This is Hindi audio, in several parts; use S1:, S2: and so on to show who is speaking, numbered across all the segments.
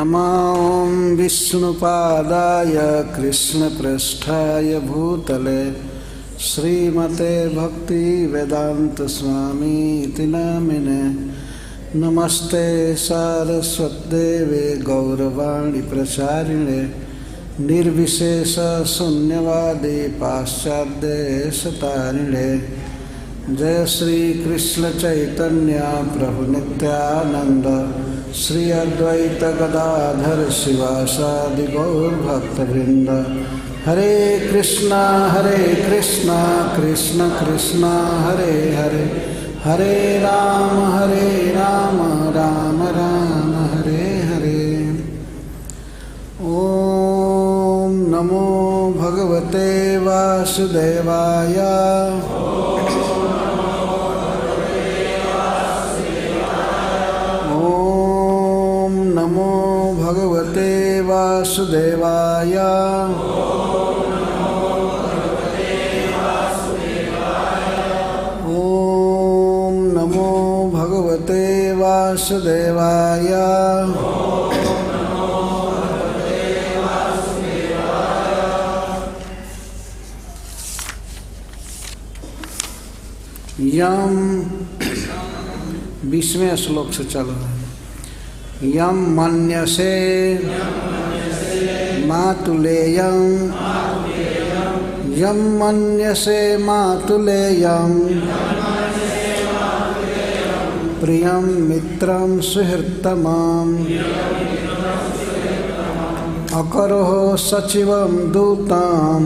S1: नमो विष्णुपादाय कृष्णप्रेष्ठाय भूतले श्रीमते भक्तिवेदांत स्वामी इति नामिने। नमस्ते सारस्वतदेवे गौरवाणी प्रचारिणे निर्विशेष शून्यवादी पाश्चात्यदेशतारिणे। जय श्री कृष्ण चैतन्य प्रभु नित्यानंद श्री अद्वैत गदाधर शिवासादि गौर भक्तवृंद। हरे कृष्णा कृष्ण कृष्ण हरे हरे, हरे राम राम राम हरे हरे। ओम नमो भगवते वासुदेवाय। ओम नमो भगवते वासुदेवाय। ओम नमो भगवते वासुदेवाय। यम 20वें श्लोक से चल रहा है। यम मन्यसे मातुलेयं, यम मन्यसे मातुलेयं प्रियं मित्रं सुहृत्तमं अकरोः सचिवं दूतं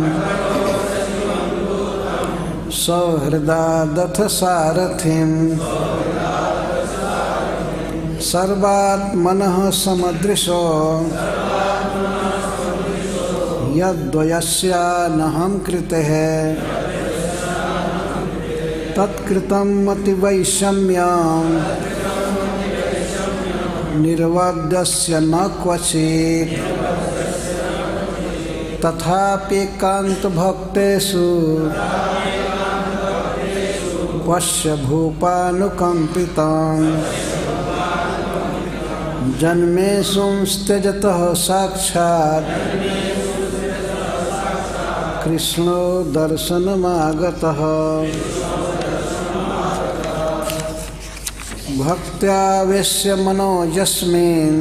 S1: सौहृदादथ सारथिं सर्वात्मनः समदृशो यद्वयस्यानहं कृतेः तत्कृतं मतिवैषम्यं निर्वद्यस्य न क्वचित्। तथाप्येकान्तभक्तेषु पश्य भूपानुकम्पितं जन्मेषुंस्त्यजतः साक्षात् कृष्णो दर्शनमागतः। भक्त्यावेश्य मनो यस्मिन्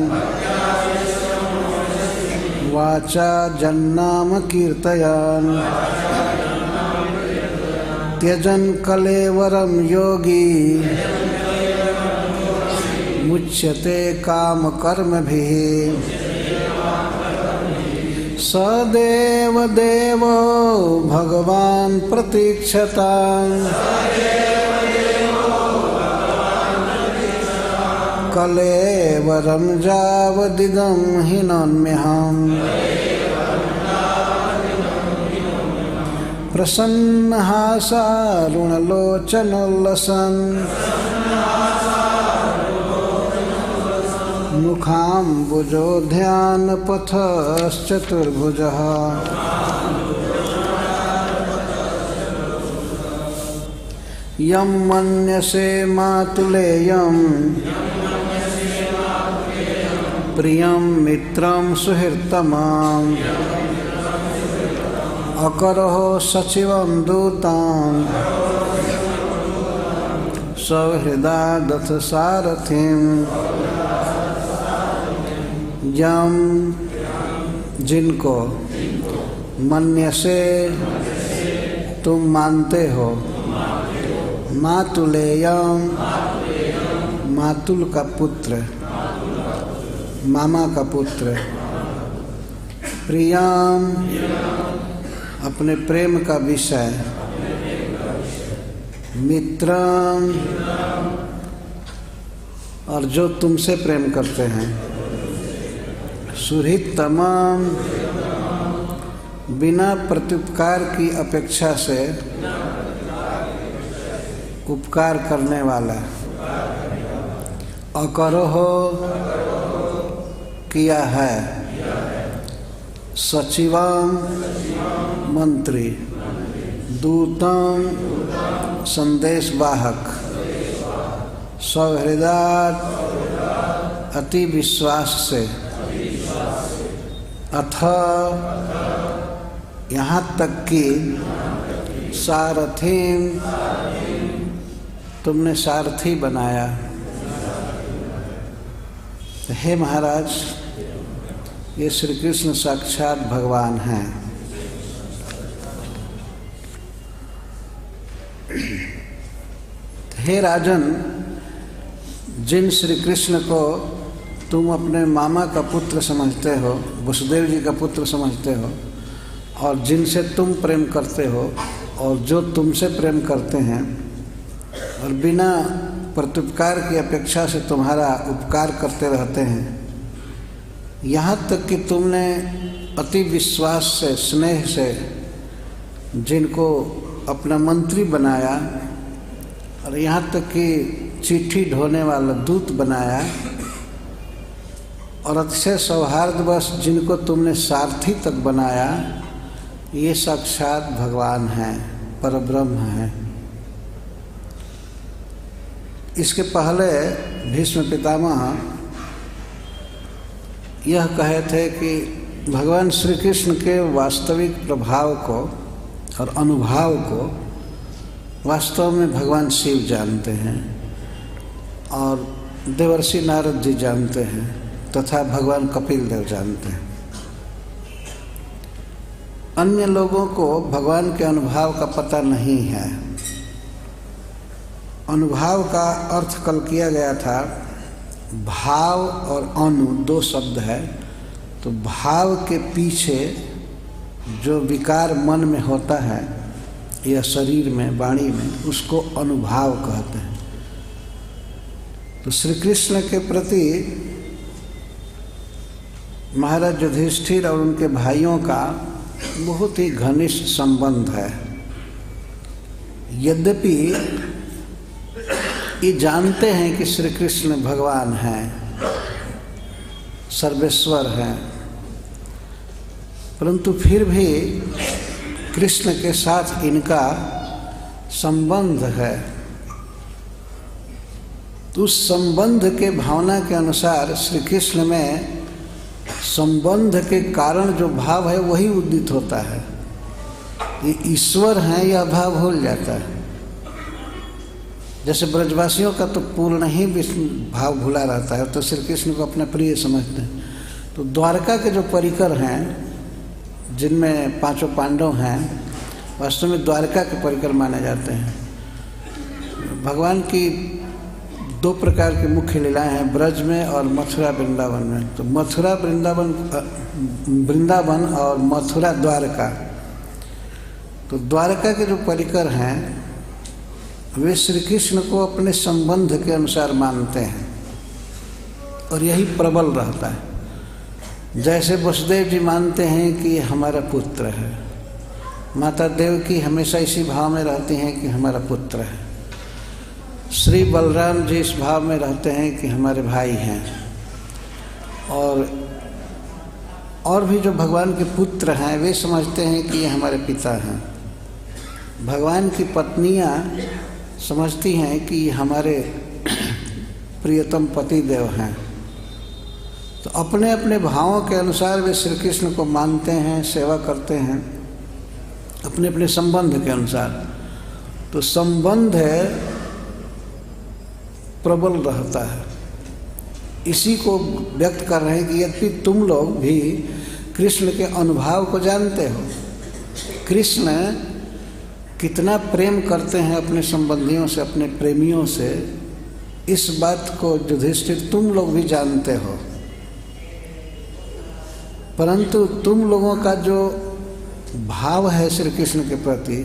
S1: वाचा जन्नाम कीर्तयन् त्यजन् कलेवरं योगी मुच्यते काम कर्मभिः। सदेव देवो भगवान् प्रतीक्षताम् कलेवरं यावदिदं हिनोम्यहम्। प्रसन्नहासारुणलोचनोल्लसन् मुखाम्बुजो ध्यानपथश्चतुर्भुजः। यं मन्यसे मातुलेयं प्रियं मित्रं सुहृत्तमं अकरोः सचिवं दूतं सौहृदादथ सारथिं। यम जिनको मन्यसे तुम मानते हो, मातुलेयं मातुल का पुत्र, मामा का पुत्र, प्रियम अपने प्रेम का विषय, मित्रम और जो तुमसे प्रेम करते हैं, सुहृत्तमं बिना प्रत्युपकार की अपेक्षा से उपकार करने वाला, अकरोः किया है, सचिवं मंत्री, दूतं संदेश वाहक, सौहृदात अति विश्वास से, अथ यहाँ तक कि सारथिं तुमने सारथी बनाया। हे महाराज, ये श्री कृष्ण साक्षात भगवान हैं। हे राजन, जिन श्री कृष्ण को तुम अपने मामा का पुत्र समझते हो, वसुदेव जी का पुत्र समझते हो, और जिनसे तुम प्रेम करते हो और जो तुमसे प्रेम करते हैं और बिना प्रत्युपकार की अपेक्षा से तुम्हारा उपकार करते रहते हैं, यहाँ तक कि तुमने अति विश्वास से, स्नेह से जिनको अपना मंत्री बनाया और यहाँ तक कि चिट्ठी ढोने वाला दूत बनाया, और अतिशय सौहार्दवश जिनको तुमने सारथी तक बनाया, ये साक्षात भगवान हैं, परब्रह्म हैं। इसके पहले भीष्म पितामह यह कहे थे कि भगवान श्री कृष्ण के वास्तविक प्रभाव को और अनुभाव को वास्तव में भगवान शिव जानते हैं और देवर्षि नारद जी जानते हैं तथा भगवान कपिल देव जानते हैं। अन्य लोगों को भगवान के अनुभाव का पता नहीं है। अनुभाव का अर्थ कल किया गया था, भाव और अनु दो शब्द है, तो भाव के पीछे जो विकार मन में होता है या शरीर में, वाणी में, उसको अनुभाव कहते हैं। तो श्री कृष्ण के प्रति महाराज युधिष्ठिर और उनके भाइयों का बहुत ही घनिष्ठ संबंध है। यद्यपि ये जानते हैं कि श्री कृष्ण भगवान हैं, सर्वेश्वर हैं, परंतु फिर भी कृष्ण के साथ इनका संबंध है। तो उस संबंध के भावना के अनुसार श्री कृष्ण में संबंध के कारण जो भाव है वही उदित होता है। ये ईश्वर हैं यह भाव भूल जाता है। जैसे ब्रजवासियों का तो पूर्ण ही भाव भूला रहता है, तो श्री कृष्ण को अपना प्रिय समझते हैं। तो द्वारका के जो परिकर हैं, जिनमें पांचों पांडव हैं, वास्तव में द्वारका के परिकर माने जाते हैं। भगवान की दो प्रकार की मुख्य लीलाएं हैं, ब्रज में और मथुरा वृंदावन में। तो मथुरा वृंदावन और मथुरा द्वारका। तो द्वारका के जो परिकर हैं वे श्री कृष्ण को अपने संबंध के अनुसार मानते हैं और यही प्रबल रहता है। जैसे वसुदेव जी मानते हैं कि हमारा पुत्र है, माता देवकी हमेशा इसी भाव में रहती हैं कि हमारा पुत्र है, श्री बलराम जी इस भाव में रहते हैं कि हमारे भाई हैं, और भी जो भगवान के पुत्र हैं वे समझते हैं कि ये हमारे पिता हैं। भगवान की पत्नियां समझती हैं कि ये हमारे प्रियतम पति देव हैं। तो अपने अपने भावों के अनुसार वे श्री कृष्ण को मानते हैं, सेवा करते हैं, अपने अपने संबंध के अनुसार। तो संबंध प्रबल रहता है। इसी को व्यक्त कर रहे हैं कि यद्यपि तुम लोग भी कृष्ण के अनुभाव को जानते हो, कृष्ण कितना प्रेम करते हैं अपने संबंधियों से, अपने प्रेमियों से, इस बात को युधिष्ठिर तुम लोग भी जानते हो। परंतु तुम लोगों का जो भाव है श्री कृष्ण के प्रति,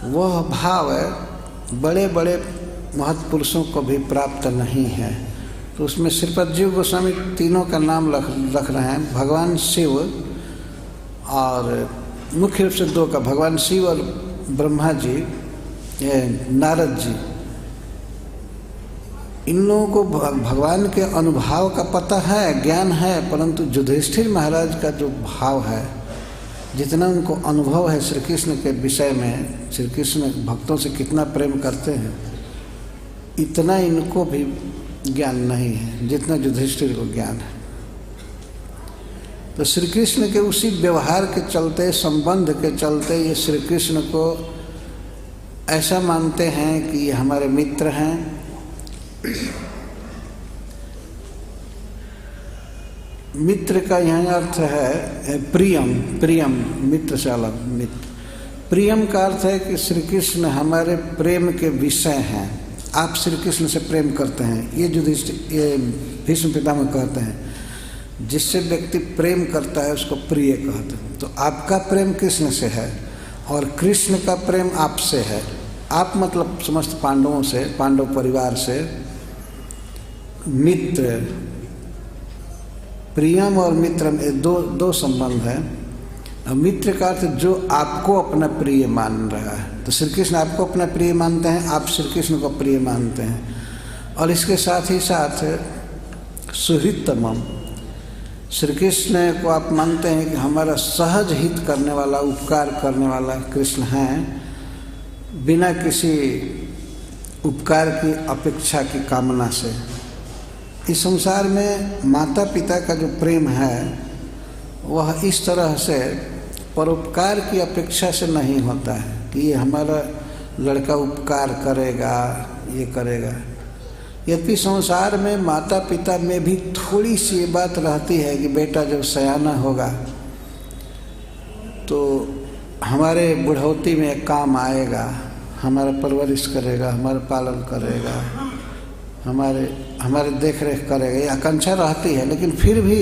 S1: वह भाव बड़े बड़े महत्पुरुषों को भी प्राप्त नहीं है। तो उसमें श्रीपद जीव गोस्वामी तीनों का नाम रख रहे हैं, भगवान शिव, और मुख्य रूप से दो का, भगवान शिव और ब्रह्मा जी, नारद जी। इन लोगों को भगवान के अनुभाव का पता है, ज्ञान है, परंतु युधिष्ठिर महाराज का जो भाव है, जितना उनको अनुभव है श्री कृष्ण के विषय में, श्री कृष्ण भक्तों से कितना प्रेम करते हैं, इतना इनको भी ज्ञान नहीं है जितना युधिष्ठिर को ज्ञान है। तो श्री कृष्ण के उसी व्यवहार के चलते, संबंध के चलते ये श्री कृष्ण को ऐसा मानते हैं कि ये हमारे मित्र हैं। मित्र का यह अर्थ है प्रियम, प्रियम मित्र से अलग मित्र। प्रियम का अर्थ है कि श्री कृष्ण हमारे प्रेम के विषय हैं। आप श्री कृष्ण से प्रेम करते हैं, ये भीष्म पितामह कहते हैं, जिससे व्यक्ति प्रेम करता है उसको प्रिय कहते हैं। तो आपका प्रेम कृष्ण से है और कृष्ण का प्रेम आपसे है। आप मतलब समस्त पांडवों से, पांडव परिवार से। मित्र, प्रियम और मित्रम, ये दो संबंध है। मित्र का अर्थ जो आपको अपना प्रिय मान रहा है। तो श्री कृष्ण आपको अपना प्रिय मानते हैं, आप श्री कृष्ण को प्रिय मानते हैं। और इसके साथ ही साथ सुहृततमम, श्री कृष्ण को आप मानते हैं कि हमारा सहज हित करने वाला, उपकार करने वाला कृष्ण हैं, बिना किसी उपकार की अपेक्षा की कामना से। इस संसार में माता पिता का जो प्रेम है वह इस तरह से परोपकार की अपेक्षा से नहीं होता है कि ये हमारा लड़का उपकार करेगा, ये करेगा। यद्यपि संसार में माता पिता में भी थोड़ी सी ये बात रहती है कि बेटा जब सयाना होगा तो हमारे बुढ़ौती में काम आएगा, हमारा परवरिश करेगा, हमारा पालन करेगा, हमारे देख रेख करेगा, ये आकांक्षा रहती है। लेकिन फिर भी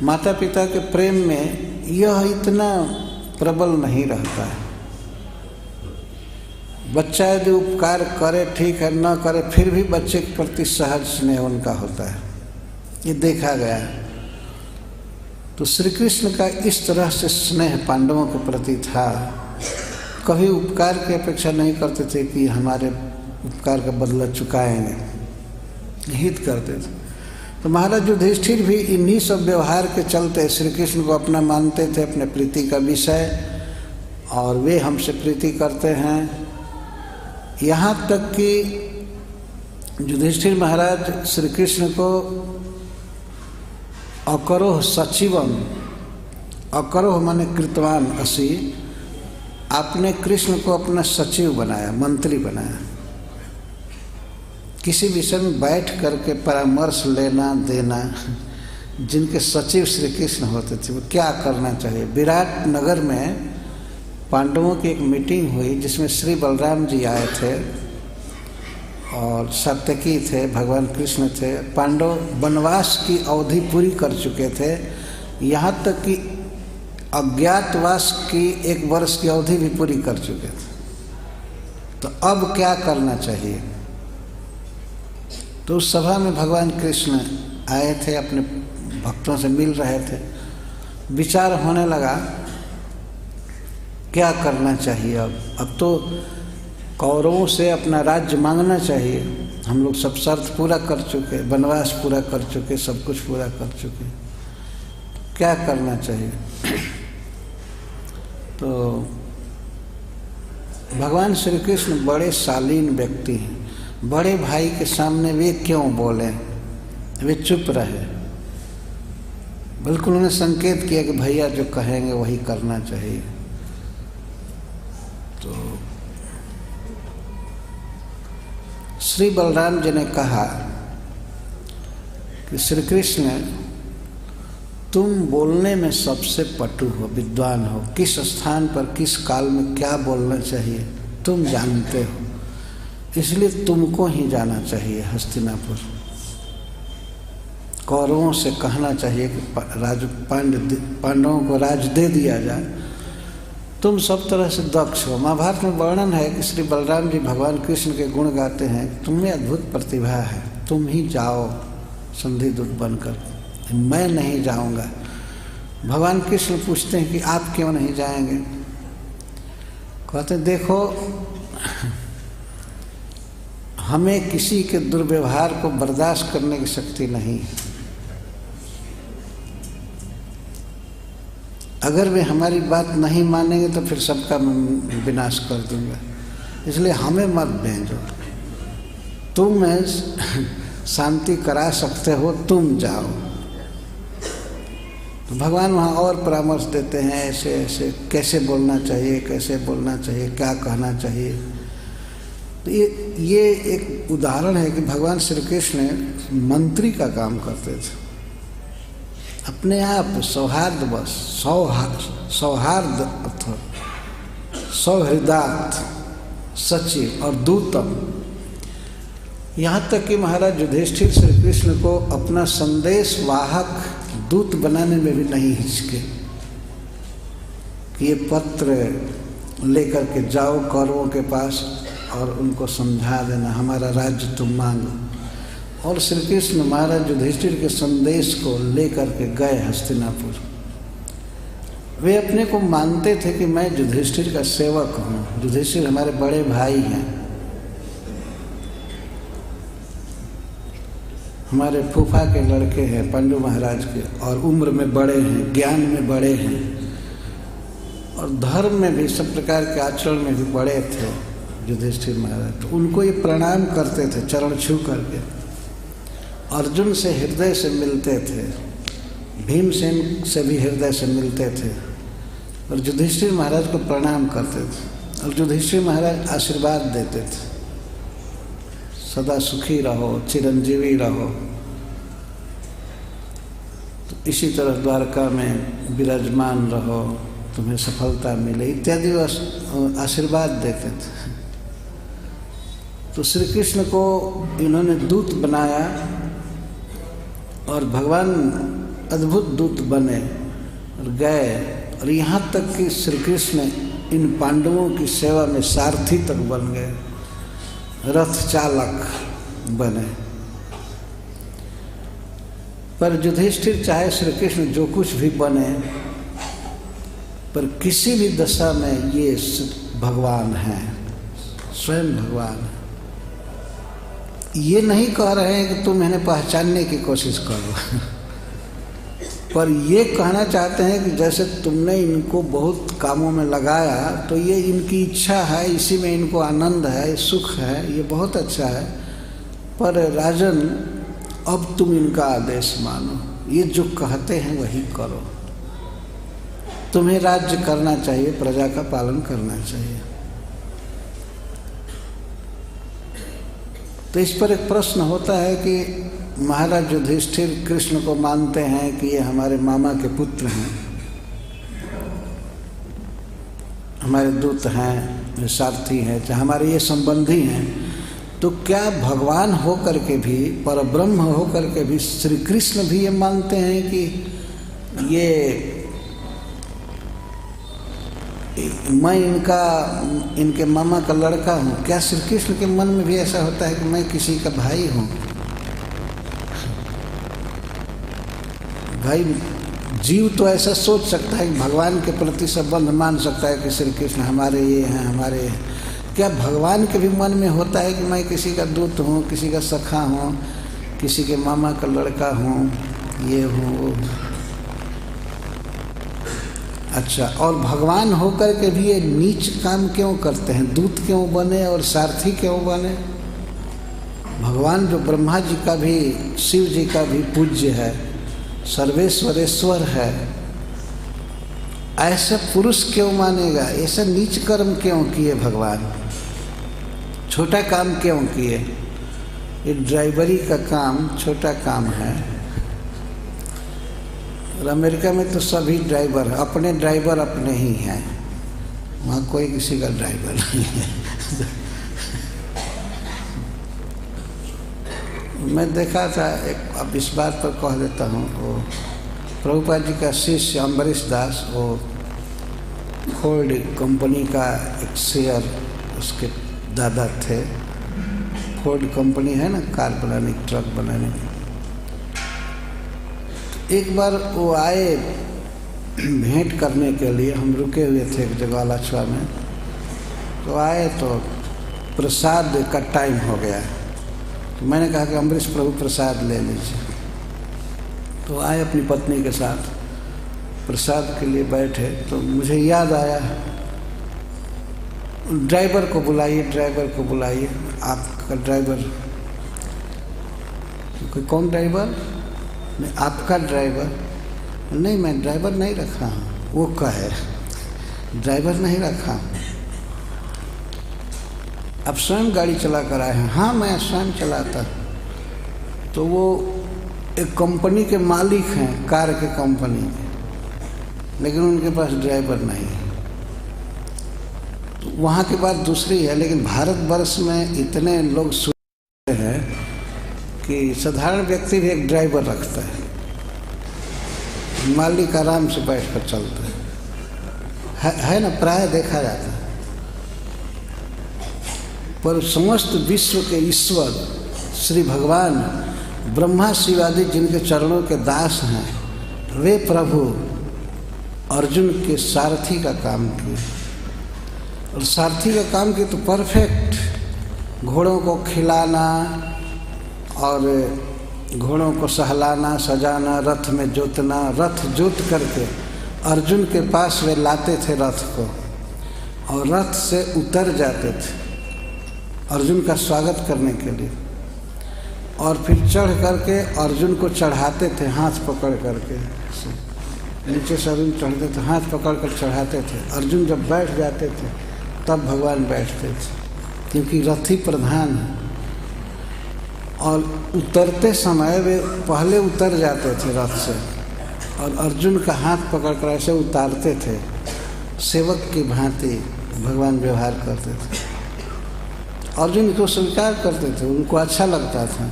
S1: माता पिता के प्रेम में यह इतना प्रबल नहीं रहता है। बच्चा यदि उपकार करे ठीक है, न करे फिर भी बच्चे के प्रति सहज स्नेह उनका होता है, ये देखा गया है। तो श्री कृष्ण का इस तरह से स्नेह पांडवों के प्रति था। कभी उपकार की अपेक्षा नहीं करते थे कि हमारे उपकार का बदला चुकाएंगे, हित करते थे। तो महाराज युधिष्ठिर भी इन्हीं सब व्यवहार के चलते श्री कृष्ण को अपना मानते थे, अपने प्रीति का विषय, और वे हमसे प्रीति करते हैं। यहाँ तक कि युधिष्ठिर महाराज श्री कृष्ण को अकरोह सचिवम, अकरोह माने कृतवान असी, आपने कृष्ण को अपना सचिव बनाया, मंत्री बनाया। किसी विषय में बैठ करके परामर्श लेना देना, जिनके सचिव श्री कृष्ण होते थे, वो क्या करना चाहिए। विराट नगर में पांडवों की एक मीटिंग हुई जिसमें श्री बलराम जी आए थे और सात्यकी थे, भगवान कृष्ण थे। पांडव वनवास की अवधि पूरी कर चुके थे, यहाँ तक कि अज्ञातवास की 1 वर्ष की अवधि भी पूरी कर चुके थे। तो अब क्या करना चाहिए। तो उस सभा में भगवान कृष्ण आए थे, अपने भक्तों से मिल रहे थे। विचार होने लगा क्या करना चाहिए। अब तो कौरवों से अपना राज्य मांगना चाहिए। हम लोग सब शर्त पूरा कर चुके, वनवास पूरा कर चुके, सब कुछ पूरा कर चुके, क्या करना चाहिए। तो भगवान श्री कृष्ण बड़े शालीन व्यक्ति हैं। बड़े भाई के सामने वे क्यों बोले, वे चुप रहे। बिल्कुल उन्हें संकेत किया कि भैया जो कहेंगे वही करना चाहिए। तो श्री बलराम जी ने कहा कि श्री कृष्ण, तुम बोलने में सबसे पटु हो, विद्वान हो, किस स्थान पर किस काल में क्या बोलना चाहिए तुम जानते हो, इसलिए तुमको ही जाना चाहिए हस्तिनापुर। कौरवों से कहना चाहिए कि पांडवों को राज दे दिया जाए। तुम सब तरह से दक्ष हो। महाभारत में वर्णन है कि श्री बलराम जी भगवान कृष्ण के गुण गाते हैं, तुम्हें अद्भुत प्रतिभा है, तुम ही जाओ संधि दूत बनकर, मैं नहीं जाऊंगा। भगवान कृष्ण पूछते हैं कि आप क्यों नहीं जाएंगे। कहते देखो, हमें किसी के दुर्व्यवहार को बर्दाश्त करने की शक्ति नहीं। अगर वे हमारी बात नहीं मानेंगे तो फिर सबका विनाश कर दूंगा, इसलिए हमें मत भेजो। तुम शांति करा सकते हो, तुम जाओ। तो भगवान वहाँ और परामर्श देते हैं, ऐसे ऐसे कैसे बोलना चाहिए, कैसे बोलना चाहिए, क्या कहना चाहिए। तो ये एक उदाहरण है कि भगवान श्री कृष्ण मंत्री का काम करते थे, अपने आप सौहार्द बस, सौहार्द अर्थ सौहृदार्थ सचिव और दूतम। यहाँ तक कि महाराज युधिष्ठिर श्री कृष्ण को अपना संदेश वाहक दूत बनाने में भी नहीं हिचके कि ये पत्र लेकर के जाओ कौरवों के पास और उनको समझा देना, हमारा राज्य तुम मांगो। और श्री कृष्ण महाराज युधिष्ठिर के संदेश को लेकर के गए हस्तिनापुर। वे अपने को मानते थे कि मैं युधिष्ठिर का सेवक हूँ, युधिष्ठिर हमारे बड़े भाई हैं, हमारे फूफा के लड़के हैं पांडु महाराज के, और उम्र में बड़े हैं, ज्ञान में बड़े हैं, और धर्म में भी सब प्रकार के आचरण में भी बड़े थे युधिष्ठिर महाराज। तो उनको ये प्रणाम करते थे चरण छू करके। अर्जुन से हृदय से मिलते थे, भीमसेन से भी हृदय से मिलते थे, और युधिष्ठिर महाराज को प्रणाम करते थे। और युधिष्ठिर महाराज आशीर्वाद देते थे, सदा सुखी रहो, चिरंजीवी रहो। तो इसी तरह द्वारका में विराजमान रहो, तुम्हें सफलता मिले, इत्यादि आशीर्वाद देते थे। तो श्री कृष्ण को इन्होंने दूत बनाया और भगवान अद्भुत दूत बने और गए, और यहाँ तक कि श्री कृष्ण इन पांडवों की सेवा में सारथी तक बन गए, रथ चालक बने। पर युधिष्ठिर चाहे श्री कृष्ण जो कुछ भी बने, पर किसी भी दशा में ये भगवान हैं, स्वयं भगवान है। ये नहीं कह रहे हैं कि तुम इन्हें पहचानने की कोशिश करो पर ये कहना चाहते हैं कि जैसे तुमने इनको बहुत कामों में लगाया, तो ये इनकी इच्छा है, इसी में इनको आनंद है, सुख है, ये बहुत अच्छा है। पर राजन, अब तुम इनका आदेश मानो, ये जो कहते हैं वही करो। तुम्हें राज्य करना चाहिए, प्रजा का पालन करना चाहिए। तो इस पर एक प्रश्न होता है कि महाराज युधिष्ठिर कृष्ण को मानते हैं कि ये हमारे मामा के पुत्र हैं, हमारे दूत हैं, सारथी हैं, चाहे हमारे ये संबंधी हैं, तो क्या भगवान हो करके भी, परब्रह्म हो करके भी श्री कृष्ण भी ये मानते हैं कि ये मैं इनके मामा का लड़का हूँ? क्या श्री कृष्ण के मन में भी ऐसा होता है कि मैं किसी का भाई हूँ? भाई जीव तो ऐसा सोच सकता है कि भगवान के प्रति संबंध मान सकता है कि श्री कृष्ण हमारे ये हैं, हमारे ये हैं। क्या भगवान के भी मन में होता है कि मैं किसी का दूत हूँ, किसी का सखा हूँ, किसी के मामा का लड़का हूँ, ये हूँ वो? अच्छा, और भगवान होकर के भी ये नीच काम क्यों करते हैं? दूत क्यों बने और सारथी क्यों बने? भगवान जो ब्रह्मा जी का भी, शिव जी का भी पूज्य है, सर्वेश्वरेश्वर है, ऐसा पुरुष क्यों मानेगा? ऐसा नीच कर्म क्यों किए भगवान? छोटा काम क्यों किए? ये ड्राइवरी का काम छोटा काम है। और अमेरिका में तो सभी ड्राइवर, अपने ड्राइवर अपने ही हैं, वहाँ कोई किसी का ड्राइवर नहीं है। मैं देखा था एक, अब इस बात पर कह देता हूँ, वो प्रभुपाद जी का शिष्य अम्बरीश दास, वो फोर्ड कंपनी का एक शेयर उसके दादा थे। फोर्ड कंपनी है ना, कार बनाने की, ट्रक बनाने की। एक बार वो आए भेंट करने के लिए, हम रुके हुए थे एक जगह लाछवा में, तो आए तो प्रसाद का टाइम हो गया, तो मैंने कहा कि अम्बरीश प्रभु प्रसाद ले लीजिए। तो आए अपनी पत्नी के साथ, प्रसाद के लिए बैठे, तो मुझे याद आया, ड्राइवर को बुलाइए, ड्राइवर को बुलाइए, आपका ड्राइवर। कोई कौन ड्राइवर? नहीं, आपका ड्राइवर। नहीं, मैं ड्राइवर नहीं रखा हूँ। वो कहे ड्राइवर नहीं रखा हूँ, अब स्वयं गाड़ी चला कर आए हैं। हाँ, मैं स्वयं चलाता। तो वो एक कंपनी के मालिक हैं, कार के कंपनी के, लेकिन उनके पास ड्राइवर नहीं है। तो वहाँ की बात दूसरी है, लेकिन भारतवर्ष में इतने लोग सुनते हैं कि साधारण व्यक्ति भी एक ड्राइवर रखता है, मालिक आराम से बैठ कर चलता है ना, प्राय देखा जाता है। पर समस्त विश्व के ईश्वर श्री भगवान ब्रह्मा शिव आदि जिनके चरणों के दास हैं, वे प्रभु अर्जुन के सारथी का काम किए। और सारथी का काम किए तो परफेक्ट, घोड़ों को खिलाना और घोड़ों को सहलाना, सजाना, रथ में जोतना, रथ जोत करके अर्जुन के पास वे लाते थे रथ को, और रथ से उतर जाते थे अर्जुन का स्वागत करने के लिए, और फिर चढ़ करके अर्जुन को चढ़ाते थे हाथ पकड़ करके। नीचे से अर्जुन चढ़ते थे, हाथ पकड़ कर चढ़ाते थे। अर्जुन जब बैठ जाते थे तब भगवान बैठते थे, क्योंकि रथी प्रधान है। और उतरते समय वे पहले उतर जाते थे रथ से, और अर्जुन का हाथ पकड़कर ऐसे उतारते थे। सेवक की भांति भगवान व्यवहार करते थे। अर्जुन को स्वीकार करते थे, उनको अच्छा लगता था।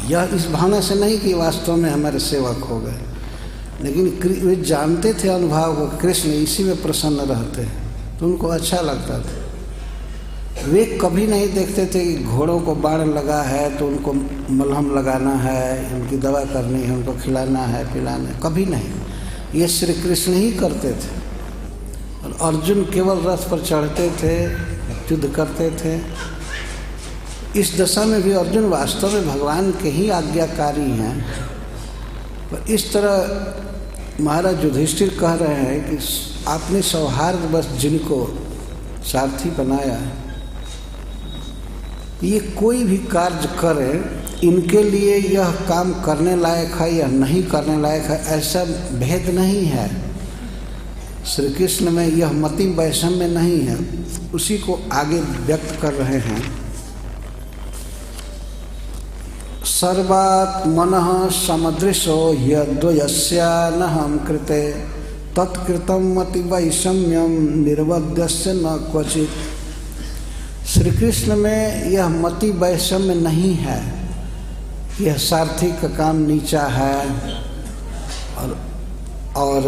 S1: यह इस भावना से नहीं कि वास्तव में हमारे सेवक हो गए, लेकिन वे जानते थे अनुभव को, कृष्ण इसी में प्रसन्न रहते हैं, तो उनको अच्छा लगता था। वे कभी नहीं देखते थे कि घोड़ों को बाण लगा है तो उनको मलहम लगाना है, उनकी दवा करनी है, उनको खिलाना है, पिलाना है, कभी नहीं। ये श्री कृष्ण ही करते थे। और अर्जुन केवल रथ पर चढ़ते थे, युद्ध करते थे। इस दशा में भी अर्जुन वास्तव में भगवान के ही आज्ञाकारी हैं। पर इस तरह महाराज युधिष्ठिर कह रहे हैं कि आपने सौहार्द बस जिनको सारथी बनाया, ये कोई भी कार्य करे, इनके लिए यह काम करने लायक है या नहीं करने लायक है, ऐसा भेद नहीं है। श्री कृष्ण में यह मति वैषम्य नहीं है, उसी को आगे व्यक्त कर रहे हैं। सर्वात्मनः समदृशो यद्वयस्यानहं कृते तत्कृतं मति वैषम्यम निर्वध्यस्य न क्वचित। श्री कृष्ण में यह मति वैषम्य नहीं है, यह सारथी का काम नीचा है और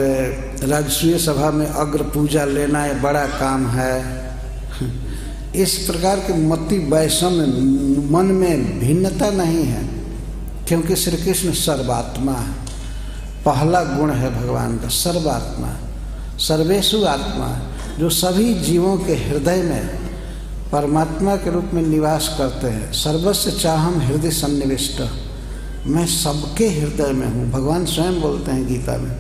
S1: राजसूय सभा में अग्र पूजा लेना ये बड़ा काम है। इस प्रकार के मति वैषम्य, मन में भिन्नता नहीं है, क्योंकि श्री कृष्ण सर्वात्मा है। पहला गुण है भगवान का सर्वात्मा, सर्वेषु आत्मा, जो सभी जीवों के हृदय में परमात्मा के रूप में निवास करते हैं। सर्वस्य चाहम हृदय सन्निविष्ट, मैं सबके हृदय में हूँ। भगवान स्वयं बोलते हैं गीता में,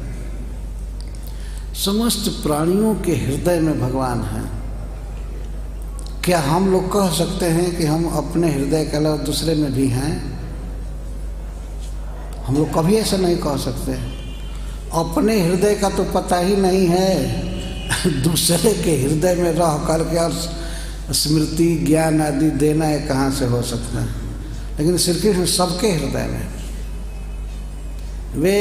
S1: समस्त प्राणियों के हृदय में भगवान हैं। क्या हम लोग कह सकते हैं कि हम अपने हृदय के अलावा दूसरे में भी हैं? हम लोग कभी ऐसा नहीं कह सकते। अपने हृदय का तो पता ही नहीं है, दूसरे के हृदय में रह करके और स्मृति ज्ञान आदि देना है कहाँ से हो सकता है। लेकिन श्री कृष्ण सबके हृदय में, वे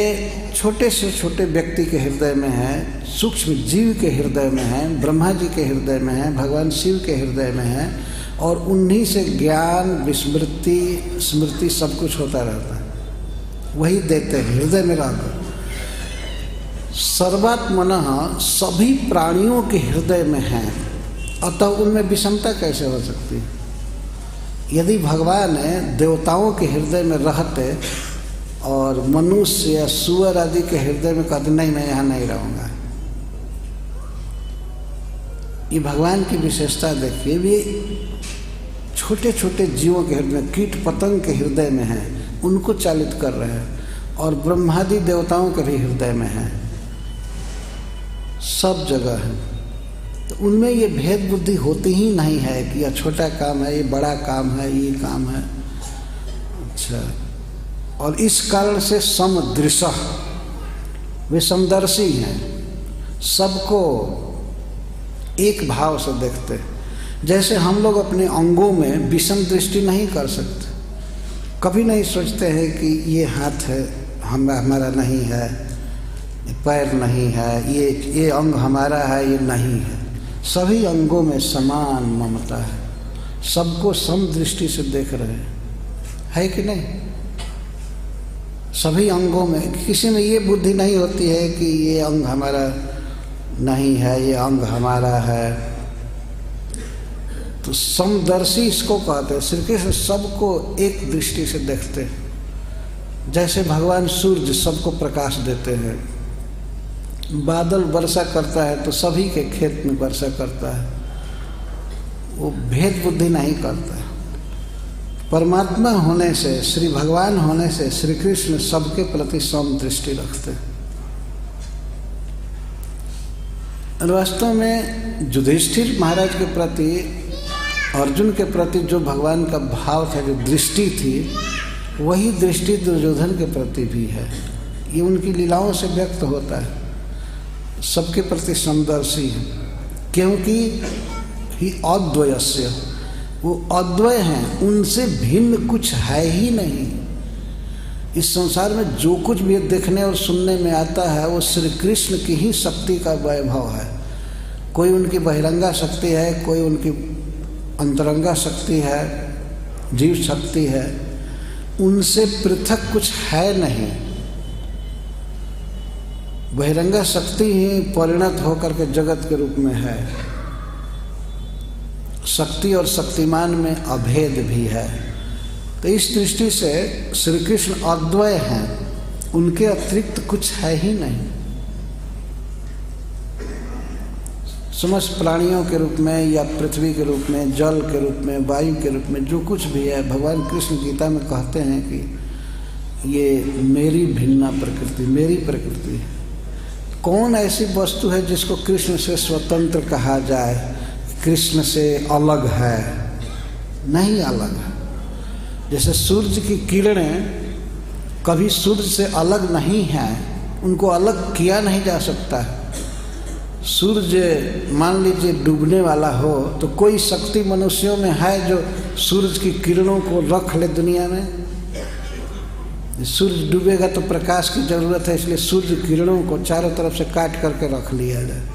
S1: छोटे से छोटे व्यक्ति के हृदय में हैं, सूक्ष्म जीव के हृदय में हैं, ब्रह्मा जी के हृदय में हैं, भगवान शिव के हृदय में हैं, और उन्हीं से ज्ञान, विस्मृति, स्मृति सब कुछ होता रहता है। वही देते हैं हृदय में रहकर। सर्वात्मनः सभी प्राणियों के हृदय में हैं, अतः उनमें विषमता कैसे हो सकती है? यदि भगवान देवताओं के हृदय में रहते और मनुष्य या सुअर आदि के हृदय में कहते नहीं, मैं यहाँ नहीं रहूँगा, ये भगवान की विशेषता देखिए। भी छोटे छोटे जीवों के हृदय में, कीट पतंग के हृदय में हैं, उनको चालित कर रहे हैं, और ब्रह्मादि देवताओं के भी हृदय में हैं, सब जगह है। तो उनमें ये भेद बुद्धि होती ही नहीं है कि यह छोटा काम है, ये बड़ा काम है, ये काम है। अच्छा, और इस कारण से समदृशः, वे समदर्शी हैं, सबको एक भाव से देखते हैं। जैसे हम लोग अपने अंगों में विषम दृष्टि नहीं कर सकते, कभी नहीं सोचते हैं कि ये हाथ है हमारा नहीं है, पैर नहीं है, ये अंग हमारा है, ये नहीं है। सभी अंगों में समान ममता है, सबको सम दृष्टि से देख रहे हैं, है कि नहीं? सभी अंगों में किसी में ये बुद्धि नहीं होती है कि ये अंग हमारा नहीं है, ये अंग हमारा है। तो समदर्शी इसको कहते हैं। श्री कृष्ण सबको एक दृष्टि से देखते हैं। जैसे भगवान सूर्य सबको प्रकाश देते हैं, बादल वर्षा करता है तो सभी के खेत में वर्षा करता है, वो भेद बुद्धि नहीं करता है। परमात्मा होने से, श्री भगवान होने से श्री कृष्ण सबके प्रति सम दृष्टि रखते हैं। वास्तव में युधिष्ठिर महाराज के प्रति, अर्जुन के प्रति जो भगवान का भाव था, जो दृष्टि थी, वही दृष्टि दुर्योधन के प्रति भी है। ये उनकी लीलाओं से व्यक्त होता है। सबके प्रति समदर्शी है, क्योंकि ही अद्वयस्य, वो अद्वय हैं, उनसे भिन्न कुछ है ही नहीं। इस संसार में जो कुछ भी देखने और सुनने में आता है वो श्री कृष्ण की ही शक्ति का वैभव है। कोई उनकी बहिरंगा शक्ति है, कोई उनकी अंतरंगा शक्ति है, जीव शक्ति है, उनसे पृथक कुछ है नहीं। बहिरंगा शक्ति ही परिणत होकर के जगत के रूप में है। शक्ति और शक्तिमान में अभेद भी है। तो इस दृष्टि से श्री कृष्ण अद्वय हैं, उनके अतिरिक्त कुछ है ही नहीं। समस्त प्राणियों के रूप में या पृथ्वी के रूप में, जल के रूप में, वायु के रूप में, जो कुछ भी है, भगवान कृष्ण गीता में कहते हैं कि ये मेरी भिन्ना प्रकृति, मेरी प्रकृति है। कौन ऐसी वस्तु है जिसको कृष्ण से स्वतंत्र कहा जाए, कृष्ण से अलग है? नहीं अलग है। जैसे सूर्य की किरणें कभी सूर्य से अलग नहीं हैं, उनको अलग किया नहीं जा सकता है। सूर्य मान लीजिए डूबने वाला हो तो कोई शक्ति मनुष्यों में है जो सूर्य की किरणों को रख ले दुनिया में? सूर्य डूबेगा तो प्रकाश की जरूरत है, इसलिए सूर्य किरणों को चारों तरफ से काट करके रख लिया जाए।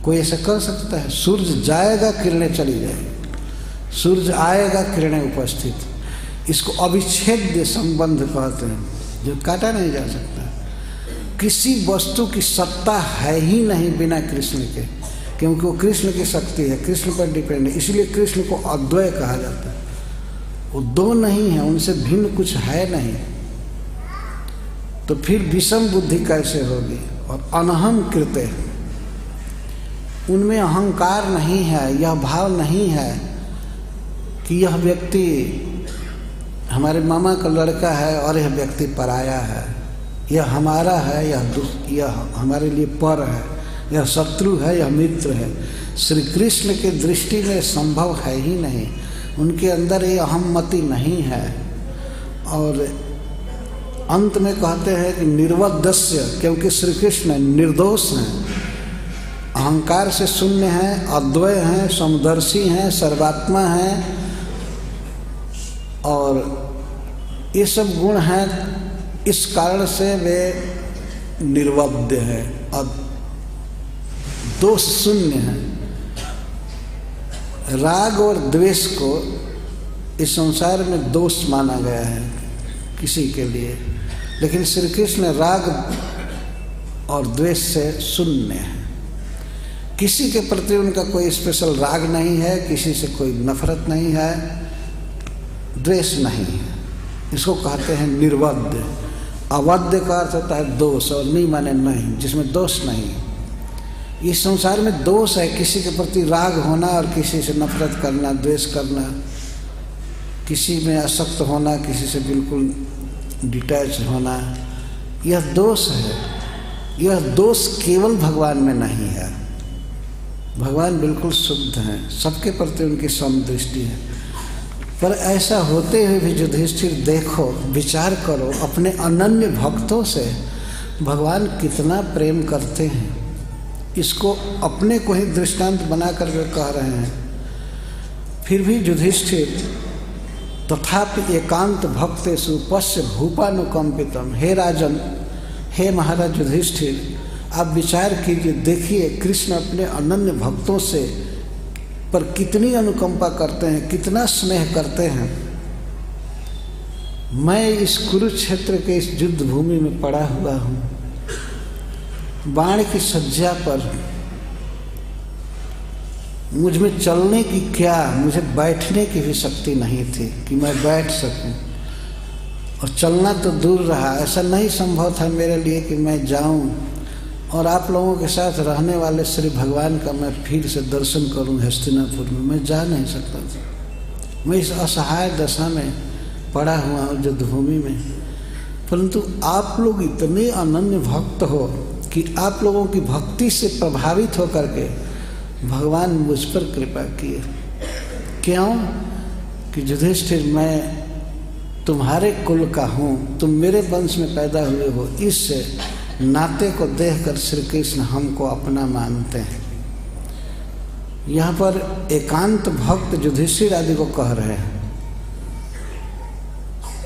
S1: कोई ऐसा कर सकता है? सूर्य जाएगा, किरणें चली जाएगी, सूर्य आएगा, किरणें उपस्थित। इसको अविच्छेद्य संबंध कहते हैं, जो काटा नहीं जा सकता। किसी वस्तु की सत्ता है ही नहीं बिना कृष्ण के, क्योंकि वो कृष्ण की शक्ति है, कृष्ण पर डिपेंड है। इसलिए कृष्ण को अद्वय कहा जाता है। वो दो नहीं है, उनसे भिन्न कुछ है नहीं। तो फिर विषम बुद्धि कैसे होगी? और अनहम कृते, उनमें अहंकार नहीं है, यह भाव नहीं है कि यह व्यक्ति हमारे मामा का लड़का है और यह व्यक्ति पराया है, यह हमारा है, यह हमारे लिए पर है, यह शत्रु है, यह मित्र है। श्री कृष्ण के दृष्टि में संभव है ही नहीं। उनके अंदर ये अहम्मति नहीं है। और अंत में कहते हैं कि निर्वद्यस्य, क्योंकि श्री कृष्ण निर्दोष हैं, अहंकार से शून्य हैं, अद्वय हैं, समदर्शी हैं, सर्वात्मा हैं, और ये सब गुण हैं। इस कारण से वे निर्वद्य हैं और दोष शून्य हैं। राग और द्वेष को इस संसार में दोष माना गया है किसी के लिए, लेकिन श्री कृष्ण राग और द्वेष से शून्य है। किसी के प्रति उनका कोई स्पेशल राग नहीं है, किसी से कोई नफरत नहीं है, द्वेष नहीं है। इसको कहते हैं निर्वद्य। अवद्य का अर्थ होता है दोष, और नहीं माने नहीं, जिसमें दोष नहीं है। इस संसार में दोष है, किसी के प्रति राग होना और किसी से नफरत करना, द्वेष करना, किसी में आसक्त होना, किसी से बिल्कुल डिटैच होना, यह दोष है। यह दोष केवल भगवान में नहीं है। भगवान बिल्कुल शुद्ध हैं, सबके प्रति उनकी समदृष्टि है। पर ऐसा होते हुए भी युधिष्ठिर देखो, विचार करो, अपने अनन्य भक्तों से भगवान कितना प्रेम करते हैं, इसको अपने को ही दृष्टांत बना करके कह रहे हैं। फिर भी युधिष्ठिर तथापि एकांत भक्तेषु पश्य भूपानुकंपितम। हे राजन, हे महाराज युधिष्ठिर, आप विचार कीजिए, देखिए कृष्ण अपने अनन्य भक्तों से पर कितनी अनुकंपा करते हैं, कितना स्नेह करते हैं। मैं इस कुरुक्षेत्र के इस युद्ध भूमि में पड़ा हुआ हूँ, बाण की सज्जा पर, मुझ में चलने की क्या, मुझे बैठने की भी शक्ति नहीं थी कि मैं बैठ सकूं, और चलना तो दूर रहा, ऐसा नहीं संभव था मेरे लिए कि मैं जाऊं और आप लोगों के साथ रहने वाले श्री भगवान का मैं फिर से दर्शन करूं हस्तिनापुर में। मैं जा नहीं सकता था, मैं इस असहाय दशा में पड़ा हुआ हूँ युद्धभूमि में। परंतु आप लोग इतने अनन्य भक्त हो कि आप लोगों की भक्ति से प्रभावित होकर के भगवान मुझ पर कृपा किए। क्यों? कि युधिष्ठिर, मैं तुम्हारे कुल का हूँ, तुम मेरे वंश में पैदा हुए हो, इस नाते को देखकर श्री कृष्ण हमको अपना मानते हैं। यहाँ पर एकांत भक्त युधिष्ठिर आदि को कह रहे हैं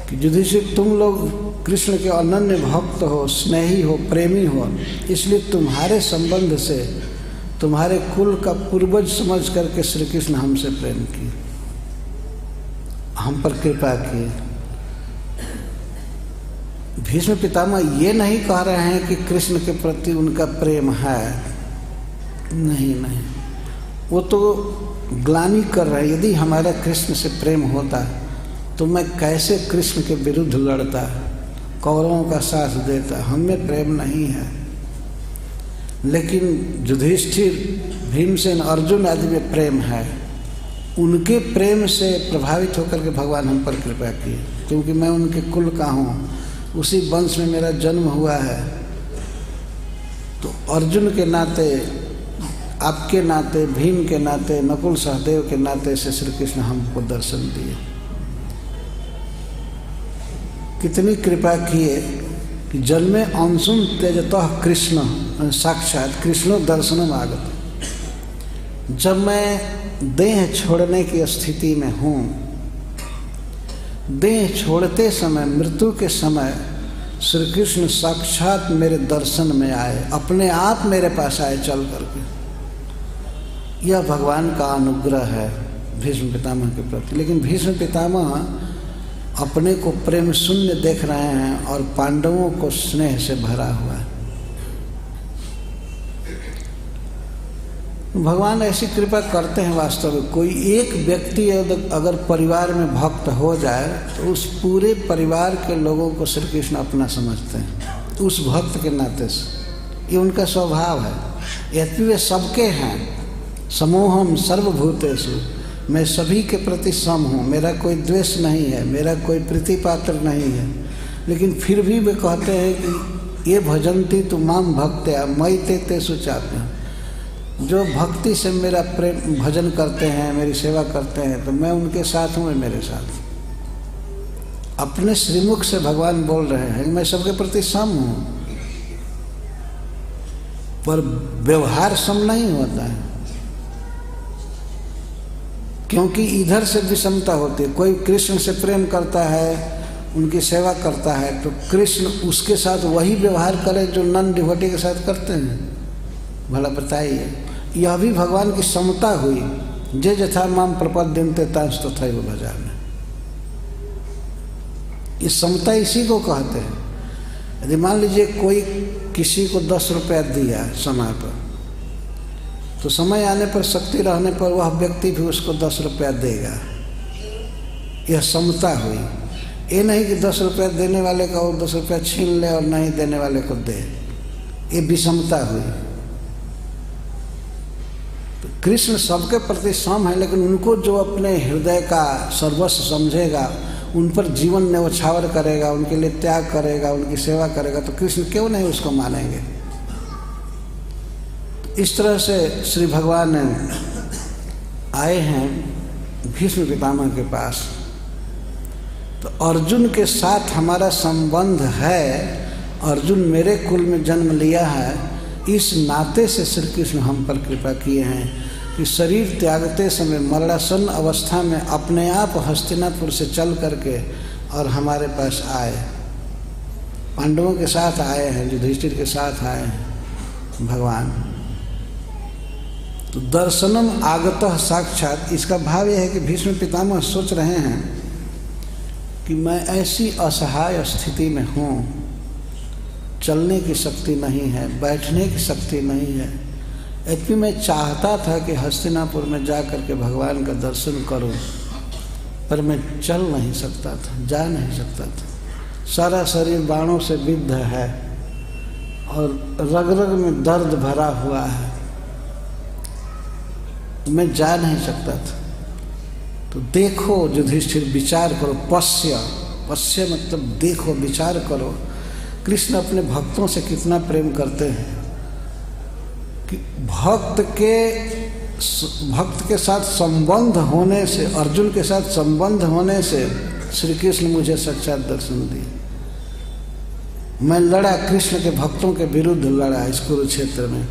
S1: कि युधिष्ठिर, तुम लोग कृष्ण के अनन्य भक्त हो, स्नेही हो, प्रेमी हो, इसलिए तुम्हारे संबंध से तुम्हारे कुल का पूर्वज समझ करके श्री कृष्ण हमसे प्रेम किए, हम पर कृपा किए। भीष्म पितामह ये नहीं कह रहे हैं कि कृष्ण के प्रति उनका प्रेम है, नहीं, वो तो ग्लानि कर रहे हैं। यदि हमारा कृष्ण से प्रेम होता तो मैं कैसे कृष्ण के विरुद्ध लड़ता, कौरवों का साथ देता, हमें प्रेम नहीं है। लेकिन युधिष्ठिर, भीमसेन, अर्जुन आदि में प्रेम है, उनके प्रेम से प्रभावित होकर के भगवान हम पर कृपा किए, क्योंकि मैं उनके कुल का हूँ, उसी वंश में मेरा जन्म हुआ है। तो अर्जुन के नाते, आपके नाते, भीम के नाते, नकुल सहदेव के नाते से श्री कृष्ण हमको दर्शन दिए। कितनी कृपा किए कि जन्मे अंशुन तेजतः कृष्ण, साक्षात कृष्णो दर्शनम आगत। जब मैं देह छोड़ने की स्थिति में हूँ, देह छोड़ते समय, मृत्यु के समय श्री कृष्ण साक्षात मेरे दर्शन में आए, अपने आप मेरे पास आए चल करके। यह भगवान का अनुग्रह है भीष्म पितामह के प्रति। लेकिन भीष्म पितामह अपने को प्रेम शून्य देख रहे हैं और पांडवों को स्नेह से भरा हुआ है। भगवान ऐसी कृपा करते हैं वास्तव में। कोई एक व्यक्ति अगर परिवार में भक्त हो जाए तो उस पूरे परिवार के लोगों को श्री कृष्ण अपना समझते हैं, उस भक्त के नाते से। ये उनका स्वभाव है। यद्यपि वे सबके हैं, समूहम सर्वभूतेषु, मैं सभी के प्रति सम हूँ, मेरा कोई द्वेष नहीं है, मेरा कोई प्रीति पात्र नहीं है। लेकिन फिर भी वे कहते हैं कि ये भजन्ति तु माम भक्त्या मयि ते तेषु चाप्यहम्। जो भक्ति से मेरा प्रेम भजन करते हैं, मेरी सेवा करते हैं, तो मैं उनके साथ हूँ, मेरे साथ। अपने श्रीमुख से भगवान बोल रहे हैं मैं सबके प्रति सम हूँ, पर व्यवहार सम नहीं होता है, क्योंकि इधर से विषमता होती है। कोई कृष्ण से प्रेम करता है, उनकी सेवा करता है, तो कृष्ण उसके साथ वही व्यवहार करे जो नन डिवोटी के साथ करते हैं। भला बताइए, यह भी भगवान की समता हुई। जे जथा माम प्रपद्यन्ते तांस तथैव भजामि। इस समता इसी को कहते हैं। यदि मान लीजिए कोई किसी को 10 रुपया दिया समय पर, तो समय आने पर, शक्ति रहने पर वह व्यक्ति भी उसको 10 रुपया देगा। यह समता हुई। ये नहीं कि 10 रुपया देने वाले का वो 10 रुपया छीन ले और नहीं देने वाले को दे, ये विषमता हुई। तो कृष्ण सबके प्रति सम है, लेकिन उनको जो अपने हृदय का सर्वस्व समझेगा, उन पर जीवन न्यौछावर करेगा, उनके लिए त्याग करेगा, उनकी सेवा करेगा, तो कृष्ण क्यों नहीं उसको मानेंगे। इस तरह से श्री भगवान आए हैं भीष्म पितामह के पास। तो अर्जुन के साथ हमारा संबंध है, अर्जुन मेरे कुल में जन्म लिया है, इस नाते से श्री कृष्ण हम पर कृपा किए हैं कि शरीर त्यागते समय मरणासन अवस्था में अपने आप हस्तिनापुर से चल करके और हमारे पास आए, पांडवों के साथ आए हैं, युधिष्ठिर के साथ आए हैं भगवान। तो दर्शनम आगतः साक्षात, इसका भाव यह है कि भीष्म पितामह सोच रहे हैं कि मैं ऐसी असहाय स्थिति में हूँ, चलने की शक्ति नहीं है, बैठने की शक्ति नहीं है, यद्यपि मैं चाहता था कि हस्तिनापुर में जा कर के भगवान का दर्शन करूं, पर मैं चल नहीं सकता था, जा नहीं सकता था। सारा शरीर बाणों से विद्ध है और रग रग में दर्द भरा हुआ है, मैं जा नहीं सकता था। तो देखो युधिष्ठिर, विचार करो, पश्य मतलब देखो, विचार करो, कृष्ण अपने भक्तों से कितना प्रेम करते हैं कि भक्त के साथ संबंध होने से, अर्जुन के साथ संबंध होने से श्री कृष्ण मुझे साक्षात दर्शन दिए। मैं लड़ा, कृष्ण के भक्तों के विरुद्ध लड़ा इस कुरुक्षेत्र में,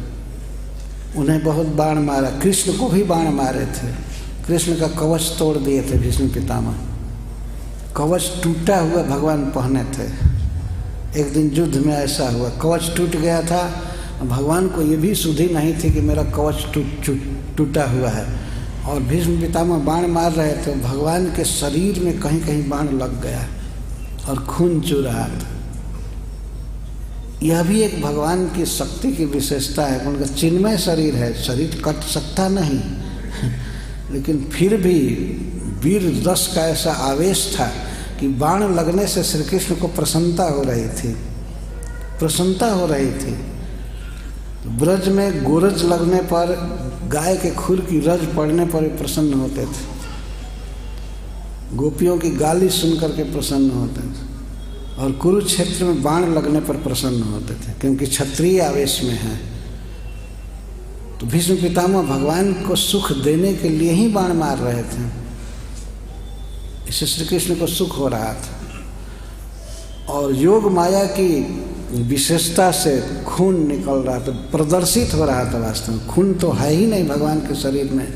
S1: उन्हें बहुत बाण मारा, कृष्ण को भी बाण मारे थे, कृष्ण का कवच तोड़ दिए थे भीष्म पितामह, कवच टूटा हुआ भगवान पहने थे। एक दिन युद्ध में ऐसा हुआ, कवच टूट गया था, भगवान को ये भी सुधि नहीं थी कि मेरा कवच टूटा हुआ है, और भीष्म पितामह बाण मार रहे थे, भगवान के शरीर में कहीं कहीं बाण लग गया और खून चू रहा था। यह भी एक भगवान की शक्ति की विशेषता है, उनका चिन्मय शरीर है, शरीर कट सकता नहीं लेकिन फिर भी वीर रस का ऐसा आवेश था कि बाण लगने से श्री कृष्ण को प्रसन्नता हो रही थी। ब्रज में गोरज लगने पर, गाय के खुर की रज पड़ने पर प्रसन्न होते थे, गोपियों की गाली सुन करके प्रसन्न होते थे, और कुरुक्षेत्र में बाण लगने पर प्रसन्न होते थे, क्योंकि क्षत्रिय आवेश में है। तो भीष्म पितामह भगवान को सुख देने के लिए ही बाण मार रहे थे, इससे श्री कृष्ण को सुख हो रहा था। और योग माया की विशेषता से खून निकल रहा था, प्रदर्शित हो रहा था। वास्तव में खून तो है ही नहीं भगवान के शरीर में,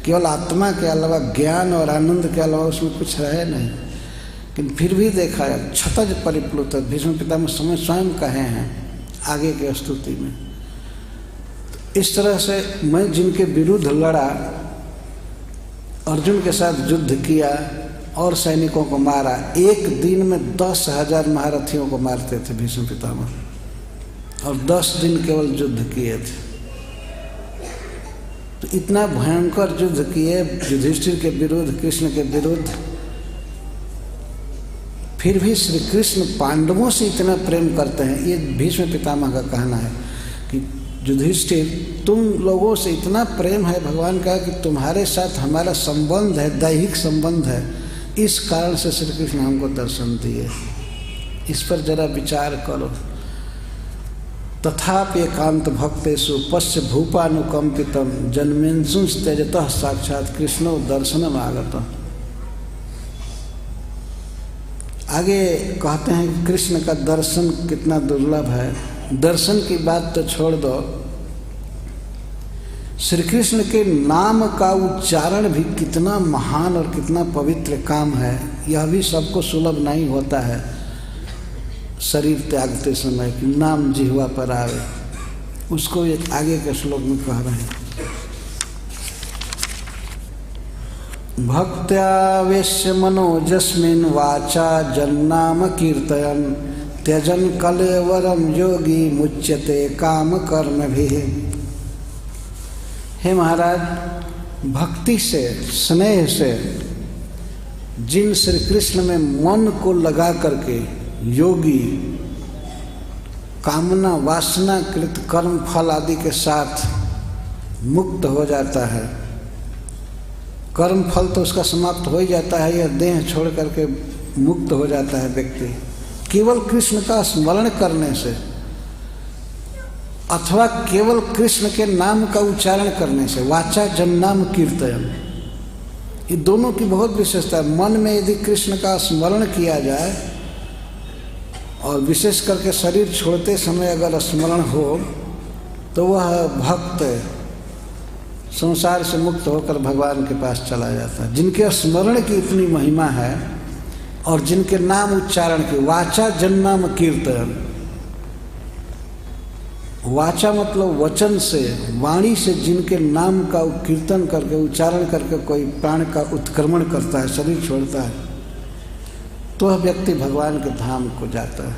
S1: केवल आत्मा के अलावा, ज्ञान और आनंद के अलावा उसमें कुछ है नहीं, लेकिन फिर भी देखा क्षतज परिप्लुत, भीष्म पितामह समय स्वयं कहे हैं आगे के स्तुति में। इस तरह से मैं जिनके विरुद्ध लड़ा, अर्जुन के साथ युद्ध किया और सैनिकों को मारा, एक दिन में 10,000 महारथियों को मारते थे भीष्म पितामह, और 10 दिन केवल युद्ध किए थे। तो इतना भयंकर युद्ध किए युधिष्ठिर के विरुद्ध, कृष्ण के विरुद्ध, फिर भी श्री कृष्ण पांडवों से इतना प्रेम करते हैं। ये भीष्म पितामह का कहना है कि युधिष्ठिर, तुम लोगों से इतना प्रेम है भगवान का कि तुम्हारे साथ हमारा संबंध है, दैहिक संबंध है, इस कारण से श्री कृष्ण हमको दर्शन दिए। इस पर जरा विचार करो। तथापि एकांत भक्तेषु पश्य भूपानुकंपितम जन्मेंसुंस त्यजतः साक्षात कृष्णो दर्शनम आगतः। आगे कहते हैं कि कृष्ण का दर्शन कितना दुर्लभ है। दर्शन की बात तो छोड़ दो, श्री कृष्ण के नाम का उच्चारण भी कितना महान और कितना पवित्र काम है, यह भी सबको सुलभ नहीं होता है। शरीर त्यागते समय कि नाम जिह्वा पर आवे, उसको एक आगे के श्लोक में कह रहे हैं। भक्त्यावेश्य मनोजस्मिन् वाचा जन्नाम कीर्तयन् त्यजन कलेवरम योगी मुच्यते काम कर्म भी। हे महाराज, भक्ति से, स्नेह से जिन श्री कृष्ण में मन को लगा करके योगी कामना वासना कृत कर्म फल आदि के साथ मुक्त हो जाता है, कर्म फल तो उसका समाप्त हो ही जाता है, यह देह छोड़ करके मुक्त हो जाता है व्यक्ति केवल कृष्ण का स्मरण करने से, अथवा केवल कृष्ण के नाम का उच्चारण करने से। वाचा जन्नाम कीर्तन, ये दोनों की बहुत विशेषता है। मन में यदि कृष्ण का स्मरण किया जाए और विशेष करके शरीर छोड़ते समय अगर स्मरण हो तो वह भक्त संसार से मुक्त होकर भगवान के पास चला जाता है। जिनके स्मरण की इतनी महिमा है और जिनके नाम उच्चारण की, वाचा जन्नाम कीर्तन, वाचा मतलब वचन से, वाणी से जिनके नाम का कीर्तन करके उच्चारण करके कोई प्राण का उत्क्रमण करता है, शरीर छोड़ता है, तो वह व्यक्ति भगवान के धाम को जाता है,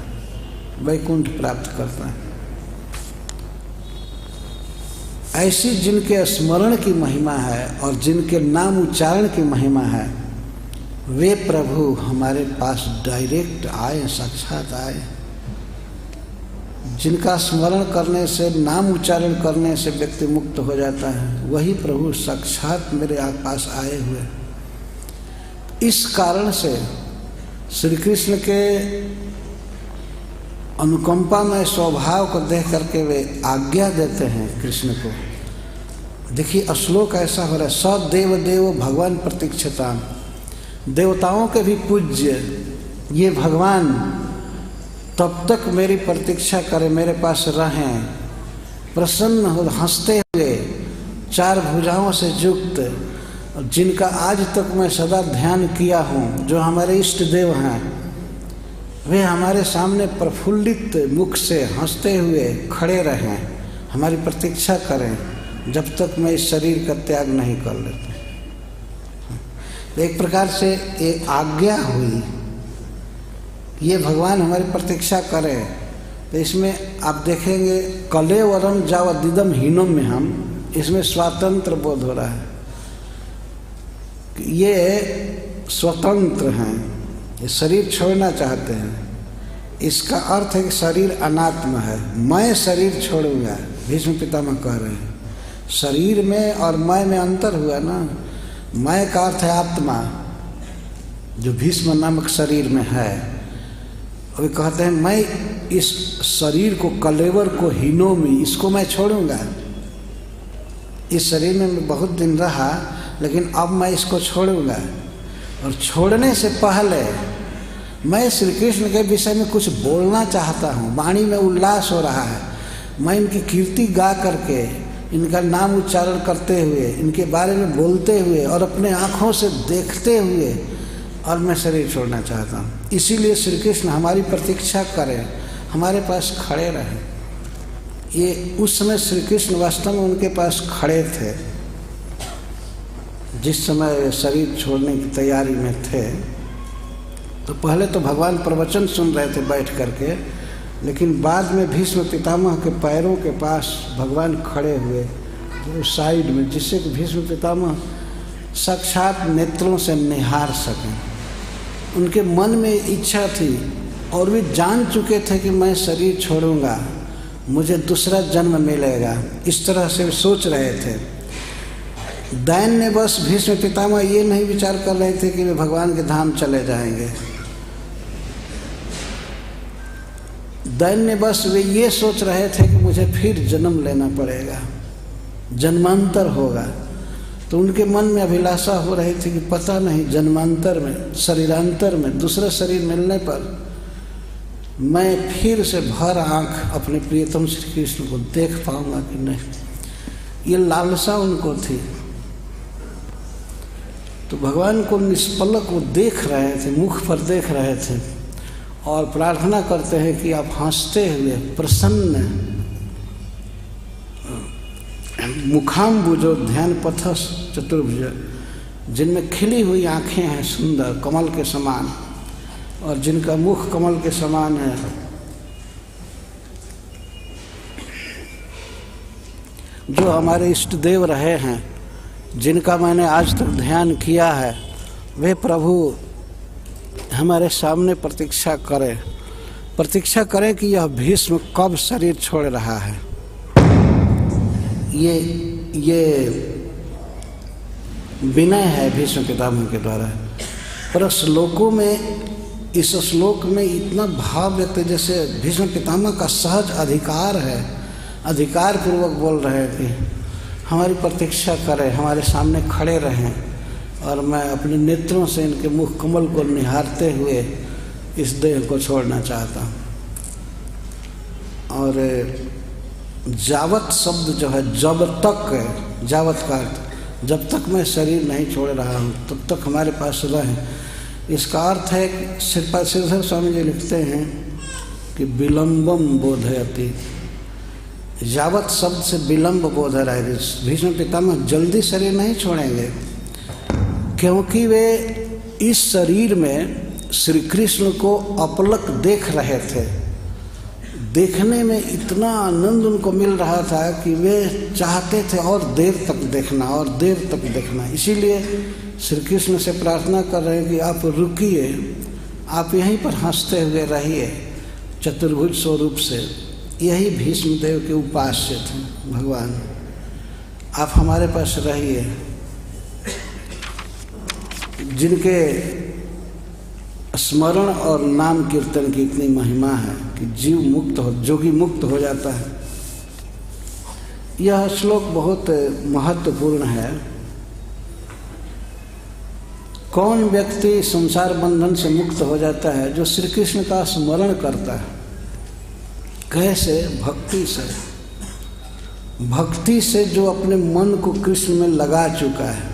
S1: वैकुंठ प्राप्त करता है। ऐसी जिनके स्मरण की महिमा है और जिनके नाम उच्चारण की महिमा है, वे प्रभु हमारे पास डायरेक्ट आए, साक्षात आए। जिनका स्मरण करने से, नाम उच्चारण करने से व्यक्ति मुक्त हो जाता है, वही प्रभु साक्षात मेरे पास आए हुए। इस कारण से श्री कृष्ण के अनुकंपा में स्वभाव को देख करके वे आज्ञा देते हैं कृष्ण को। देखिए श्लोक ऐसा हो रहा है, स देव देव भगवान प्रतीक्षता, देवताओं के भी पूज्य ये भगवान तब तक मेरी प्रतीक्षा करें, मेरे पास रहें, प्रसन्न हो, हंसते हुए, चार भुजाओं से युक्त, जिनका आज तक मैं सदा ध्यान किया हूँ, जो हमारे इष्ट देव हैं, वे हमारे सामने प्रफुल्लित मुख से हंसते हुए खड़े रहें, हमारी प्रतीक्षा करें जब तक मैं इस शरीर का त्याग नहीं कर लेता। एक प्रकार से एक आज्ञा हुई, ये भगवान हमारी प्रतीक्षा करें। तो इसमें आप देखेंगे कलेवरम जावदिदम हीनम में हम, इसमें स्वातंत्र बोध हो रहा है, ये स्वतंत्र हैं, ये शरीर छोड़ना चाहते हैं। इसका अर्थ है कि शरीर अनात्म है, मैं शरीर छोड़ूंगा, भीष्म पितामह कह रहे हैं। शरीर में और मैं में अंतर हुआ ना, मैं का अर्थ है आत्मा, जो भीष्म नामक शरीर में है। वे कहते हैं मैं इस शरीर को, कलेवर को, हीनोमी, इसको मैं छोड़ूंगा। इस शरीर में मैं बहुत दिन रहा, लेकिन अब मैं इसको छोड़ूंगा। और छोड़ने से पहले मैं श्री कृष्ण के विषय में कुछ बोलना चाहता हूँ, वाणी में उल्लास हो रहा है, मैं इनकी कीर्ति गा करके, इनका नाम उच्चारण करते हुए, इनके बारे में बोलते हुए और अपने आँखों से देखते हुए, और मैं शरीर छोड़ना चाहता हूँ। इसीलिए श्री कृष्ण हमारी प्रतीक्षा करें, हमारे पास खड़े रहें। ये उस समय श्री कृष्ण वास्तव में उनके पास खड़े थे, जिस समय शरीर छोड़ने की तैयारी में थे। तो पहले तो भगवान प्रवचन सुन रहे थे बैठ करके, लेकिन बाद में भीष्म पितामह के पैरों के पास भगवान खड़े हुए, जो साइड में, जिससे कि भीष्म पितामह साक्षात नेत्रों से निहार सकें। उनके मन में इच्छा थी और वे जान चुके थे कि मैं शरीर छोड़ूंगा, मुझे दूसरा जन्म मिलेगा, इस तरह से सोच रहे थे। दैन्य बस भीष्म पितामह ये नहीं विचार कर रहे थे कि वे भगवान के धाम चले जाएंगे। दैन्य बस वे ये सोच रहे थे कि मुझे फिर जन्म लेना पड़ेगा, जन्मांतर होगा। तो उनके मन में अभिलाषा हो रही थी कि पता नहीं जन्मांतर में, शरीरांतर में, दूसरा शरीर मिलने पर मैं फिर से भर आँख अपने प्रियतम श्री कृष्ण को देख पाऊंगा कि नहीं। ये लालसा उनको थी। तो भगवान को निष्पलक वो देख रहे थे, मुख पर देख रहे थे और प्रार्थना करते हैं कि आप हंसते हुए, प्रसन्न, मुखाम्बुजो ध्यान पथस चतुर्भुज, जिनमें खिली हुई आँखें हैं सुंदर कमल के समान, और जिनका मुख कमल के समान है, जो हमारे इष्ट देव रहे हैं, जिनका मैंने आज तक ध्यान किया है, वे प्रभु हमारे सामने प्रतीक्षा करें कि यह भीष्म कब शरीर छोड़ रहा है। ये विनय है भीष्म पितामह के द्वारा। पर श्लोकों में, इस श्लोक में इतना भाव व्यक्त, जैसे भीष्म पितामह का सहज अधिकार है, अधिकार पूर्वक बोल रहे हैं कि हमारी प्रतीक्षा करें, हमारे सामने खड़े रहें, और मैं अपने नेत्रों से इनके मुख कमल को निहारते हुए इस देह को छोड़ना चाहता हूँ। और जावत शब्द जो है जब तक है, जावत का अर्थ जब तक मैं शरीर नहीं छोड़ रहा हूँ तब तक हमारे पास रहे। इसका अर्थ है कि श्रीधर स्वामी जी लिखते हैं कि विलंबम बोधयति, यावत शब्द से विलंब बोध रहा है। भीष्म पितामह जल्दी शरीर नहीं छोड़ेंगे, क्योंकि वे इस शरीर में श्री कृष्ण को अपलक देख रहे थे। देखने में इतना आनंद उनको मिल रहा था कि वे चाहते थे और देर तक देखना और देर तक देखना। इसीलिए श्री कृष्ण से प्रार्थना कर रहे हैं कि आप रुकिए, आप यहीं पर हंसते हुए रहिए चतुर्भुज स्वरूप से। यही भीष्मदेव के उपास्य थे भगवान, आप हमारे पास रहिए। जिनके स्मरण और नाम कीर्तन की इतनी महिमा है कि जीव मुक्त हो, जोगी मुक्त हो जाता है। यह श्लोक बहुत महत्वपूर्ण है। कौन व्यक्ति संसार बंधन से मुक्त हो जाता है? जो श्री कृष्ण का स्मरण करता है। कैसे? भक्ति से। भक्ति से जो अपने मन को कृष्ण में लगा चुका है।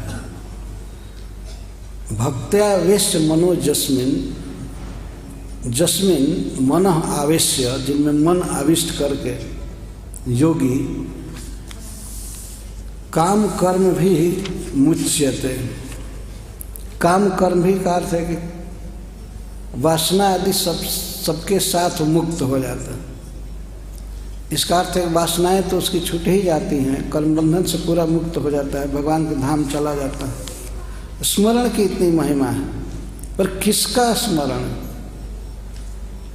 S1: भक्त्यावेश्य मनो जस्मिन, जस्मिन मन आवेश्य, जिनमें मन आविष्ट करके योगी काम कर्म भी मुच्यते। काम कर्म भी का अर्थ है कि वासना आदि सबके साथ मुक्त हो जाता है। इसका अर्थ है कि वासनाएं तो उसकी छूट ही जाती हैं, कर्म बंधन से पूरा मुक्त हो जाता है, भगवान के धाम चला जाता है। स्मरण की इतनी महिमा है, पर किसका स्मरण?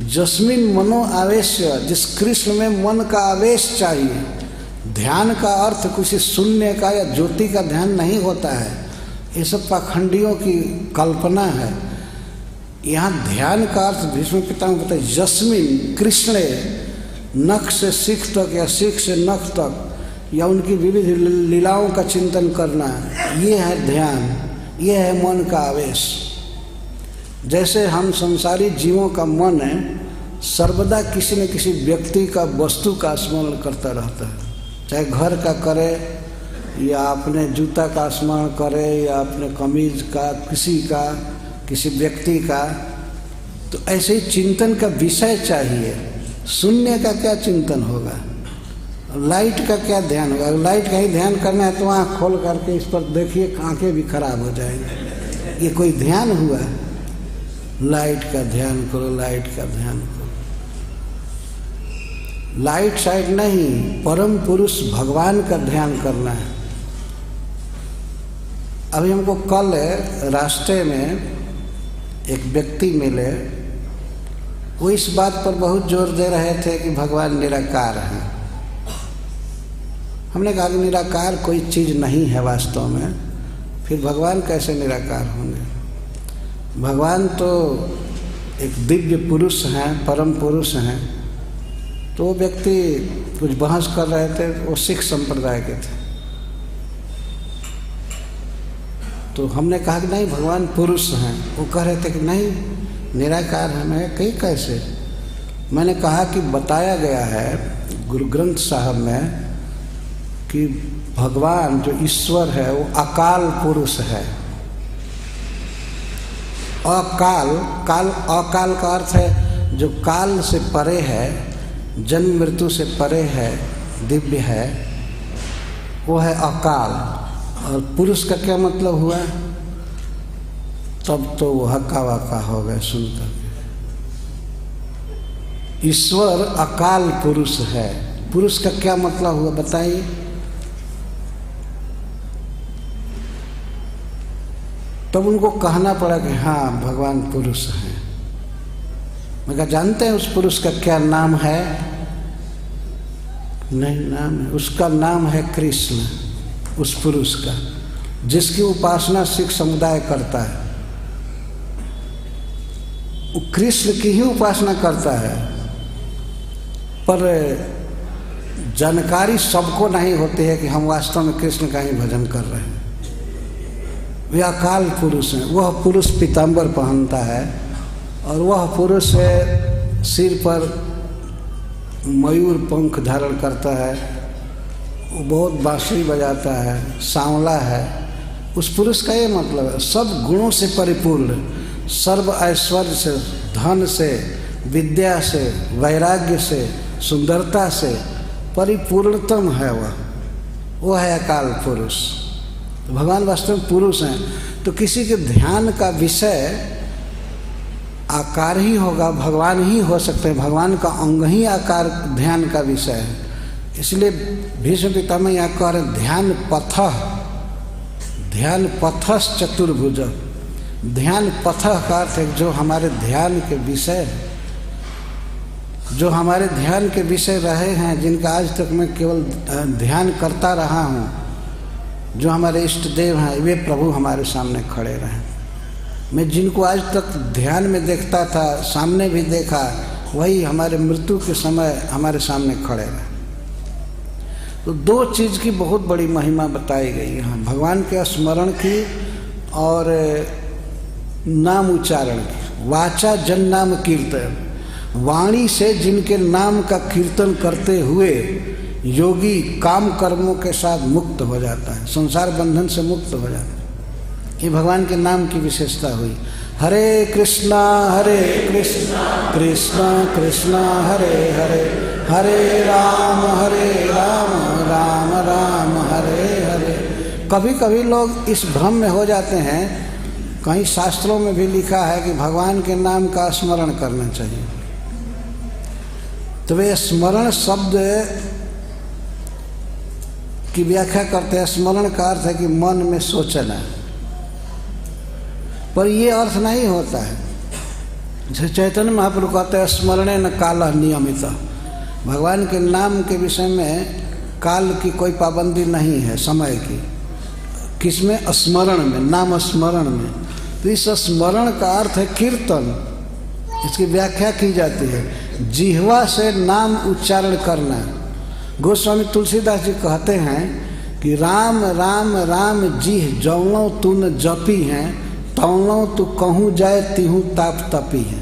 S1: जस्मिन मनो आवेश्य, जिस कृष्ण में मन का आवेश चाहिए। ध्यान का अर्थ किसी शून्य का या ज्योति का ध्यान नहीं होता है, ये सब पाखंडियों की कल्पना है। यहाँ ध्यान का अर्थ भीष्म पितामह बताए, जस्मिन कृष्ण, नख से सिख तक या सिख से नख तक या उनकी विविध लीलाओं का चिंतन करना, ये है ध्यान, ये है मन का आवेश। जैसे हम संसारी जीवों का मन है सर्वदा किसी न किसी व्यक्ति का, वस्तु का स्मरण करता रहता है, चाहे घर का करे या अपने जूता का स्मरण करे या अपने कमीज का, किसी व्यक्ति का। तो ऐसे ही चिंतन का विषय चाहिए। शून्य का क्या चिंतन होगा? लाइट का क्या ध्यान होगा? लाइट का ही ध्यान करना है तो आँख खोल करके इस पर देखिए, आँखें भी खराब हो जाएंगी। ये कोई ध्यान हुआ? लाइट का ध्यान करो, लाइट का ध्यान करो। लाइट साइड नहीं, परम पुरुष भगवान का ध्यान करना है। अभी हमको कल रास्ते में एक व्यक्ति मिले, वो इस बात पर बहुत जोर दे रहे थे कि भगवान निराकार हैं। हमने कहा कि निराकार कोई चीज़ नहीं है वास्तव में, फिर भगवान कैसे निराकार होंगे? भगवान तो एक दिव्य पुरुष हैं, परम पुरुष हैं। तो वो व्यक्ति कुछ बहस कर रहे थे, वो सिख संप्रदाय के थे। तो हमने कहा कि नहीं, भगवान पुरुष हैं। वो कह रहे थे कि नहीं, निराकार है। मैं कहीं कैसे? मैंने कहा कि बताया गया है गुरु ग्रंथ साहब में कि भगवान जो ईश्वर है वो अकाल पुरुष है। अकाल, अकाल का अर्थ है जो काल से परे है, जन्म मृत्यु से परे है, दिव्य है, वो है अकाल। और पुरुष का क्या मतलब हुआ? तब तो वो हक्का वक्का हो गए सुनकर। ईश्वर अकाल पुरुष है। पुरुष का क्या मतलब हुआ बताइए? तब उनको कहना पड़ा कि हाँ भगवान पुरुष हैं। मैं कहा जानते हैं उस पुरुष का क्या नाम है? नहीं नाम है, उसका नाम है कृष्ण। उस पुरुष का जिसकी उपासना सिख समुदाय करता है, वो कृष्ण की ही उपासना करता है। पर जानकारी सबको नहीं होती है कि हम वास्तव में कृष्ण का ही भजन कर रहे हैं। वे अकाल पुरुष हैं। वह पुरुष पीताम्बर पहनता है और वह पुरुष सिर पर मयूर पंख धारण करता है, वो बहुत बांसुरी बजाता है, सांवला है, उस पुरुष का ये मतलब है सब गुणों से परिपूर्ण, सर्व ऐश्वर्य से, धन से, विद्या से, वैराग्य से, सुंदरता से परिपूर्णतम है वो है अकाल पुरुष। तो भगवान वास्तव में पुरुष हैं। तो किसी के ध्यान का विषय आकार ही होगा, भगवान ही हो सकते हैं, भगवान का अंग ही आकार ध्यान का विषय है। इसलिए भीष्म पितामह यहाँ कह रहे ध्यान पथस चतुर्भुज। ध्यान पथ का अर्थ है जो हमारे ध्यान के विषय है, जो हमारे ध्यान के विषय रहे हैं, जिनका आज तक मैं केवल ध्यान करता रहा हूँ, जो हमारे इष्ट देव हैं, वे प्रभु हमारे सामने खड़े रहे। मैं जिनको आज तक ध्यान में देखता था, सामने भी देखा, वही हमारे मृत्यु के समय हमारे सामने खड़े रहे। तो दो चीज़ की बहुत बड़ी महिमा बताई गई यहाँ, भगवान के स्मरण की और नाम उच्चारण की। वाचा जन नाम कीर्तन, वाणी से जिनके नाम का कीर्तन करते हुए योगी काम कर्मों के साथ मुक्त हो जाता है, संसार बंधन से मुक्त हो जाता है। ये भगवान के नाम की विशेषता हुई। हरे कृष्णा कृष्णा कृष्णा हरे हरे, हरे राम राम राम हरे हरे। कभी कभी लोग इस भ्रम में हो जाते हैं, कहीं शास्त्रों में भी लिखा है कि भगवान के नाम का स्मरण करना चाहिए। तो वे स्मरण शब्द की व्याख्या करते हैं। स्मरण का अर्थ है कि मन में सोचना, पर ये अर्थ नहीं होता है। जैसे चैतन्य महाप्रभु कहते हैं स्मरणे न काल नियमित। भगवान के नाम के विषय में काल की कोई पाबंदी नहीं है, समय की। किसमें? स्मरण में, नाम स्मरण में। तो इस स्मरण का अर्थ है कीर्तन। इसकी व्याख्या की जाती है जिह्वा से नाम उच्चारण करना। गोस्वामी तुलसीदास जी कहते हैं कि राम राम राम जिह जौनों तू न जपी हैं, तौनों तू कहूँ जाए तिहूँ ताप तपी है।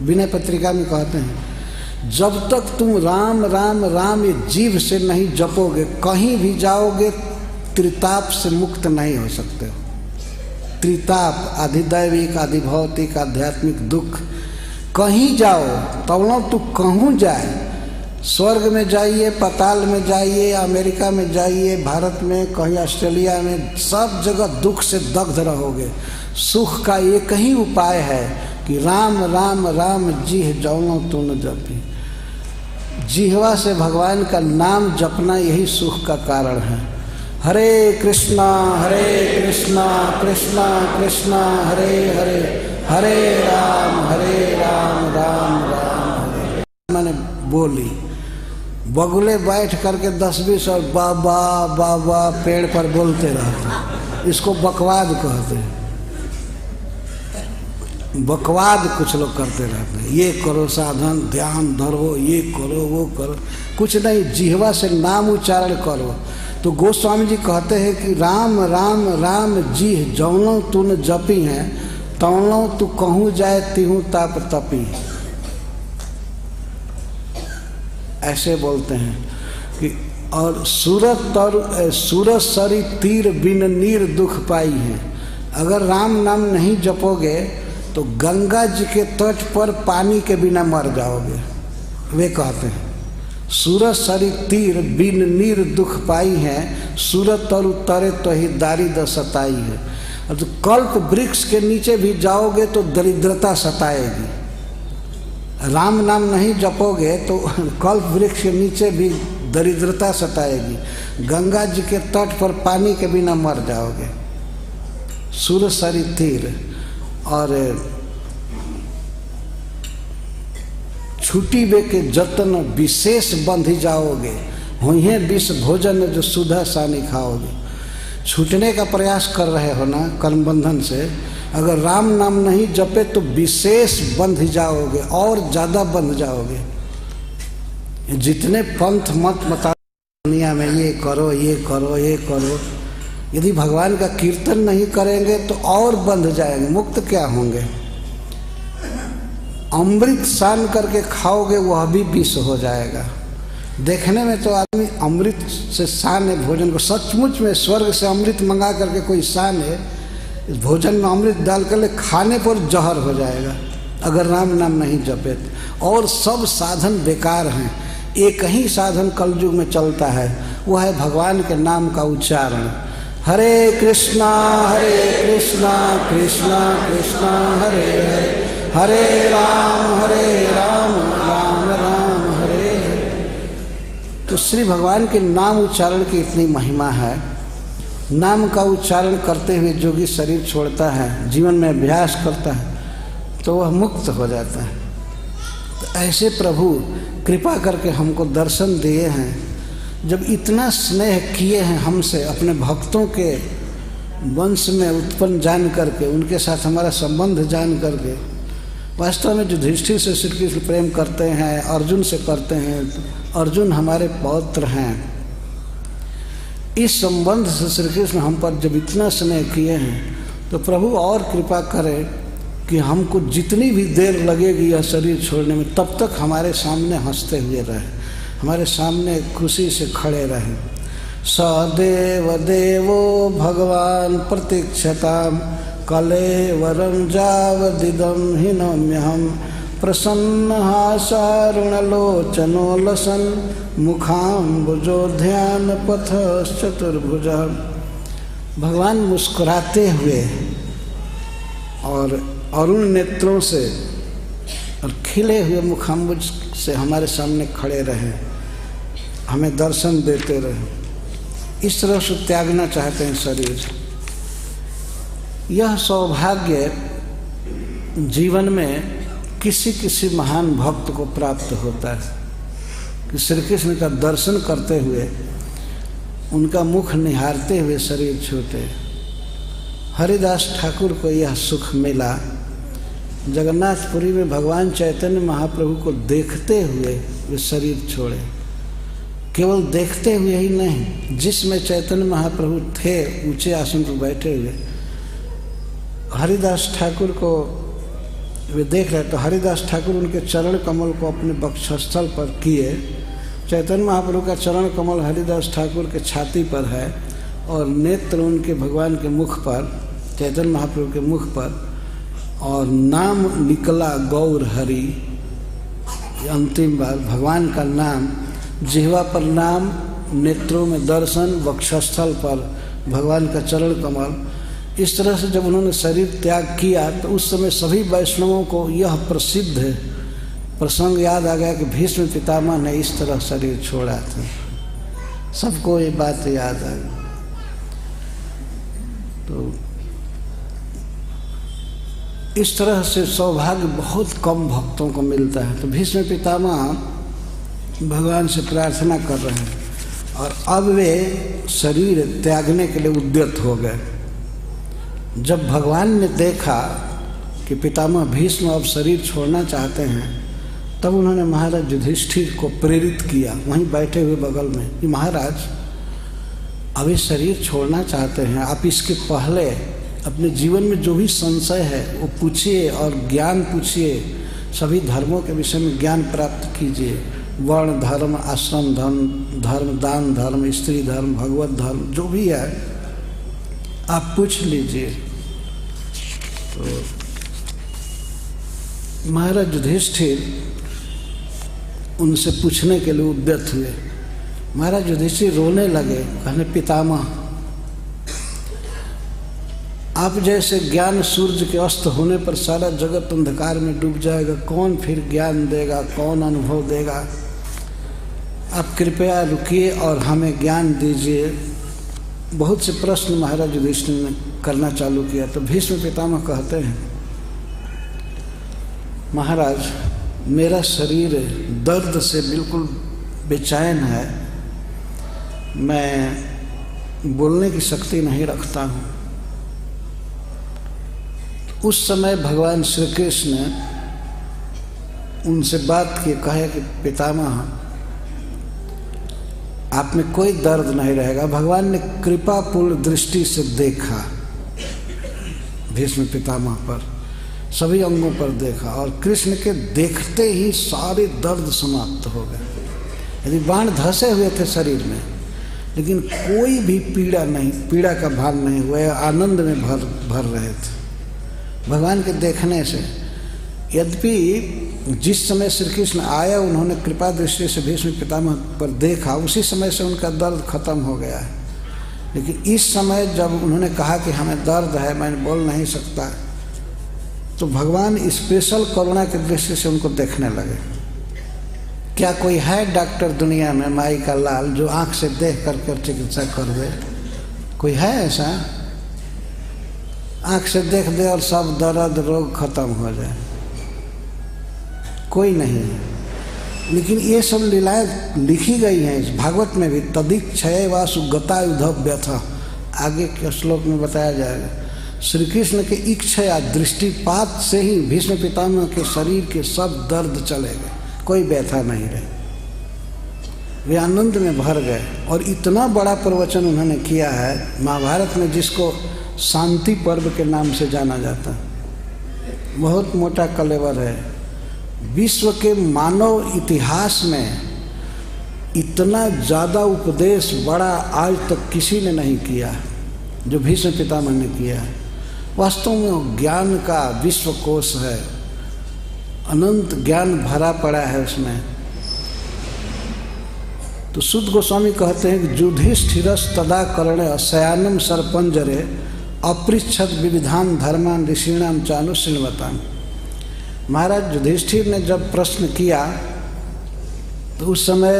S1: विनय पत्रिका में कहते हैं जब तक तुम राम राम राम ये जीव से नहीं जपोगे, कहीं भी जाओगे त्रिताप से मुक्त नहीं हो सकते हो। त्रिताप, अधिदैविक, अधिभौतिक, आध्यात्मिक दुख, कहीं जाओ तौनों तू कहूँ जाए। स्वर्ग में जाइए, पाताल में जाइए, अमेरिका में जाइए, भारत में, कहीं ऑस्ट्रेलिया में, सब जगह दुख से दग्ध रहोगे। सुख का एक ही उपाय है कि राम राम राम जिह जौनों तू न जपी। जिह्वा से भगवान का नाम जपना यही सुख का कारण है। हरे कृष्णा कृष्णा कृष्णा हरे हरे, हरे राम राम राम हरे। मैंने बोली बगुले बैठ करके 10-20 और बाबा बाबा पेड़ पर बोलते रहते, इसको बकवाद कहते हैं। बकवाद कुछ लोग करते रहते हैं, ये करो साधन, ध्यान धरो, ये करो वो करो, कुछ नहीं, जिह्वा से नाम उच्चारण करो। तो गोस्वामी जी कहते हैं कि राम राम राम जिह जौनों तू न जपी हैं, तौनों तू कहूँ जाए तिहूँ ताप तपी। ऐसे बोलते हैं कि और सूरत सरी तीर बिन नीर दुख पाई है। अगर राम नाम नहीं जपोगे तो गंगा जी के तट पर पानी के बिना मर जाओगे। वे कहते हैं सूरत सरी तीर बिन नीर दुख पाई है, सूरत तरु तरे तो ही दारिद्र सताई है। और तो कल्प वृक्ष के नीचे भी जाओगे तो दरिद्रता सताएगी। राम नाम नहीं जपोगे तो कल्प वृक्ष के नीचे भी दरिद्रता सताएगी। गंगा जी के तट पर पानी के बिना मर जाओगे। सूरत सरी तीर और छुटी बे के जतन विशेष बंधी जाओगे, हुए विष भोजन जो सुधा सानी खाओगे। छूटने का प्रयास कर रहे हो ना कर्म बंधन से, अगर राम नाम नहीं जपे तो विशेष बंध जाओगे और ज़्यादा बंध जाओगे। जितने पंथ मत बता दुनिया में, ये करो ये करो ये करो, यदि भगवान का कीर्तन नहीं करेंगे तो और बंध जाएंगे, मुक्त क्या होंगे। अमृत सान करके खाओगे वह भी विष हो जाएगा। देखने में तो आदमी अमृत से शान है भोजन को, सचमुच में स्वर्ग से अमृत मंगा करके कोई शान है, इस भोजन में अमृत डाल कर ले खाने पर जहर हो जाएगा अगर राम नाम नहीं जपे। और सब साधन बेकार हैं, एक ही साधन कलयुग में चलता है, वो है भगवान के नाम का उच्चारण। हरे कृष्णा कृष्णा कृष्णा हरे हरे, हरे राम राम राम हरे हरे। तो श्री भगवान के नाम उच्चारण की इतनी महिमा है। नाम का उच्चारण करते हुए जोगी शरीर छोड़ता है, जीवन में अभ्यास करता है, तो वह मुक्त हो जाता है। तो ऐसे प्रभु कृपा करके हमको दर्शन दिए हैं, जब इतना स्नेह किए हैं हमसे, अपने भक्तों के वंश में उत्पन्न जान करके, उनके साथ हमारा संबंध जान करके। वास्तव में युधिष्ठिर से श्री कृष्ण प्रेम करते हैं, अर्जुन से करते हैं, अर्जुन हमारे पौत्र हैं। इस संबंध से श्री कृष्ण हम पर जब इतना स्नेह किए हैं, तो प्रभु और कृपा करें कि हमको जितनी भी देर लगेगी यह शरीर छोड़ने में, तब तक हमारे सामने हंसते हुए रहे, हमारे सामने खुशी से खड़े रहे। सदेव देवो भगवान प्रतीक्षताम कलेवरं जावदिदं हि नम्यहं प्रसन्नहासारुणलोचनो लसन मुखाम्बुजोध्यानपथश्चतुर्भुजः। भगवान मुस्कुराते हुए और अरुण नेत्रों से और खिले हुए मुखाम्बुज से हमारे सामने खड़े रहे, हमें दर्शन देते रहे। इस तरह से त्यागना चाहते हैं शरीर। यह सौभाग्य जीवन में किसी किसी महान भक्त को प्राप्त होता है कि श्री कृष्ण का दर्शन करते हुए, उनका मुख निहारते हुए शरीर छूटे। हरिदास ठाकुर को यह सुख मिला। जगन्नाथपुरी में भगवान चैतन्य महाप्रभु को देखते हुए वे शरीर छोड़े। केवल देखते हुए ही नहीं, जिसमें चैतन्य महाप्रभु थे ऊंचे आसन पर बैठे हुए, हरिदास ठाकुर को वे देख रहे, तो हरिदास ठाकुर उनके चरण कमल को अपने वक्षस्थल पर किए। चैतन्य महाप्रभु का चरण कमल हरिदास ठाकुर के छाती पर है और नेत्र उनके भगवान के मुख पर, चैतन्य महाप्रभु के मुख पर, और नाम निकला गौर हरि। अंतिम बार भगवान का नाम, जिह्वा पर नाम, नेत्रों में दर्शन, वक्षस्थल पर भगवान का चरण कमल। इस तरह से जब उन्होंने शरीर त्याग किया तो उस समय सभी वैष्णवों को यह प्रसिद्ध प्रसंग याद आ गया कि भीष्म पितामह ने इस तरह शरीर छोड़ा था। सबको ये बात याद आ गई। तो इस तरह से सौभाग्य बहुत कम भक्तों को मिलता है। तो भीष्म पितामह भगवान से प्रार्थना कर रहे हैं और अब वे शरीर त्यागने के लिए उद्यत हो गए। जब भगवान ने देखा कि पितामह भीष्म अब शरीर छोड़ना चाहते हैं, तब उन्होंने महाराज युधिष्ठिर को प्रेरित किया, वहीं बैठे हुए बगल में, कि महाराज अब ये शरीर छोड़ना चाहते हैं, आप इसके पहले अपने जीवन में जो भी संशय है वो पूछिए और ज्ञान पूछिए, सभी धर्मों के विषय में ज्ञान प्राप्त कीजिए। वर्ण धर्म, आश्रम धर्म, दान धर्म, स्त्री धर्म, भगवत धर्म, जो भी है आप पूछ लीजिए। तो महाराज युधिष्ठिर उनसे पूछने के लिए उद्यत हुए। महाराज युधिष्ठिर रोने लगे, कहने पितामह आप जैसे ज्ञान सूर्य के अस्त होने पर सारा जगत अंधकार में डूब जाएगा, कौन फिर ज्ञान देगा, कौन अनुभव देगा। आप कृपया रुकिए और हमें ज्ञान दीजिए। बहुत से प्रश्न महाराज युधिष्ठिर ने करना चालू किया। तो भीष्म पितामह कहते हैं, महाराज मेरा शरीर दर्द से बिल्कुल बेचैन है, मैं बोलने की शक्ति नहीं रखता हूँ। उस समय भगवान श्री कृष्ण उनसे बात की, कहे कि पितामह आप में कोई दर्द नहीं रहेगा। भगवान ने कृपापूर्ण दृष्टि से देखा भीष्म पितामह पर, सभी अंगों पर देखा, और कृष्ण के देखते ही सारे दर्द समाप्त हो गए। यदि बाण धंसे हुए थे शरीर में, लेकिन कोई भी पीड़ा नहीं, पीड़ा का भान नहीं हुआ, आनंद में भर रहे थे भगवान के देखने से। यद्यपि जिस समय श्री कृष्ण आया, उन्होंने कृपा दृष्टि से भीष्म पितामह पर देखा, उसी समय से उनका दर्द खत्म हो गया है। लेकिन इस समय जब उन्होंने कहा कि हमें दर्द है, मैं बोल नहीं सकता, तो भगवान स्पेशल करुणा की दृष्टि से उनको देखने लगे। क्या कोई है डॉक्टर दुनिया में, माई का लाल, जो आंख से देख कर चिकित्सा कर दे? कोई है ऐसा? आंख से देख दे और सब दर्द रोग खत्म हो जाए? कोई नहीं है। लेकिन ये सब लीलाएं लिखी गई हैं इस भागवत में भी। तदिक्षय वा सुगता युध व्यथा, आगे के श्लोक में बताया जाएगा। श्री कृष्ण के इच्छा दृष्टिपात से ही भीष्म पितामह के शरीर के सब दर्द चले गए, कोई व्यथा नहीं रहे, वे आनंद में भर गए। और इतना बड़ा प्रवचन उन्होंने किया है महाभारत में, जिसको शांति पर्व के नाम से जाना जाता है। बहुत मोटा कलेवर है। विश्व के मानव इतिहास में इतना ज़्यादा उपदेश बड़ा आज तक किसी ने नहीं किया जो भीष्म पितामह ने किया है। वास्तव में ज्ञान का विश्वकोश है, अनंत ज्ञान भरा पड़ा है उसमें। तो सुद गोस्वामी कहते हैं कि युधिष्ठिरस् तदा कर्णे शयानम सर्पंजरे अपृच्छद विविधान धर्मान ऋषीणाम चानुशृण्वताम। महाराज युधिष्ठिर ने जब प्रश्न किया तो उस समय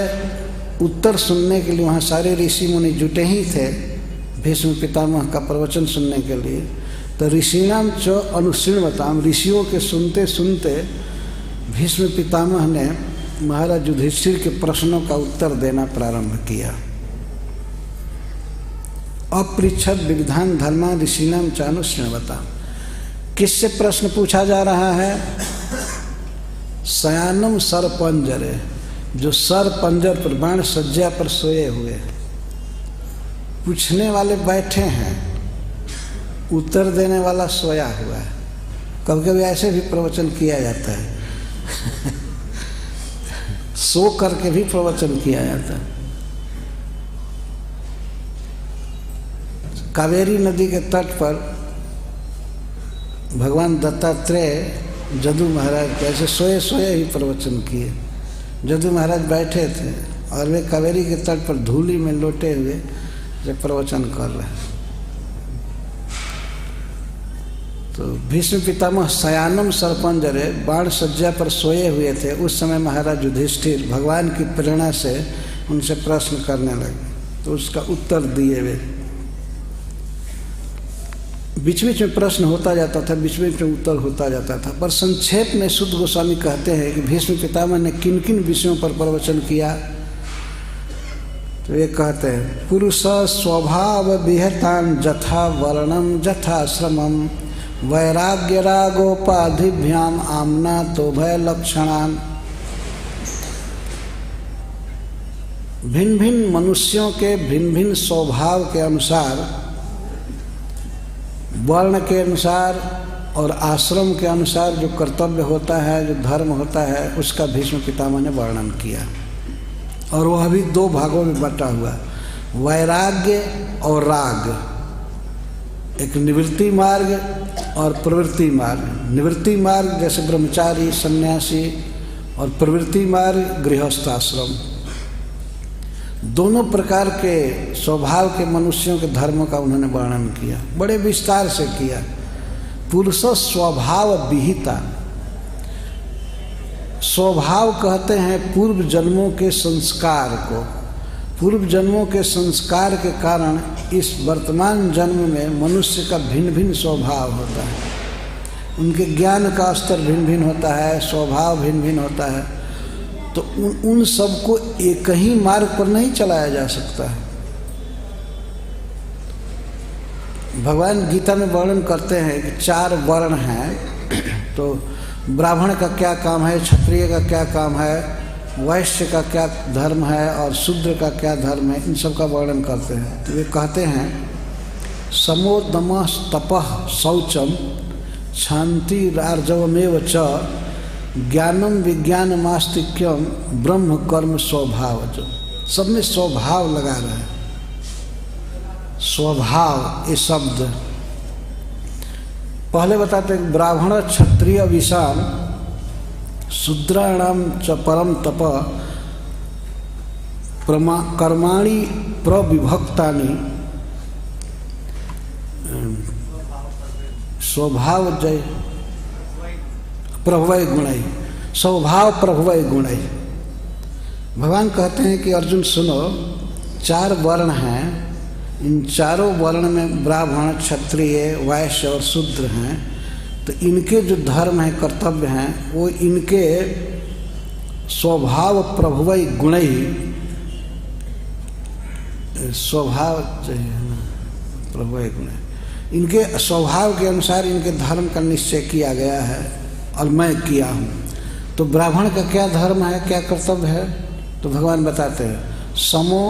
S1: उत्तर सुनने के लिए वहाँ सारे ऋषि मुनि जुटे ही थे भीष्म पितामह का प्रवचन सुनने के लिए। तो ऋषीणाम च अनुशृण्वताम, ऋषियों के सुनते सुनते भीष्म पितामह ने महाराज युधिष्ठिर के प्रश्नों का उत्तर देना प्रारंभ किया। अपृच्छद विविधान धर्मा ऋषीणाम च अनुशृण्वताम। किससे प्रश्न पूछा जा रहा है? शयानम सरपंजरे, जो सर पंजर पर बाण सज्जा पर सोए हुए। पूछने वाले बैठे हैं, उत्तर देने वाला सोया हुआ है। कभी कभी ऐसे भी प्रवचन किया जाता है सो करके भी प्रवचन किया जाता है। कावेरी नदी के तट पर भगवान दत्तात्रेय जदू महाराज कैसे सोए सोए ही प्रवचन किए। जदू महाराज बैठे थे और वे कावेरी के तट पर धूली में लोटे हुए जो प्रवचन कर रहे हैं। तो भीष्म पितामह शयानम सर्पंजरे बाण सज्जा पर सोए हुए थे। उस समय महाराज युधिष्ठिर भगवान की प्रेरणा से उनसे प्रश्न करने लगे, तो उसका उत्तर दिए वे। बीच बीच में प्रश्न होता जाता था, बीच बीच में उत्तर होता जाता था। पर संक्षेप में सुद गोस्वामी कहते हैं कि भीष्म पितामह ने किन किन विषयों पर प्रवचन किया। तो ये कहते हैं, पुरुष स्वभाव विहतान जथा वर्णम जथा श्रमम वैराग्य रागोपाधिभ्याम आमना तो भय लक्षणान। भिन्न भिन्न मनुष्यों के भिन्न भिन्न स्वभाव के अनुसार, वर्ण के अनुसार और आश्रम के अनुसार जो कर्तव्य होता है, जो धर्म होता है, उसका भीष्म पितामह ने वर्णन किया। और वह भी दो भागों में बटा हुआ, वैराग्य और राग। एक निवृत्ति मार्ग और प्रवृत्ति मार्ग। निवृत्ति मार्ग जैसे ब्रह्मचारी, सन्यासी, और प्रवृत्ति मार्ग गृहस्थाश्रम। दोनों प्रकार के स्वभाव के मनुष्यों के धर्मों का उन्होंने वर्णन किया, बड़े विस्तार से किया। पुरुष स्वभाव विहिता, स्वभाव कहते हैं पूर्व जन्मों के संस्कार को। पूर्व जन्मों के संस्कार के कारण इस वर्तमान जन्म में मनुष्य का भिन्न भिन्न स्वभाव होता है। उनके ज्ञान का स्तर भिन्न भिन्न होता है, स्वभाव भिन्न भिन्न होता है। तो उन सबको एक ही मार्ग पर नहीं चलाया जा सकता है। भगवान गीता में वर्णन करते हैं कि 4 वर्ण हैं। तो ब्राह्मण का क्या काम है, क्षत्रिय का क्या काम है, वैश्य का क्या धर्म है और शूद्र का क्या धर्म है, इन सब का वर्णन करते हैं। तो वे कहते हैं, समो दमः तपः शौचम शांति रार्जवमेव च ज्ञानम विज्ञानमास्तिक्यम ब्रह्म कर्म स्वभाव। जो सब में स्वभाव लगा रहे हैं, स्वभाव ये शब्द पहले बताते हैं। ब्राह्मण क्षत्रिय विषाम शूद्राणाम च परम तप कर्माणि प्रविभक्तानि स्वभाव जय प्रभवय गुणई, स्वभाव प्रभवय गुणई। भगवान कहते हैं कि अर्जुन सुनो, 4 वर्ण हैं, इन चारों वर्ण में ब्राह्मण क्षत्रिय वैश्य और शूद्र हैं। तो इनके जो धर्म हैं कर्तव्य हैं वो इनके स्वभाव प्रभवय गुणई, स्वभाव चाहिए ना प्रभवय गुण, इनके स्वभाव के अनुसार इनके धर्म का निश्चय किया गया है और मैं किया हूँ। तो ब्राह्मण का क्या धर्म है, क्या कर्तव्य है? तो भगवान बताते हैं समो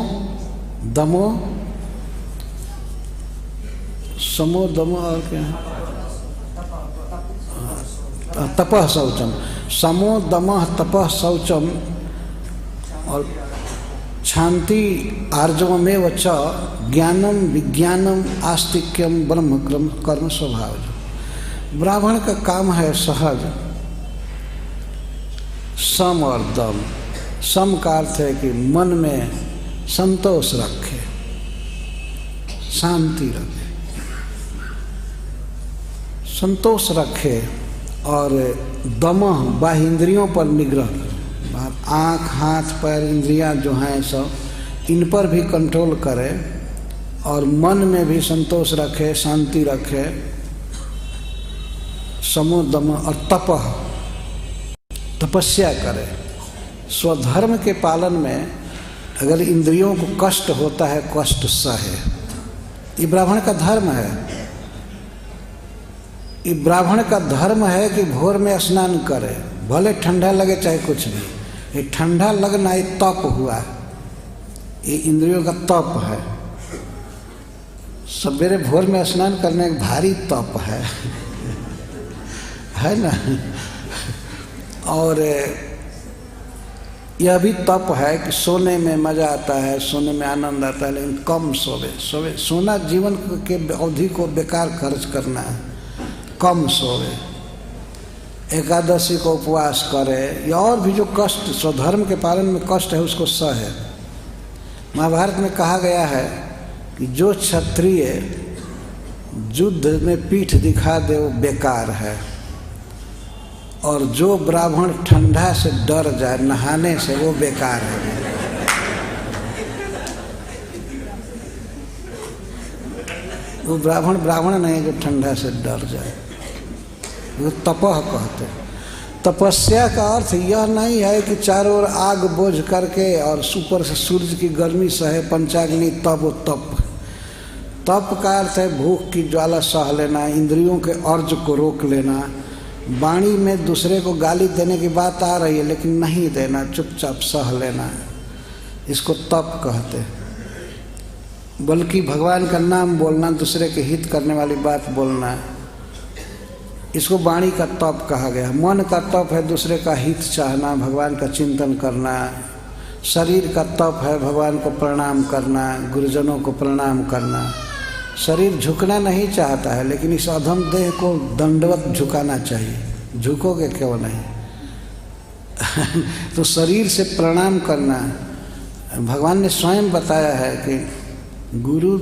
S1: दमो और क्या है, तपः शौचम। समो दमः तपः शौचम और शांति आर्जवमेव च ज्ञानम विज्ञानम आस्तिक्यम ब्रह्म कर्म स्वभाव। ब्राह्मण का काम है सहज सम और दम। सम का अर्थ है कि मन में संतोष रखे, शांति रखे, संतोष रखे, और दमः बाह्य इंद्रियों पर निग्रह करे। आँख हाथ पैर इंद्रियां जो हैं सब इन पर भी कंट्रोल करे और मन में भी संतोष रखे, शांति रखे। समोदम और तपः तपस्या करे। स्वधर्म के पालन में अगर इंद्रियों को कष्ट होता है, कष्ट सहे। ये ब्राह्मण का धर्म है। ये ब्राह्मण का धर्म है कि भोर में स्नान करे, भले ठंडा लगे चाहे कुछ भी। ये ठंडा लगना ये तप हुआ, ये इंद्रियों का तप है। सवेरे भोर में स्नान करने एक भारी तप है ना। और यह भी तप है कि सोने में मजा आता है, सोने में आनंद आता है, लेकिन कम सोवे। सोना जीवन के अवधि को बेकार खर्च करना है। कम सोवे, एकादशी को उपवास करे, या और भी जो कष्ट स्वधर्म के पालन में कष्ट है उसको सहे। महाभारत में कहा गया है कि जो क्षत्रिय युद्ध में पीठ दिखा दे वो बेकार है, और जो ब्राह्मण ठंडा से डर जाए नहाने से वो बेकार है। वो ब्राह्मण नहीं जो ठंडा से डर जाए, वो तपह कहते हैं। तपस्या का अर्थ यह नहीं है कि चारों ओर आग बोझ करके और ऊपर से सूर्य की गर्मी सहे, पंचाग्नि तप। तप का अर्थ है भूख की ज्वाला सह लेना, इंद्रियों के अर्ज को रोक लेना। वाणी में दूसरे को गाली देने की बात आ रही है लेकिन नहीं देना, चुपचाप सह लेना, इसको तप कहते हैं। बल्कि भगवान का नाम बोलना, दूसरे के हित करने वाली बात बोलना, इसको वाणी का तप कहा गया। मन का तप है दूसरे का हित चाहना, भगवान का चिंतन करना। शरीर का तप है भगवान को प्रणाम करना, गुरुजनों को प्रणाम करना। शरीर झुकना नहीं चाहता है लेकिन इस अधम देह को दंडवत झुकाना चाहिए। झुकोगे क्यों नहीं? तो शरीर से प्रणाम करना। भगवान ने स्वयं बताया है कि गुरु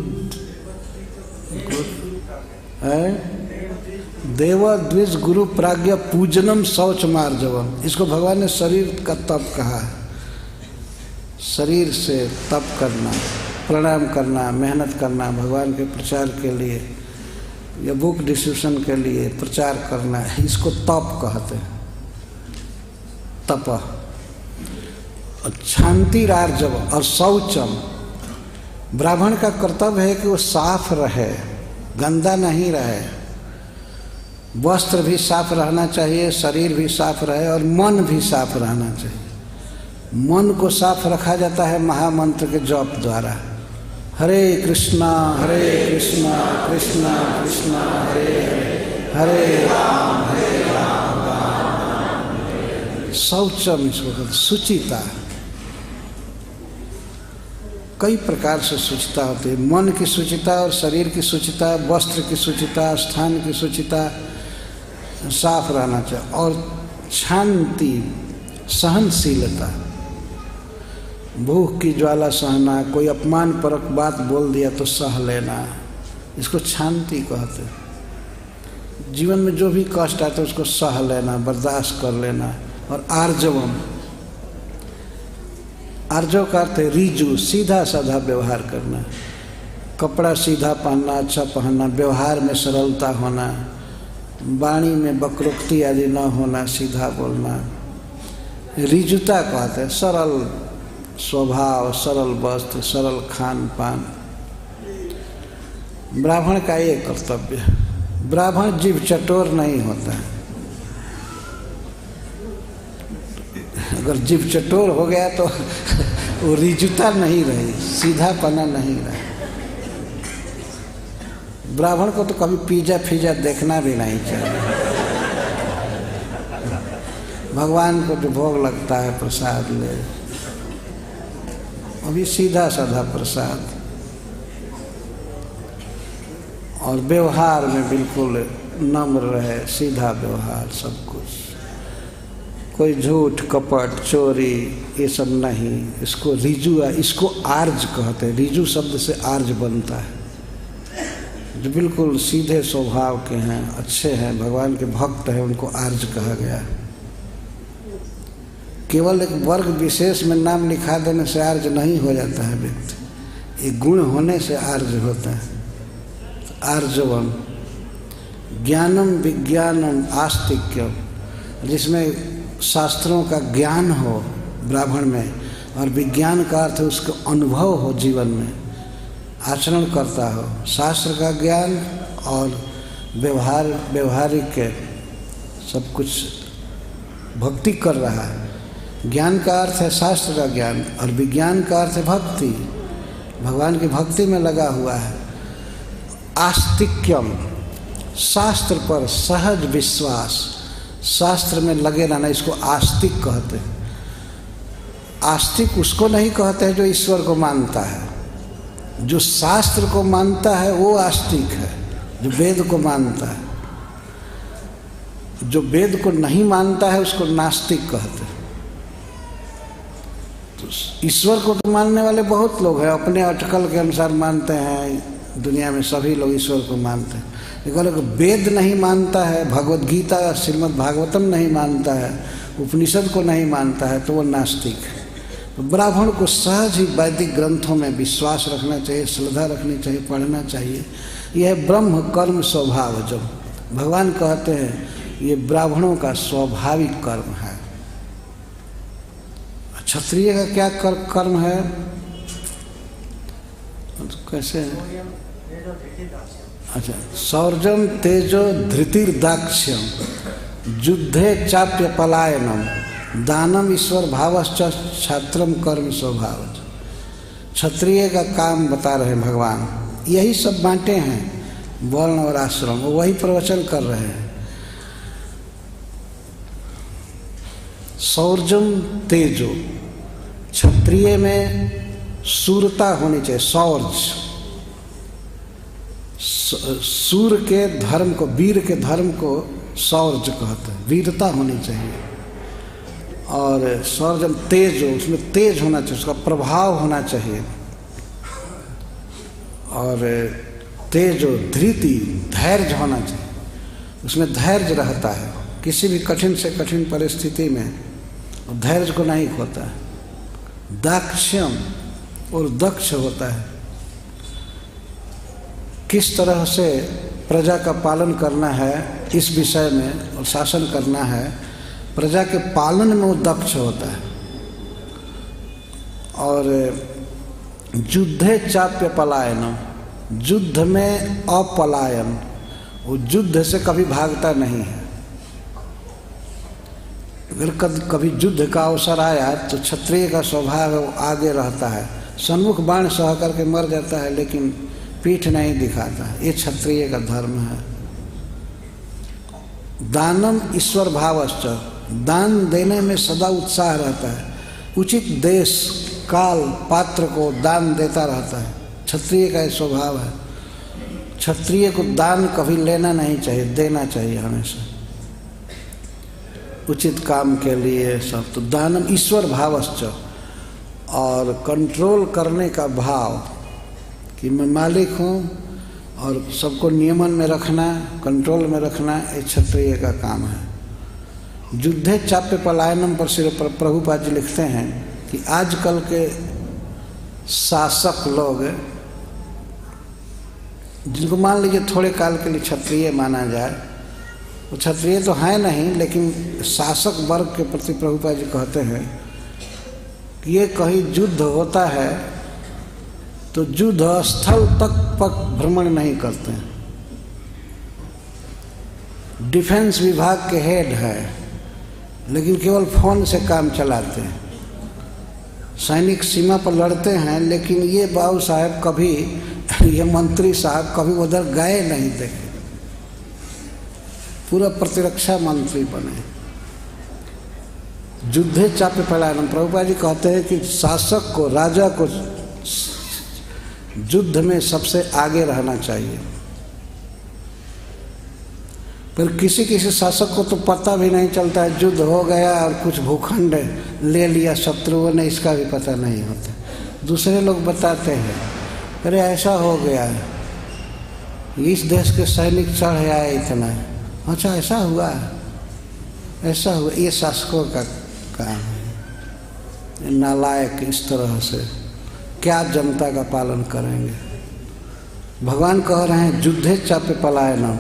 S1: है देव द्विज गुरु प्राज्ञ पूजनम शौच मार्जवम। इसको भगवान ने शरीर का तप कहा है। शरीर से तप करना, प्रणाम करना, मेहनत करना, भगवान के प्रचार के लिए या बुक डिस्ट्रीब्यूशन के लिए प्रचार करना, इसको तप कहते हैं। तप। शांति रार्जव और शौचम। ब्राह्मण का कर्तव्य है कि वो साफ रहे, गंदा नहीं रहे। वस्त्र भी साफ रहना चाहिए, शरीर भी साफ रहे और मन भी साफ रहना चाहिए। मन को साफ रखा जाता है महामंत्र के जप द्वारा। हरे कृष्णा कृष्णा कृष्णा हरे हरे, हरे राम राम राम। शौचम इसको कहते, शुचिता। कई प्रकार से शुचिता होती है, मन की शुचिता और शरीर की शुचिता, वस्त्र की शुचिता, स्थान की शुचिता, साफ रहना चाहिए। और शांति, सहनशीलता, भूख की ज्वाला सहना, कोई अपमानपरक बात बोल दिया तो सह लेना, इसको शांति कहते हैं। जीवन में जो भी कष्ट आता है उसको सह लेना, बर्दाश्त कर लेना। और आर्जवम, आर्जव का अर्थ है रीजु, सीधा साधा व्यवहार करना, कपड़ा सीधा पहनना, अच्छा पहनना, व्यवहार में सरलता होना, वाणी में वक्रोक्ति आदि न होना, सीधा बोलना। ऋजुता कहते हैं सरल स्वभाव, सरल वस्त्र, सरल खान पान। ब्राह्मण का ये कर्तव्य है। ब्राह्मण जीव चटोर नहीं होता है। अगर जीव चटोर हो गया तो वो ऋजुता नहीं रही, सीधापना नहीं रहा। ब्राह्मण को तो कभी पिज्जा फिजा देखना भी नहीं चाहिए। भगवान को जो भोग लगता है प्रसाद ले, अभी सीधा साधा प्रसाद। और व्यवहार में बिल्कुल नम्र रहे, सीधा व्यवहार, सब कुछ, कोई झूठ कपट चोरी ये सब नहीं। इसको ऋजु, इसको आर्ज कहते हैं। ऋजु शब्द से आर्ज बनता है, जो बिल्कुल सीधे स्वभाव के हैं, अच्छे हैं, भगवान के भक्त हैं, उनको आर्ज कहा गया। केवल एक वर्ग विशेष में नाम लिखा देने से आर्ज नहीं हो जाता है व्यक्ति, एक गुण होने से आर्ज होता है। आर्जवम, ज्ञानम विज्ञानम आस्तिक्यम, जिसमें शास्त्रों का ज्ञान हो ब्राह्मण में, और विज्ञान का अर्थ उसका अनुभव हो, जीवन में आचरण करता हो। शास्त्र का ज्ञान और व्यवहारिक सब कुछ भक्ति कर रहा है। ज्ञान का अर्थ है शास्त्र का ज्ञान, और विज्ञान का अर्थ है भक्ति, भगवान की भक्ति में लगा हुआ है। आस्तिक्यम, शास्त्र पर सहज विश्वास, शास्त्र में लगे रहना, इसको आस्तिक कहते हैं। आस्तिक उसको नहीं कहते हैं जो ईश्वर को मानता है। जो शास्त्र को मानता है वो आस्तिक है, जो वेद को मानता है। जो वेद को नहीं मानता है उसको नास्तिक कहते हैं। तो ईश्वर को तो मानने वाले बहुत लोग हैं, अपने अटकल के अनुसार मानते हैं। दुनिया में सभी लोग ईश्वर को मानते हैं। लेकिन वेद नहीं मानता है, भगवद गीता श्रीमद् भागवतम नहीं मानता है, उपनिषद को नहीं मानता है, तो वो नास्तिक है। तो ब्राह्मण को सहज ही वैदिक ग्रंथों में विश्वास रखना चाहिए, श्रद्धा रखनी चाहिए, पढ़ना चाहिए। यह ब्रह्म कर्म स्वभाव, जब भगवान कहते हैं ये ब्राह्मणों का स्वाभाविक कर्म है। क्षत्रिय का क्या कर्म है, कैसे है? अच्छा, शौर्यम तेजो धृतिर्दाक्ष्यम, युद्धे चाप्य पलायनम, दानम ईश्वर भावश्च छात्रम कर्म स्वभाव। क्षत्रिय का काम बता रहे हैं भगवान। यही सब बांटे हैं वर्ण और आश्रम, वो वही प्रवचन कर रहे हैं। शौर्यम तेजो, क्षत्रिय में शूरता होनी चाहिए। शौर्य, सूर के धर्म को, वीर के धर्म को शौर्य कहते हैं, वीरता होनी चाहिए। और शौर्य तेज हो, उसमें तेज होना चाहिए, उसका प्रभाव होना चाहिए। और तेज हो, धृति, धैर्य होना चाहिए, उसमें धैर्य रहता है किसी भी कठिन से कठिन परिस्थिति में, धैर्य को नहीं खोता है। दाक्ष्यम, और दक्ष होता है, किस तरह से प्रजा का पालन करना है इस विषय में, और शासन करना है, प्रजा के पालन में वो दक्ष होता है। और युद्धे चाप्य पलायन, युद्ध में अपलायन, वो युद्ध से कभी भागता नहीं है। अगर कभी युद्ध का अवसर आया तो क्षत्रिय का स्वभाव है वो आगे रहता है, सन्मुख बाण सह करके मर जाता है, लेकिन पीठ नहीं दिखाता। ये क्षत्रिय का धर्म है। दानम ईश्वर भावश्च, दान देने में सदा उत्साह रहता है, उचित देश काल पात्र को दान देता रहता है। क्षत्रिय का ये स्वभाव है। क्षत्रिय को दान कभी लेना नहीं चाहिए, देना चाहिए हमेशा, उचित काम के लिए सब। तो दानम ईश्वर भावश्च, और कंट्रोल करने का भाव कि मैं मालिक हूँ और सबको नियमन में रखना, कंट्रोल में रखना, ये क्षत्रिय का काम है। युद्धे चाप्य पलायनम पर श्री प्रभुपाद जी लिखते हैं कि आजकल के शासक लोग, जिनको मान लीजिए थोड़े काल के लिए क्षत्रिय माना जाए, वो क्षत्रिय तो है नहीं, लेकिन शासक वर्ग के प्रति प्रभुपाद जी कहते हैं कि ये कहीं युद्ध होता है तो युद्ध स्थल तक भ्रमण नहीं करते हैं। डिफेंस विभाग के हेड है, लेकिन केवल फोन से काम चलाते हैं। सैनिक सीमा पर लड़ते हैं, लेकिन ये बाबू साहब कभी, ये मंत्री साहब कभी उधर गए नहीं, देखे, पूरा प्रतिरक्षा मंत्री बने। युद्धे चाप्य पलायनम, प्रभुपाद जी कहते हैं कि शासक को, राजा को युद्ध में सबसे आगे रहना चाहिए। पर किसी किसी शासक को तो पता भी नहीं चलता है, युद्ध हो गया और कुछ भूखंड ले लिया शत्रुओं ने, इसका भी पता नहीं होता। दूसरे लोग बताते हैं, अरे ऐसा हो गया है, इस देश के सैनिक चढ़ आए इतना, अच्छा ऐसा हुआ, ऐसा हुआ। ये शासकों का काम है। नालायक इस तरह से क्या जनता का पालन करेंगे। भगवान कह रहे हैं युद्धे चाप्य पलायनम,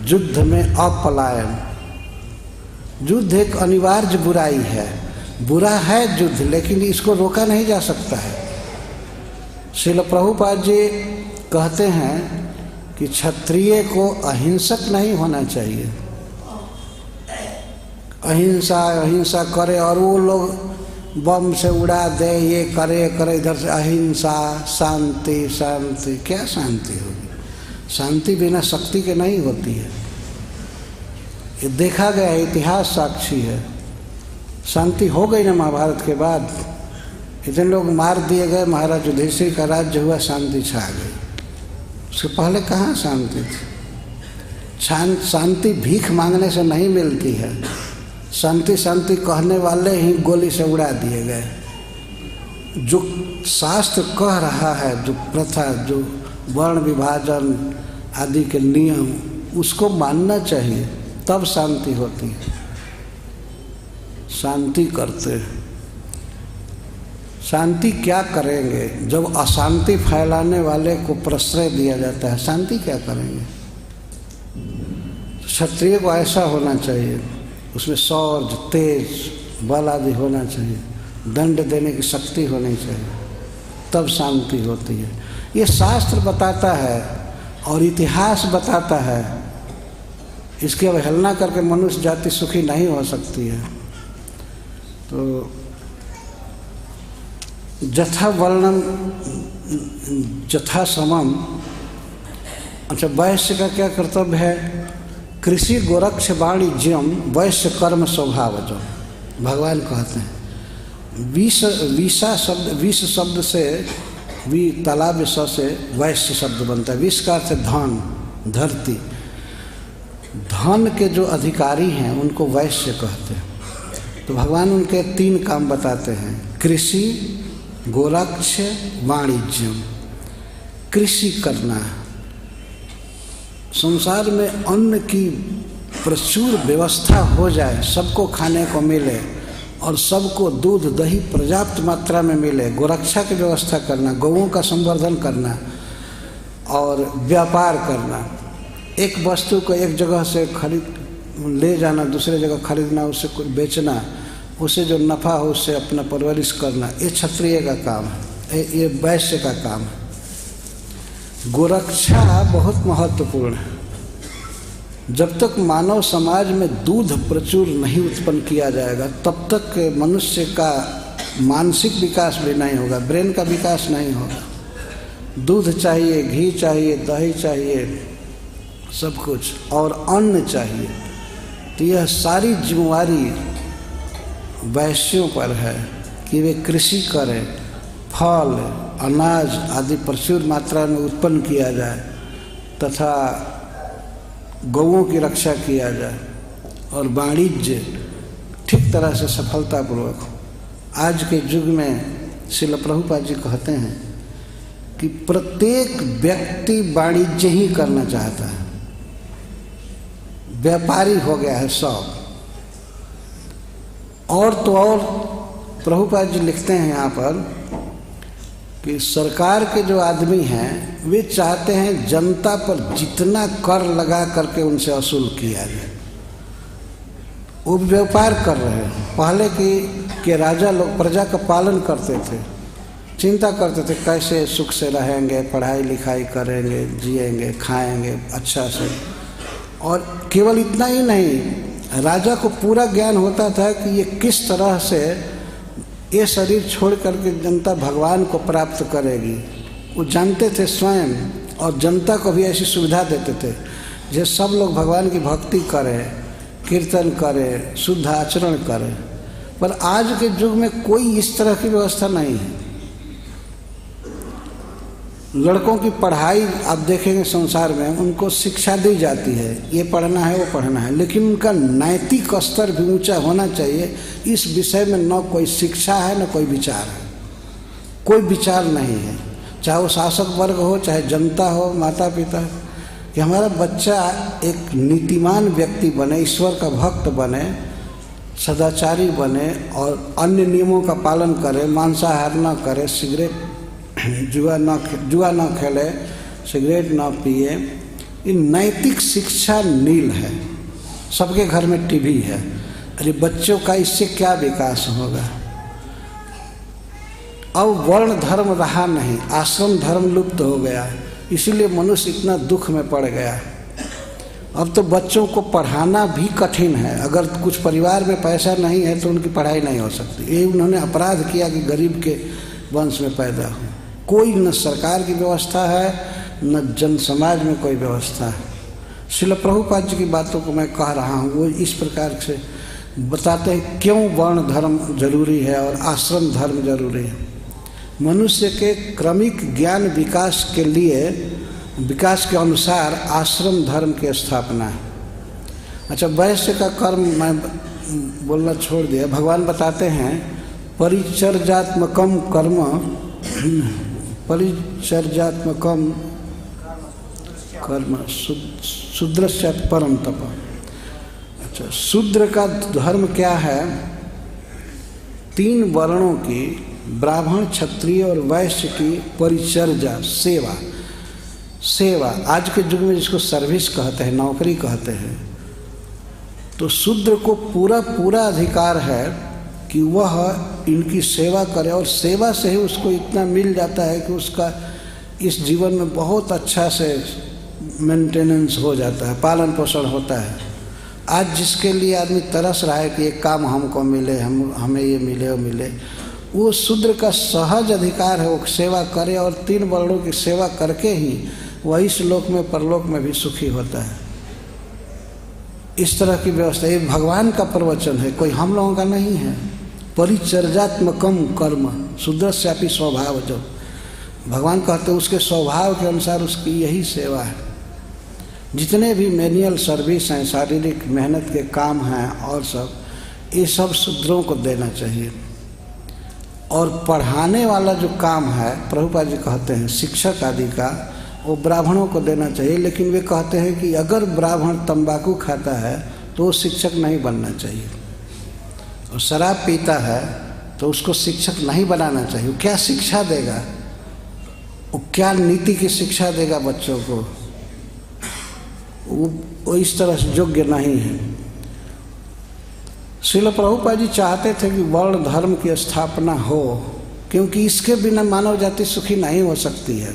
S1: युद्ध में अपलायन। युद्ध एक अनिवार्य बुराई है, बुरा है युद्ध, लेकिन इसको रोका नहीं जा सकता है। श्रील प्रभुपाद जी कहते हैं कि क्षत्रिय को अहिंसक नहीं होना चाहिए। अहिंसा अहिंसा करे और वो लोग बम से उड़ा दे, ये करे करे, इधर से अहिंसा, शांति शांति, क्या शांति होगी? शांति बिना शक्ति के नहीं होती है। ये देखा गया, इतिहास साक्षी है। शांति हो गई ना महाभारत के बाद, इतने लोग मार दिए गए, महाराज युधिष्ठिर का राज्य हुआ, शांति छा गई। उसके पहले कहाँ शांति थी? शांति भीख मांगने से नहीं मिलती है। शांति शांति कहने वाले ही गोली से उड़ा दिए गए। जो शास्त्र कह रहा है, जो प्रथा, जो वर्ण विभाजन आदि के नियम, उसको मानना चाहिए, तब शांति होती है। शांति करते हैं, शांति क्या करेंगे जब अशांति फैलाने वाले को प्रश्रय दिया जाता है? शांति क्या करेंगे? क्षत्रिय को ऐसा होना चाहिए, उसमें शौर्य, तेज, बल आदि होना चाहिए, दंड देने की शक्ति होनी चाहिए, तब शांति होती है। ये शास्त्र बताता है और इतिहास बताता है। इसकी अवहेलना करके मनुष्य जाति सुखी नहीं हो सकती है। तो जथा वर्णम जथा समम। अच्छा, वैश्य का क्या कर्तव्य है? कृषि गोरक्ष वाणिज्यम वैश्य कर्म स्वभावजम। भगवान कहते हैं विष शब्द से, तालाब से वैश्य शब्द बनता है। विष का अर्थ धन, धरती। धन के जो अधिकारी हैं उनको वैश्य कहते हैं। तो भगवान उनके 3 काम बताते हैं, कृषि, गोरक्ष, वाणिज्यम। कृषि करना, संसार में अन्न की प्रचुर व्यवस्था हो जाए, सबको खाने को मिले और सबको दूध दही पर्याप्त मात्रा में मिले। गोरक्षा की व्यवस्था करना, गौओं का संवर्धन करना और व्यापार करना। एक वस्तु को एक जगह से खरीद ले जाना, दूसरे जगह खरीदना, उससे कुछ बेचना, उससे जो नफ़ा हो उससे अपना परवरिश करना, ये क्षत्रिय का काम है, ये वैश्य का काम है। गोरक्षा बहुत महत्वपूर्ण है। जब तक मानव समाज में दूध प्रचुर नहीं उत्पन्न किया जाएगा, तब तक मनुष्य का मानसिक विकास भी नहीं होगा, ब्रेन का विकास नहीं होगा। दूध चाहिए, घी चाहिए, दही चाहिए, सब कुछ, और अन्न चाहिए। तो यह सारी जिम्मेवारी वैश्यों पर है कि वे कृषि करें, फल अनाज आदि प्रचुर मात्रा में उत्पन्न किया जाए तथा गौओं की रक्षा किया जाए और वाणिज्य ठीक तरह से सफलतापूर्वक हो। आज के युग में श्रील प्रभुपाद जी कहते हैं कि प्रत्येक व्यक्ति वाणिज्य ही करना चाहता है, व्यापारी हो गया है सब। और तो और प्रभुपाद जी लिखते हैं यहाँ पर कि सरकार के जो आदमी हैं वे चाहते हैं जनता पर जितना कर लगा करके उनसे वसूल किया जाए। वो व्यापार कर रहे हैं। पहले के राजा लोग प्रजा का पालन करते थे, चिंता करते थे कैसे सुख से रहेंगे, पढ़ाई लिखाई करेंगे, जिएंगे, खाएंगे अच्छा से। और केवल इतना ही नहीं, राजा को पूरा ज्ञान होता था कि ये किस तरह से ये शरीर छोड़ करके जनता भगवान को प्राप्त करेगी। वो जानते थे स्वयं और जनता को भी ऐसी सुविधा देते थे जो सब लोग भगवान की भक्ति करें, कीर्तन करें, शुद्ध आचरण करें। पर आज के युग में कोई इस तरह की व्यवस्था नहीं है। लड़कों की पढ़ाई आप देखेंगे संसार में, उनको शिक्षा दी जाती है, ये पढ़ना है वो पढ़ना है, लेकिन उनका नैतिक स्तर भी ऊंचा होना चाहिए। इस विषय में न कोई शिक्षा है न कोई विचार है, कोई विचार नहीं है। चाहे वो शासक वर्ग हो, चाहे जनता हो, माता पिता, कि हमारा बच्चा एक नीतिमान व्यक्ति बने, ईश्वर का भक्त बने, सदाचारी बने और अन्य नियमों का पालन करे, मांसाहार न करे, सिगरेट जुआ न खेले, सिगरेट न पिए। ये नैतिक शिक्षा नील है। सबके घर में टीवी है। अरे बच्चों का इससे क्या विकास होगा? अब वर्ण धर्म रहा नहीं, आश्रम धर्म लुप्त हो गया, इसीलिए मनुष्य इतना दुख में पड़ गया। अब तो बच्चों को पढ़ाना भी कठिन है। अगर कुछ परिवार में पैसा नहीं है तो उनकी पढ़ाई नहीं हो सकती। ये उन्होंने अपराध किया कि गरीब के वंश में पैदा हो। कोई न सरकार की व्यवस्था है न जन समाज में कोई व्यवस्था है। श्रील प्रभुपाद जी की बातों को मैं कह रहा हूँ, वो इस प्रकार से बताते हैं क्यों वर्ण धर्म जरूरी है और आश्रम धर्म जरूरी है। मनुष्य के क्रमिक ज्ञान विकास के लिए, विकास के अनुसार आश्रम धर्म की स्थापना है। अच्छा, वैश्य का कर्म मैं बोलना छोड़ दिया। भगवान बताते हैं परिचर्यात्मकम कर्म, परिचर्यात्मकम कर्म शूद्रस्य परम तप। अच्छा, शूद्र का धर्म क्या है? 3 वर्णों की, ब्राह्मण, क्षत्रिय और वैश्य की परिचर्या, सेवा। सेवा आज के युग में जिसको सर्विस कहते हैं, नौकरी कहते हैं, तो शूद्र को पूरा अधिकार है कि वह इनकी सेवा करे और सेवा से ही उसको इतना मिल जाता है कि उसका इस जीवन में बहुत अच्छा से मेंटेनेंस हो जाता है, पालन पोषण होता है। आज जिसके लिए आदमी तरस रहा है कि एक काम हमको मिले, हमें ये मिले वो मिले, वो शूद्र का सहज अधिकार है, वो सेवा करे और 3 वर्णों की सेवा करके ही वह इस लोक में परलोक में भी सुखी होता है। इस तरह की व्यवस्था ये भगवान का प्रवचन है, कोई हम लोगों का नहीं है। परिचर्यात्मकम कर्म शूद्रस्यापि स्वभाव, जो भगवान कहते हैं उसके स्वभाव के अनुसार उसकी यही सेवा है। जितने भी मैनुअल सर्विस हैं, शारीरिक मेहनत के काम हैं और सब, ये सब शूद्रों को देना चाहिए। और पढ़ाने वाला जो काम है, प्रभुपाद जी कहते हैं शिक्षक आदि का, वो ब्राह्मणों को देना चाहिए। लेकिन वे कहते हैं कि अगर ब्राह्मण तंबाकू खाता है तो वो शिक्षक नहीं बनना चाहिए, और शराब पीता है तो उसको शिक्षक नहीं बनाना चाहिए। वो क्या शिक्षा देगा? वो क्या नीति की शिक्षा देगा बच्चों को? वो इस तरह से योग्य नहीं है। श्रील प्रभुपाद जी चाहते थे कि वर्ण धर्म की स्थापना हो, क्योंकि इसके बिना मानव जाति सुखी नहीं हो सकती है।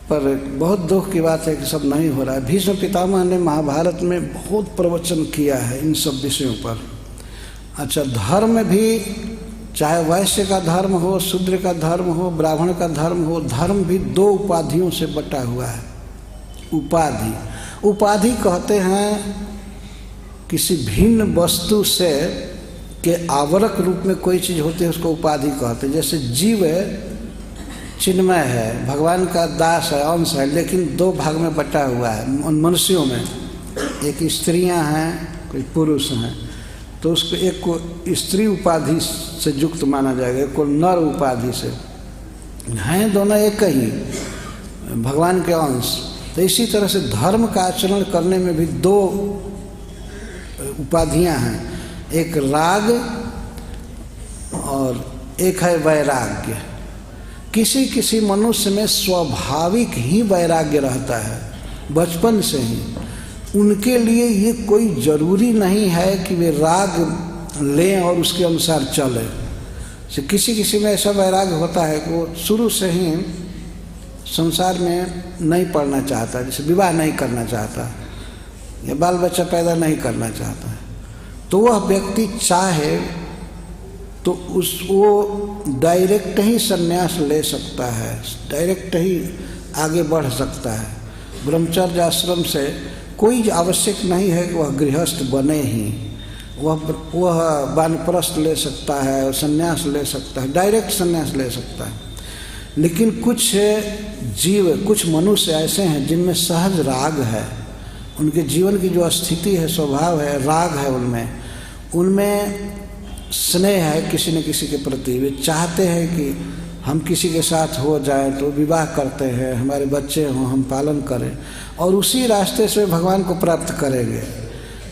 S1: पर बहुत दुख की बात है कि सब नहीं हो रहा है। भीष्म पितामह ने महाभारत में बहुत प्रवचन किया है इन सब विषयों पर। अच्छा, धर्म भी, चाहे वैश्य का धर्म हो, शूद्र का धर्म हो, ब्राह्मण का धर्म हो, धर्म भी 2 उपाधियों से बटा हुआ है। उपाधि, उपाधि कहते हैं किसी भिन्न वस्तु से के आवरक रूप में कोई चीज़ होती है, उसको उपाधि कहते हैं। जैसे जीव चिन्मय है, भगवान का दास है, अंश है, लेकिन दो भाग में बटा हुआ है मनुष्यों में। एक स्त्रियां हैं, कोई पुरुष हैं, तो उसको एक को स्त्री उपाधि से युक्त माना जाएगा, एक को नर उपाधि से। हैं दोनों एक ही भगवान के अंश। तो इसी तरह से धर्म का आचरण करने में भी दो उपाधियां हैं, एक राग और एक है वैराग्य। किसी किसी मनुष्य में स्वाभाविक ही वैराग्य रहता है बचपन से ही। उनके लिए ये कोई जरूरी नहीं है कि वे राग लें और उसके अनुसार चलें। किसी किसी में ऐसा वैराग्य होता है कि वो शुरू से ही संसार में नहीं पढ़ना चाहता, जैसे विवाह नहीं करना चाहता या बाल बच्चा पैदा नहीं करना चाहता है, तो वह व्यक्ति चाहे तो वो डायरेक्ट ही संन्यास ले सकता है, डायरेक्ट ही आगे बढ़ सकता है। ब्रह्मचर्य आश्रम से कोई आवश्यक नहीं है कि वह गृहस्थ बने ही, वह वानप्रस्थ ले सकता है और संन्यास ले सकता है, डायरेक्ट संन्यास ले सकता है। लेकिन कुछ जीव, कुछ मनुष्य ऐसे हैं जिनमें सहज राग है, उनके जीवन की जो स्थिति है, स्वभाव है, राग है उनमें स्नेह है किसी न किसी के प्रति। वे चाहते हैं कि हम किसी के साथ हो जाए, तो विवाह करते हैं, हमारे बच्चे हों, हम पालन करें और उसी रास्ते से भगवान को प्राप्त करेंगे।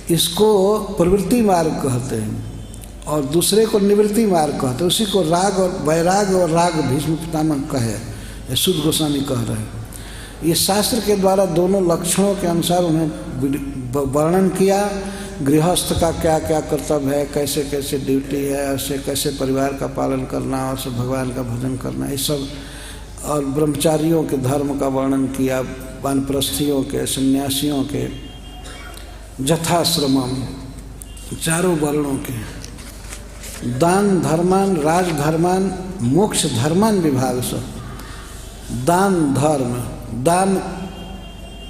S1: इसको प्रवृत्ति मार्ग कहते हैं और दूसरे को निवृत्ति मार्ग कहते हैं। उसी को राग और वैराग और राग भीष्म पितामह कहे, शुद्ध गोस्वामी कह रहे हैं। ये शास्त्र के द्वारा दोनों लक्षणों के अनुसार उन्हें वर्णन किया। गृहस्थ का क्या क्या कर्तव्य है, कैसे कैसे ड्यूटी है, उससे कैसे परिवार का पालन करना और सब भगवान का भजन करना, ये सब। और ब्रह्मचारियों के धर्म का वर्णन किया, वानप्रस्थियों के, सन्यासियों के, जथाश्रमम, चारों वर्णों के, दान धर्मान, राजधर्मान, मोक्ष धर्मान विभाग से। दान धर्म, दान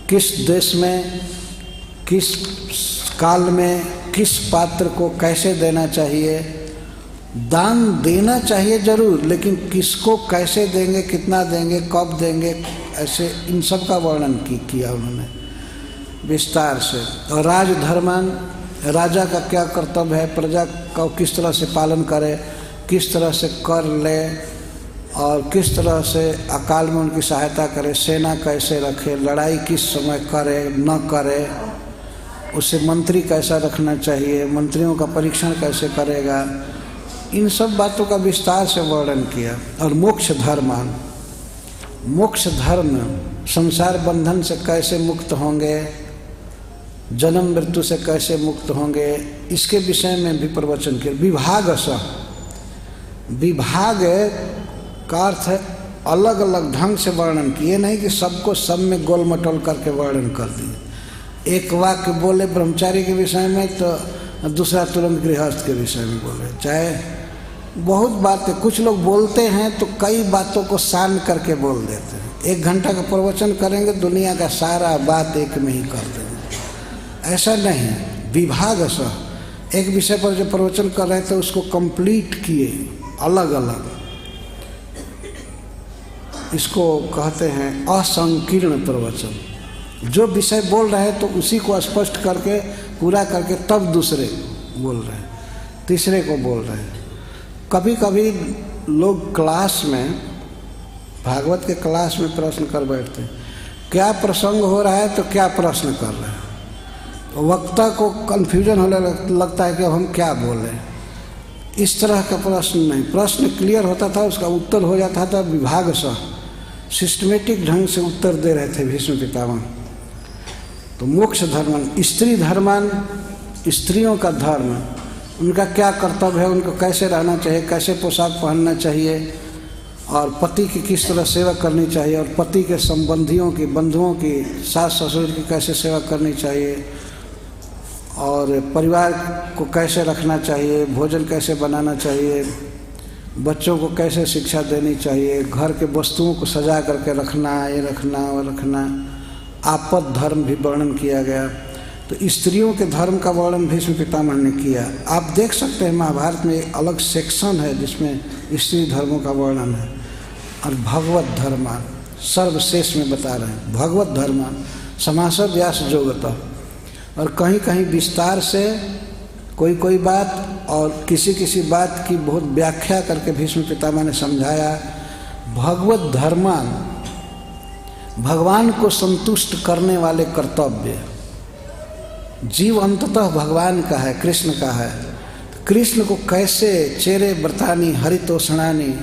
S1: किस देश में, किस काल में, किस पात्र को कैसे देना चाहिए। दान देना चाहिए जरूर, लेकिन किसको कैसे देंगे, कितना देंगे, कब देंगे, ऐसे इन सब का वर्णन किया उन्होंने विस्तार से। और राजधर्मान, राजा का क्या कर्तव्य है, प्रजा का किस तरह से पालन करे, किस तरह से कर ले और किस तरह से अकाल में उनकी सहायता करे, सेना कैसे रखे, लड़ाई किस समय करे न करे, उससे मंत्री कैसा रखना चाहिए, मंत्रियों का परीक्षण कैसे करेगा, इन सब बातों का विस्तार से वर्णन किया। और मोक्ष धर्मान, मोक्ष धर्म, संसार बंधन से कैसे मुक्त होंगे, जन्म मृत्यु से कैसे मुक्त होंगे, इसके विषय में भी प्रवचन किया। विभाग स, विभाग का अर्थ है अलग अलग ढंग से वर्णन किए, नहीं कि सबको सब में गोल मटोल करके वर्णन कर दिए। एक वाक्य बोले ब्रह्मचारी के विषय में तो दूसरा तुरंत गृहस्थ के विषय में बोले। चाहे बहुत बातें, कुछ लोग बोलते हैं तो कई बातों को सान करके बोल देते हैं। 1 घंटा का प्रवचन करेंगे, दुनिया का सारा बात एक में ही कर देंगे। ऐसा नहीं, विभाग सा, एक विषय पर जो प्रवचन कर रहे थे उसको कंप्लीट किए अलग अलग। इसको कहते हैं असंकीर्ण प्रवचन। जो विषय बोल रहे हैं तो उसी को स्पष्ट करके पूरा करके तब दूसरे बोल रहे हैं, तीसरे को बोल रहे हैं। कभी कभी लोग क्लास में, भागवत के क्लास में प्रश्न कर बैठते हैं, क्या प्रसंग हो रहा है तो क्या प्रश्न कर रहे हैं। वक्ता को कन्फ्यूजन होने लगता है कि अब हम क्या बोलें। इस तरह का प्रश्न नहीं, प्रश्न क्लियर होता था, उसका उत्तर हो जाता था। विभाग सा सिस्टमेटिक ढंग से उत्तर दे रहे थे भीष्म पितामह। तो मोक्ष धर्मान, स्त्री धर्मान, स्त्रियों का धर्म, उनका क्या कर्तव्य है, उनको कैसे रहना चाहिए, कैसे पोशाक पहनना चाहिए और पति की किस तरह सेवा करनी चाहिए और पति के संबंधियों की, बंधुओं की, सास ससुर की कैसे सेवा करनी चाहिए और परिवार को कैसे रखना चाहिए, भोजन कैसे बनाना चाहिए, बच्चों को कैसे शिक्षा देनी चाहिए, घर के वस्तुओं को सजा करके रखना, ये रखना वो रखना, आपद धर्म भी वर्णन किया गया। तो स्त्रियों के धर्म का वर्णन भीष्म पितामह ने किया। आप देख सकते हैं महाभारत में एक अलग सेक्शन है जिसमें स्त्री धर्मों का वर्णन है। और भगवत धर्मान सर्वशेष में बता रहे हैं, भगवत धर्मान समासद व्यास जोगतः। और कहीं कहीं विस्तार से कोई बात और किसी बात की बहुत व्याख्या करके भीष्म पितामह ने समझाया। भगवत धर्मान भगवान को संतुष्ट करने वाले कर्तव्य। जीव अंततः भगवान का है, कृष्ण का है। कृष्ण को कैसे चेरे व्रतानी हरितोषणानी,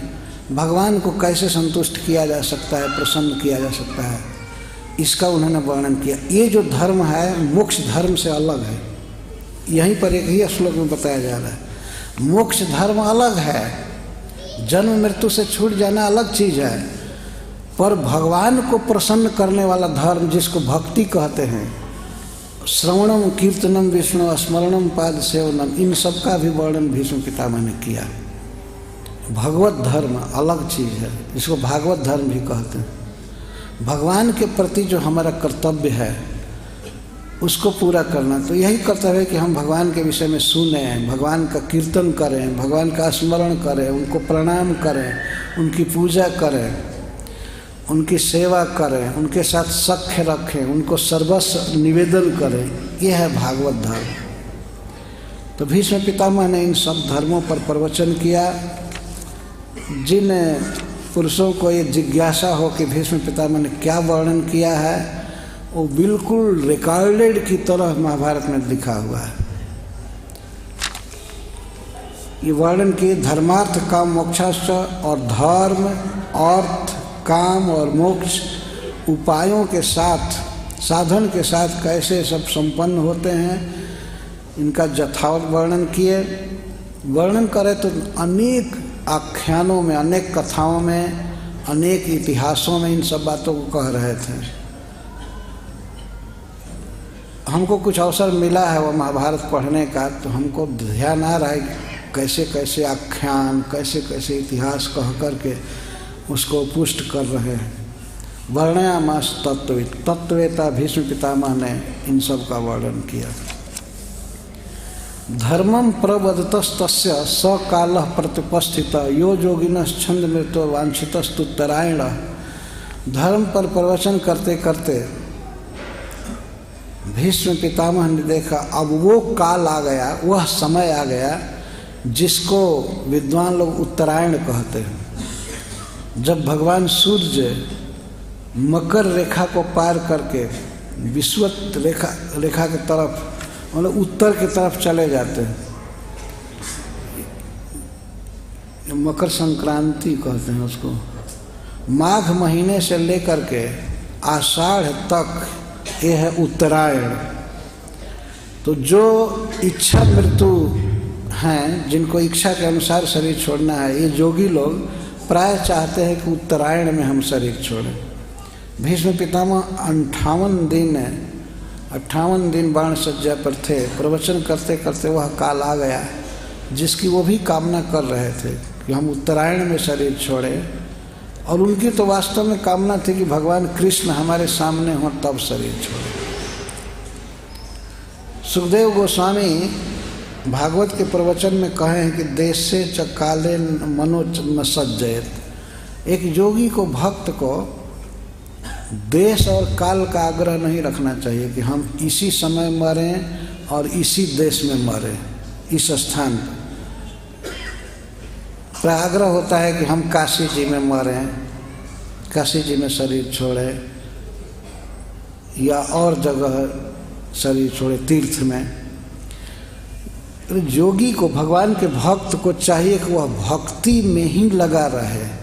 S1: भगवान को कैसे संतुष्ट किया जा सकता है, प्रसन्न किया जा सकता है, इसका उन्होंने वर्णन किया। ये जो धर्म है मोक्ष धर्म से अलग है। यहीं पर एक ही श्लोक में बताया जा रहा है। मोक्ष धर्म अलग है, जन्म मृत्यु से छूट जाना अलग चीज़ है। पर भगवान को प्रसन्न करने वाला धर्म जिसको भक्ति कहते हैं, श्रवणम कीर्तनम विष्णु स्मरणम पाद सेवनम, इन सब का भी वर्णन भीष्म पितामह ने किया। भगवत धर्म अलग चीज़ है, जिसको भागवत धर्म भी कहते हैं। भगवान के प्रति जो हमारा कर्तव्य है उसको पूरा करना। तो यही कर्तव्य है कि हम भगवान के विषय में सुने, भगवान का कीर्तन करें, भगवान का स्मरण करें, उनको प्रणाम करें, उनकी पूजा करें, उनकी सेवा करें, उनके साथ सख्य रखें, उनको सर्वस्व निवेदन करें। यह है भागवत धर्म। तो भीष्म पितामह ने इन सब धर्मों पर प्रवचन किया। जिन पुरुषों को ये जिज्ञासा हो कि भीष्म पितामह ने क्या वर्णन किया है, वो बिल्कुल रिकॉर्डेड की तरह महाभारत में लिखा हुआ है। ये वर्णन किए धर्मार्थ काम मोक्षाश्च, और धर्म अर्थ काम और मोक्ष उपायों के साथ, साधन के साथ कैसे सब संपन्न होते हैं, इनका यथावत वर्णन किए। वर्णन करें तो अनेक आख्यानों में, अनेक कथाओं में, अनेक इतिहासों में इन सब बातों को कह रहे थे। हमको कुछ अवसर मिला है वो महाभारत पढ़ने का, तो हमको ध्यान आ रहा है कैसे कैसे आख्यान, कैसे कैसे इतिहास कह करके उसको पुष्ट कर रहे हैं। वर्णयामास तत्वविद, तत्ववेता भीष्म पितामह ने इन सब का वर्णन किया। धर्मम प्रवदतस्तस्य सकालः प्रतिपस्थित यो योगिनः छंद मृत्यो वांछितस्तुत्तरायण। धर्म पर प्रवचन करते करते भीष्म पितामह ने देखा अब वो काल आ गया, वह समय आ गया जिसको विद्वान लोग उत्तरायण कहते हैं। जब भगवान सूर्य मकर रेखा को पार करके विषुवत रेखा की तरफ, मतलब उत्तर की तरफ चले जाते हैं, मकर संक्रांति कहते हैं उसको। माघ महीने से लेकर के आषाढ़ तक ये है उत्तरायण। तो जो इच्छा मृत्यु हैं, जिनको इच्छा के अनुसार शरीर छोड़ना है, ये योगी लोग प्राय चाहते हैं कि उत्तरायण में हम शरीर छोड़ें। भीष्म पितामह 58 दिन बाण सज्जा पर थे। प्रवचन करते करते वह काल आ गया जिसकी वो भी कामना कर रहे थे कि हम उत्तरायण में शरीर छोड़ें। और उनकी तो वास्तव में कामना थी कि भगवान कृष्ण हमारे सामने हों तब शरीर छोड़ें। सुखदेव गोस्वामी भागवत के प्रवचन में कहे हैं कि देशे च काले मनो न सज्जयत। एक योगी को, भक्त को देश और काल का आग्रह नहीं रखना चाहिए कि हम इसी समय मरें और इसी देश में मरें, इस स्थान पर। आग्रह होता है कि हम काशी जी में मरें, काशी जी में शरीर छोड़ें, या और जगह शरीर छोड़े, तीर्थ में। योगी को, भगवान के भक्त को चाहिए कि वह भक्ति में ही लगा रहे।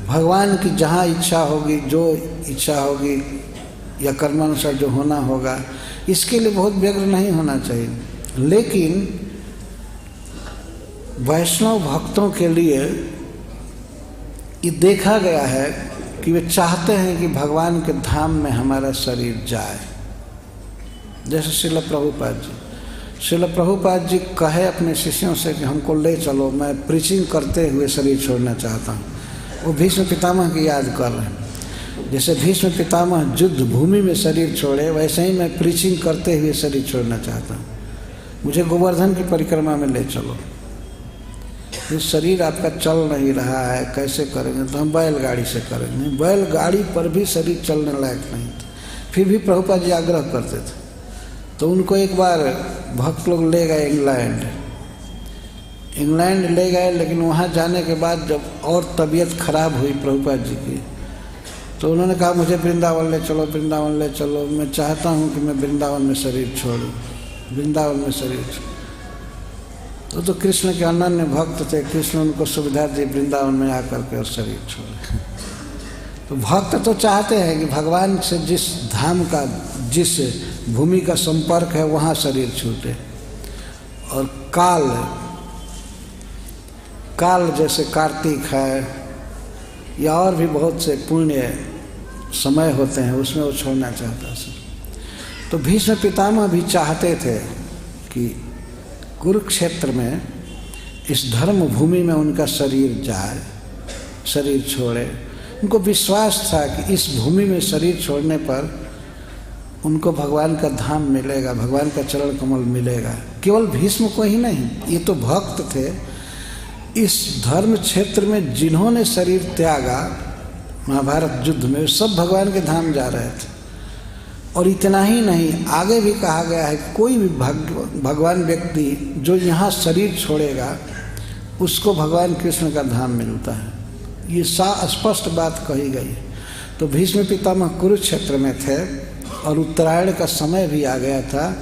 S1: भगवान की जहाँ इच्छा होगी, जो इच्छा होगी या कर्मानुसार जो होना होगा, इसके लिए बहुत व्यग्र नहीं होना चाहिए। लेकिन वैष्णव भक्तों के लिए ये देखा गया है कि वे चाहते हैं कि भगवान के धाम में हमारा शरीर जाए। जैसे श्रील प्रभुपाद जी कहे अपने शिष्यों से कि हमको ले चलो, मैं प्रीचिंग करते हुए शरीर छोड़ना चाहता हूँ। वो भीष्म पितामह की याद कर रहे हैं। जैसे भीष्म पितामह युद्ध भूमि में शरीर छोड़े, वैसे ही मैं प्रीचिंग करते हुए शरीर छोड़ना चाहता हूँ। मुझे गोवर्धन की परिक्रमा में ले चलो। ये शरीर आपका चल नहीं रहा है, कैसे करेंगे? तो हम बैलगाड़ी से करेंगे। बैलगाड़ी पर भी शरीर चलने लायक नहीं था, फिर भी प्रभुपाद जी आग्रह करते थे। तो उनको एक बार भक्त लोग ले गए इंग्लैंड ले गए, लेकिन वहाँ जाने के बाद जब और तबीयत खराब हुई प्रभुपाद जी की, तो उन्होंने कहा मुझे वृंदावन ले चलो, वृंदावन ले चलो। मैं चाहता हूँ कि मैं वृंदावन में शरीर छोड़ूँ, वृंदावन में शरीर छोड़ूँ। तो कृष्ण के अनन्य भक्त थे, कृष्ण उनको सुविधा दी वृंदावन में आकर के और शरीर छोड़े। तो भक्त तो चाहते हैं कि भगवान से जिस धाम का, जिस भूमि का संपर्क है वहाँ शरीर छूटे। और काल जैसे कार्तिक है या और भी बहुत से पुण्य समय होते हैं, उसमें वो छोड़ना चाहता है। तो भीष्म पितामह भी चाहते थे कि कुरुक्षेत्र में इस धर्म भूमि में उनका शरीर जाए, शरीर छोड़े। उनको विश्वास था कि इस भूमि में शरीर छोड़ने पर उनको भगवान का धाम मिलेगा, भगवान का चरण कमल मिलेगा। केवल भीष्म को ही नहीं, ये तो भक्त थे। इस धर्म क्षेत्र में जिन्होंने शरीर त्यागा महाभारत युद्ध में, सब भगवान के धाम जा रहे थे। और इतना ही नहीं, आगे भी कहा गया है कोई भी भगवान व्यक्ति जो यहाँ शरीर छोड़ेगा उसको भगवान कृष्ण का धाम मिलता है। ये स्पष्ट बात कही गई। तो भीष्म पितामह कुरुक्षेत्र में थे और उत्तरायण का समय भी आ गया था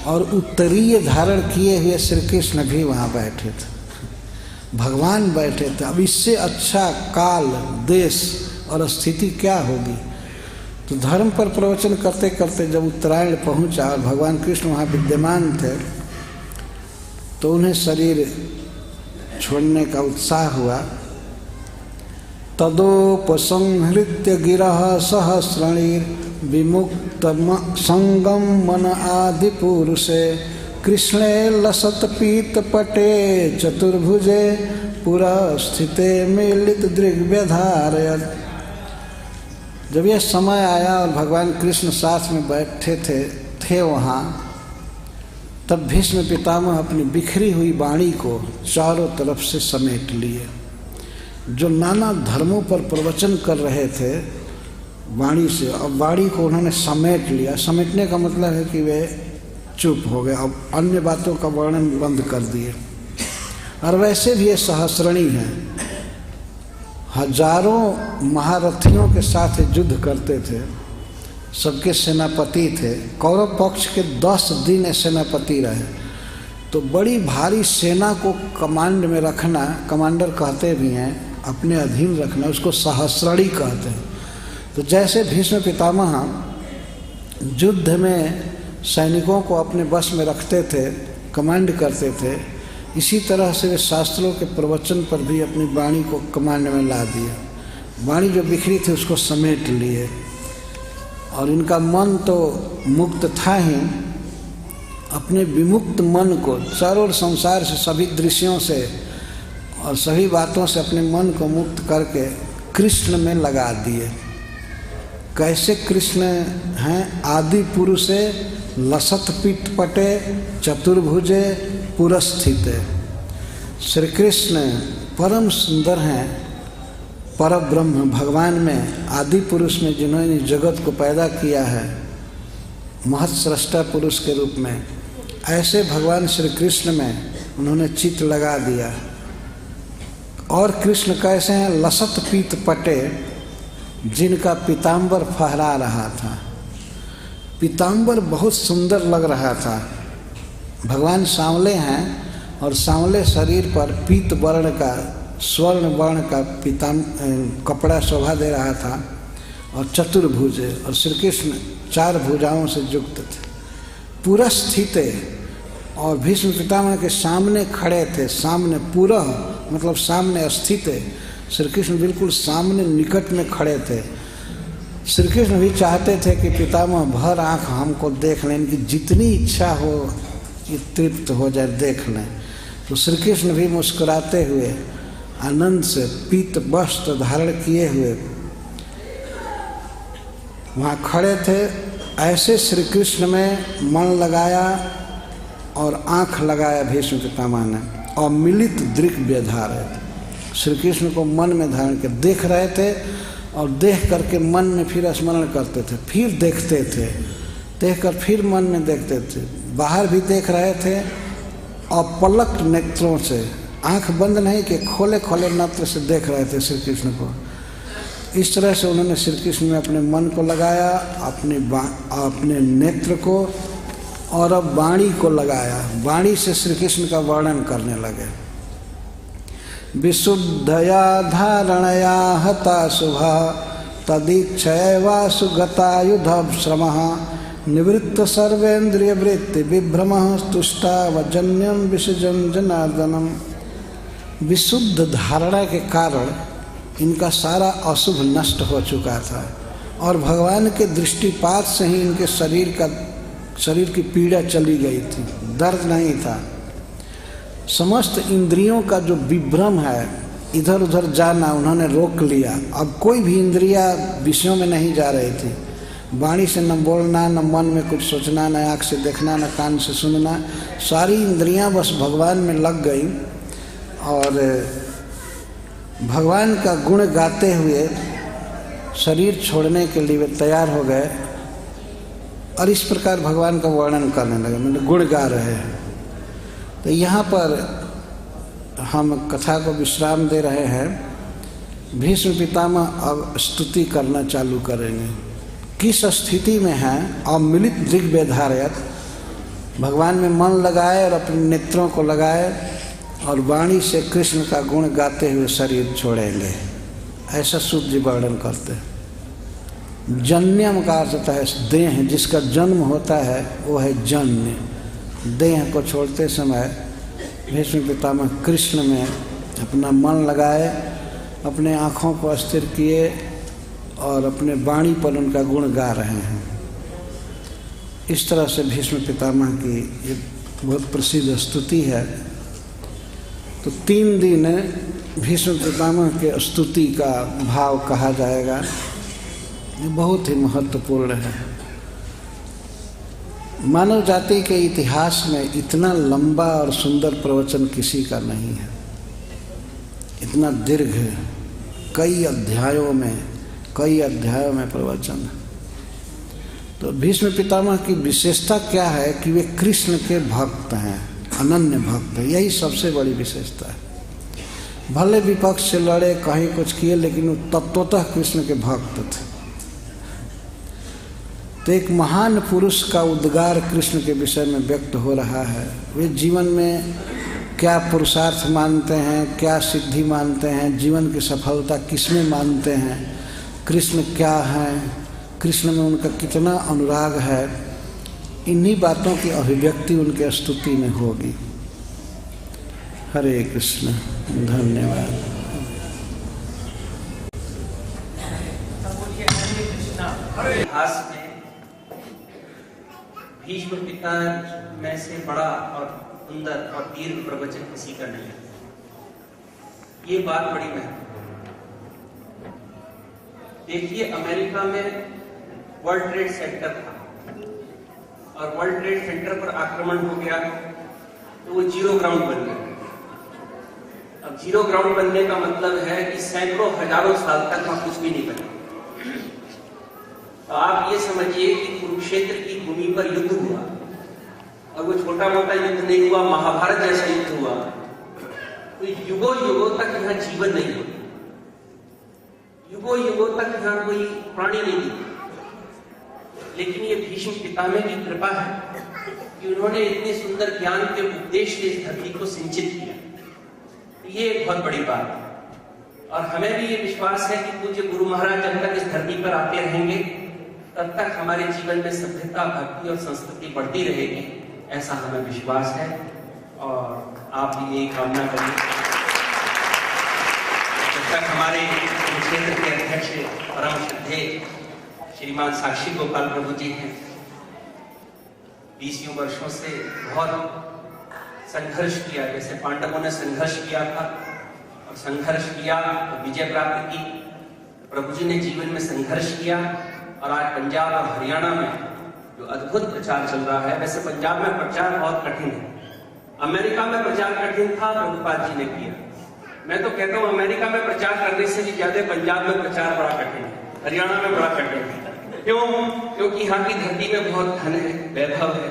S1: और उत्तरीय धारण किए हुए श्री कृष्ण भी वहाँ बैठे थे, भगवान बैठे थे। अब इससे अच्छा काल, देश और स्थिति क्या होगी? तो धर्म पर प्रवचन करते करते जब उत्तरायण पहुंचा और भगवान कृष्ण वहाँ विद्यमान थे, तो उन्हें शरीर छोड़ने का उत्साह हुआ। तदोपसंहृत्य गिरः सहस्रणीर विमुक्त संगम मन आदि पुरुषे कृष्णे लसत पीत पटे चतुर्भुजे पुरस्थिते मिलित दृग्व्यधारयत्। जब यह समय आया और भगवान कृष्ण साथ में बैठे थे वहाँ, तब भीष्म पितामह अपनी बिखरी हुई वाणी को चारों तरफ से समेट लिए। जो नाना धर्मों पर प्रवचन कर रहे थे वाणी से, अब वाणी को उन्होंने समेट लिया। समेटने का मतलब है कि वे चुप हो गए, अब अन्य बातों का वर्णन बंद कर दिए। और वैसे भी ये सहस्रणी हैं, हजारों महारथियों के साथ युद्ध करते थे, सबके सेनापति थे। कौरव पक्ष के 10 दिन सेनापति रहे। तो बड़ी भारी सेना को कमांड में रखना, कमांडर कहते भी हैं, अपने अधीन रखना, उसको सहस्रणी कहते हैं। तो जैसे भीष्म पितामह युद्ध में सैनिकों को अपने वश में रखते थे, कमांड करते थे, इसी तरह से वे शास्त्रों के प्रवचन पर भी अपनी वाणी को कमांड में ला दिया। वाणी जो बिखरी थी उसको समेट लिए। और इनका मन तो मुक्त था ही, अपने विमुक्त मन को चारों संसार से, सभी दृश्यों से और सभी बातों से अपने मन को मुक्त करके कृष्ण में लगा दिए। कैसे कृष्ण हैं? आदि पुरुषे लसत पीठ पटे चतुर्भुजे पुरस्थित। श्री कृष्ण परम सुंदर हैं, परब्रह्म भगवान में, आदि पुरुष में, जिन्होंने जगत को पैदा किया है महत्सृष्टा पुरुष के रूप में, ऐसे भगवान श्री कृष्ण में उन्होंने चित्त लगा दिया। और कृष्ण कैसे हैं? लसत पीत पटे, जिनका पीताम्बर फहरा रहा था। पीताम्बर बहुत सुंदर लग रहा था। भगवान सांवले हैं और सांवले शरीर पर पीत वर्ण का, स्वर्ण वर्ण का कपड़ा शोभा दे रहा था। और चतुर्भुज, और श्री कृष्ण 4 भुजाओं से युक्त थे, पुरस्थित, और भीष्म पितामह के सामने खड़े थे। सामने, पुरः मतलब सामने, स्थित, श्री कृष्ण बिल्कुल सामने निकट में खड़े थे। श्री कृष्ण भी चाहते थे कि पितामह भर आँख हमको देख लें, इनकी जितनी इच्छा हो ये तृप्त हो जाए, देख लें। तो श्री कृष्ण भी मुस्कुराते हुए आनंद से पीत वस्त्र धारण किए हुए वहाँ खड़े थे, ऐसे श्री कृष्ण में मन लगाया और आँख लगाया भीष्म पितामह ने, और मिलित दृक् व्यधा रहे थे। श्री कृष्ण को मन में धारण कर देख रहे थे और देख करके मन में फिर स्मरण करते थे, फिर देखते थे, देखकर फिर मन में देखते थे, बाहर भी देख रहे थे और पलक नेत्रों से, आंख बंद नहीं कि खोले खोले नेत्र से देख रहे थे श्री कृष्ण को। इस तरह से उन्होंने श्री कृष्ण में अपने मन को लगाया, अपने नेत्र को, और अब वाणी को लगाया। वाणी से श्री कृष्ण का वर्णन करने लगे। विशुद्धया धारणया हता शुभा तदीक्षया सुगतायुध श्रमः निवृत्त सर्वेन्द्रिय वृत्ति विभ्रमः तुष्टावजन्यम विसृजन जनार्दनम। विशुद्ध धारणा के कारण इनका सारा अशुभ नष्ट हो चुका था और भगवान के दृष्टिपात से ही इनके शरीर की पीड़ा चली गई थी, दर्द नहीं था। समस्त इंद्रियों का जो विभ्रम है, इधर उधर जाना, उन्होंने रोक लिया। अब कोई भी इंद्रिया विषयों में नहीं जा रही थी। वाणी से न बोलना, न मन में कुछ सोचना, न आँख से देखना, न कान से सुनना, सारी इंद्रियां बस भगवान में लग गई और भगवान का गुण गाते हुए शरीर छोड़ने के लिए वे तैयार हो गए और इस प्रकार भगवान का वर्णन करने लगे, मतलब गुण गा रहे हैं। तो यहाँ पर हम कथा को विश्राम दे रहे हैं। भीष्म पितामह अब स्तुति करना चालू करेंगे। किस स्थिति में हैं? अमिलित दृग्व्यधारयत्, भगवान में मन लगाए और अपने नेत्रों को लगाए और वाणी से कृष्ण का गुण गाते हुए शरीर छोड़ेंगे, ऐसा सूत जी वर्णन करते हैं। जन्यम का अर्थ होता है देह, जिसका जन्म होता है वो है जन्य। देह को छोड़ते समय भीष्म पितामह कृष्ण में अपना मन लगाए, अपने आँखों को स्थिर किए और अपने वाणी पर उनका गुण गा रहे हैं। इस तरह से भीष्म पितामह की ये बहुत प्रसिद्ध स्तुति है। तो 3 दिन भीष्म पितामह के स्तुति का भाव कहा जाएगा। ये बहुत ही महत्वपूर्ण है। मानव जाति के इतिहास में इतना लंबा और सुंदर प्रवचन किसी का नहीं है, इतना दीर्घ, कई अध्यायों में प्रवचन। तो भीष्म पितामह की विशेषता क्या है कि वे कृष्ण के भक्त हैं, अनन्य भक्त है, यही सबसे बड़ी विशेषता है। भले विपक्ष से लड़े, कहीं कुछ किए, लेकिन वो तत्वतः कृष्ण के भक्त थे। तो एक महान पुरुष का उद्गार कृष्ण के विषय में व्यक्त हो रहा है। वे जीवन में क्या पुरुषार्थ मानते हैं, क्या सिद्धि मानते हैं, जीवन की सफलता किसमें मानते हैं, कृष्ण क्या है, कृष्ण में उनका कितना अनुराग है, इन्हीं बातों की अभिव्यक्ति उनके स्तुति में होगी। हरे कृष्ण। धन्यवाद।
S2: इतिहास में भीष्म पिता में से बड़ा और सुंदर और दीर्घ प्रवचन किसी का नहीं है। ये बात बड़ी महत्वपूर्ण है। देखिए, अमेरिका में वर्ल्ड ट्रेड सेंटर था और वर्ल्ड ट्रेड सेंटर पर आक्रमण हो गया तो वो जीरो ग्राउंड बन गया। अब जीरो ग्राउंड बनने का मतलब है कि सैकड़ों हजारों साल तक वहां कुछ भी नहीं बना। तो आप ये समझिए कि कुरुक्षेत्र की भूमि पर युद्ध हुआ और वो छोटा मोटा युद्ध नहीं हुआ, महाभारत जैसा युद्ध हुआ। तो युगों युगों तक यहाँ जीवन नहीं हुआ, युगों युगों तक यहाँ कोई प्राणी नहीं दिखा। लेकिन ये भीष्म पितामह की कृपा है कि उन्होंने इतने सुंदर ज्ञान के उपदेश से इस धरती को सिंचित किया। ये एक बहुत बड़ी बात है और हमें भी ये विश्वास है कि पूज्य गुरु महाराज जब तक इस धरती पर आते रहेंगे तब तक हमारे जीवन में सभ्यता, भक्ति और संस्कृति बढ़ती रहेगी, ऐसा हमें विश्वास है। और आप भी यही कामना करिए। जब तक हमारे क्षेत्र के अध्यक्ष परम श्रद्धेय श्रीमान साक्षी गोपाल प्रभु जी हैं, 20 वर्षों से बहुत संघर्ष किया, जैसे पांडवों ने संघर्ष किया था और संघर्ष किया तो विजय प्राप्त की। प्रभु जी ने जीवन में संघर्ष किया और आज पंजाब और हरियाणा में जो अद्भुत प्रचार चल रहा है। वैसे पंजाब में प्रचार बहुत कठिन है, अमेरिका में प्रचार कठिन था, प्रभुपाद जी ने किया। मैं तो कहता हूँ अमेरिका में प्रचार करने से भी ज्यादा पंजाब में प्रचार बड़ा कठिन है, हरियाणा में बड़ा कठिन है। क्यों? क्योंकि यहाँ की धरती में बहुत धन है, वैभव है।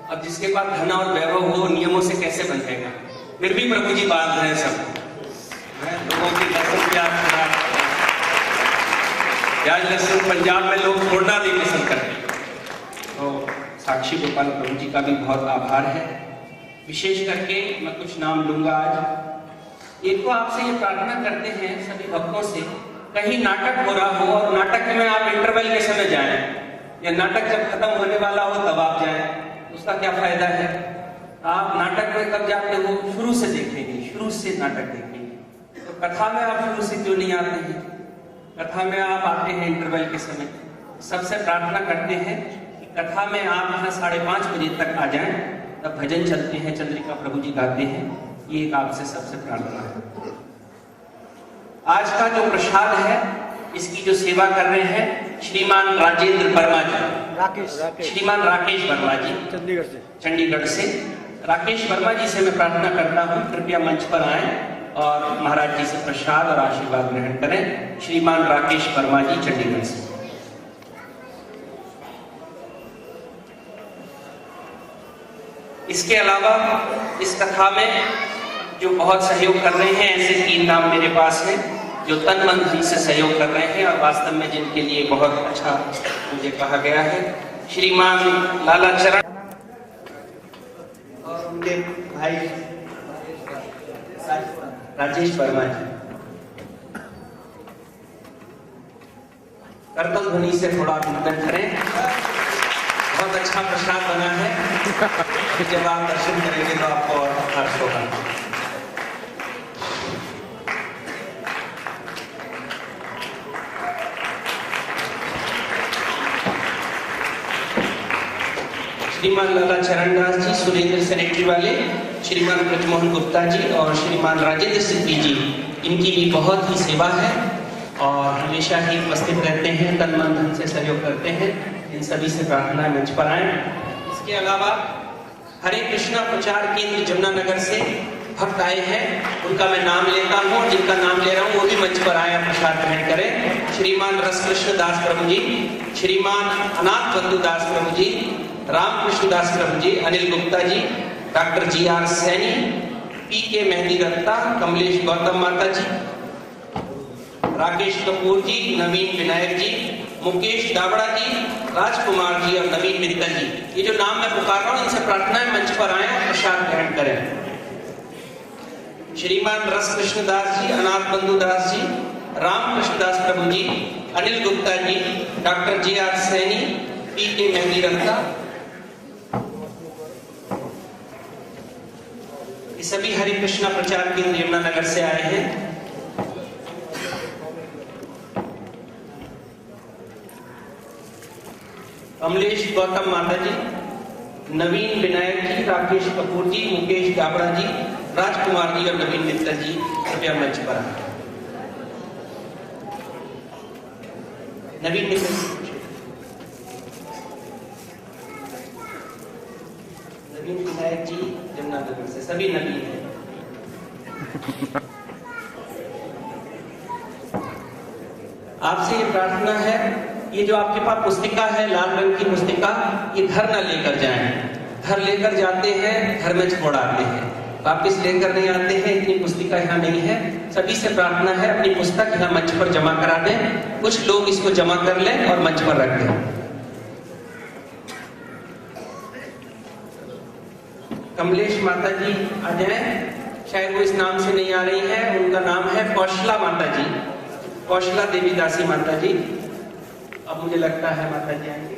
S2: अब जिसके पास धन और वैभव हो नियमों से कैसे बंधेगा? फिर भी प्रभु जी बांध रहे हैं सबको, लोगों की दर्शन प्याज लहसुन पंजाब में लोग छोड़ना नहीं पसंद करते। तो साक्षी गोपाल प्रभु जी का भी बहुत आभार है। विशेष करके मैं कुछ नाम लूंगा आज। एक तो आपसे ये प्रार्थना करते हैं सभी भक्तों से, कहीं नाटक हो रहा हो और नाटक में आप इंटरवल के समय जाएं, या नाटक जब खत्म होने वाला हो तब आप जाएं, उसका क्या फायदा है? आप नाटक में कब जाते हो? शुरू से देखेंगे, शुरू से नाटक देखेंगे। तो कथा में आप शुरू से क्यों नहीं आते हैं? कथा में आप आते हैं इंटरवल के समय। सबसे प्रार्थना करते हैं कि कथा में आप यहाँ 5:30 बजे तक आ जाएं, तब भजन चलते हैं, चंद्रिका प्रभु जी गाते हैं। ये एक आपसे सबसे प्रार्थना है। आज का जो प्रसाद है इसकी जो सेवा कर रहे हैं श्रीमान राजेंद्र वर्मा जी, श्रीमान राकेश वर्मा जी चंडीगढ़ से। राकेश वर्मा जी से मैं प्रार्थना करता हूँ कृपया मंच पर आए और महाराज जी से प्रसाद और आशीर्वाद ग्रहण करें। श्रीमान राकेश वर्मा जी चंडीगढ़ से। इसके अलावा इस कथा में जो बहुत सहयोग कर रहे हैं, ऐसे 3 नाम मेरे पास हैं जो तन मन धन से सहयोग कर रहे हैं और वास्तव में जिनके लिए बहुत अच्छा मुझे कहा गया है। श्रीमान लाला चरण और उनके भाई राजेश वर्मा जी। कर्तन ध्वनि से थोड़ा अभिनंदन करें। बहुत अच्छा प्रसाद बना है, जब आप दर्शन करेंगे तो आपको और हर्ष होगा। श्रीमान लाला चरण दास जी सुरेंद्र सेनेटरी वाले, श्रीमान ब्रजमोहन गुप्ता जी और श्रीमान राजेंद्र सिद्धि जी, इनकी भी बहुत ही सेवा है और हमेशा ही उपस्थित रहते हैं, तन मन धन से सहयोग करते हैं। इन सभी से प्रार्थना मंच पर आए। इसके अलावा हरे कृष्णा प्रचार केंद्र जमुनानगर से भक्त आए हैं, उनका मैं नाम लेता हूँ। जिनका नाम ले रहा हूँ वो भी मंच पर आए, प्रसाद ग्रहण करें। श्रीमान रसकृष्ण दास प्रभु जी, श्रीमान Anath Bandhu Das Prabhu ji, Ramkrishna Das Prabhu ji, Anil Gupta ji, doctor GR Saini, PK Mehndi Ratta, Kamlesh Gautam माता जी, राकेश कपूर जी, नवीन विनायक जी, मुकेश दावड़ा जी, राजकुमार जी और नवीन मित्तल जी। ये जो नाम मैं पुकार रहा हूँ इनसे प्रार्थना है मंच पर आए और प्रसाद ग्रहण करें। श्रीमान रसकृष्ण दास ji, Anath Bandhu Das ji, Ramkrishna Das Prabhu ji, Anil Gupta ji, doctor GR Saini, PK Mehndi Ratta, ये सभी हरे कृष्णा प्रचार केंद्र यमुनानगर से आए हैं। कमलेश गौतम माता जी, नवीन विनायक जी, राकेश कपूर जी, मुकेश दाबड़ा जी, राजकुमार जी और नवीन मित्तल जी, कृपया मंच पर आए। नवीन मित्तल, नवीन विनायक जी जमुनानगर से, सभी नवीन हैं। आपसे ये प्रार्थना है, ये जो आपके पास पुस्तिका है लाल रंग की पुस्तिका, ये घर न लेकर जाएं। घर लेकर जाते हैं, घर में छोड़ आते हैं, वापिस लेकर नहीं आते हैं। इतनी पुस्तिका यहाँ नहीं है। सभी से प्रार्थना है अपनी पुस्तक यहाँ मंच पर जमा करा दें। कुछ लोग इसको जमा कर लें और मंच पर रख दें। कमलेश माता जी आ जाएं, शायद वो इस नाम से नहीं आ रही है। उनका नाम है कौशला माता जी, कौशला देवी दासी माता जी। अब मुझे लगता है माता जी आएंगे।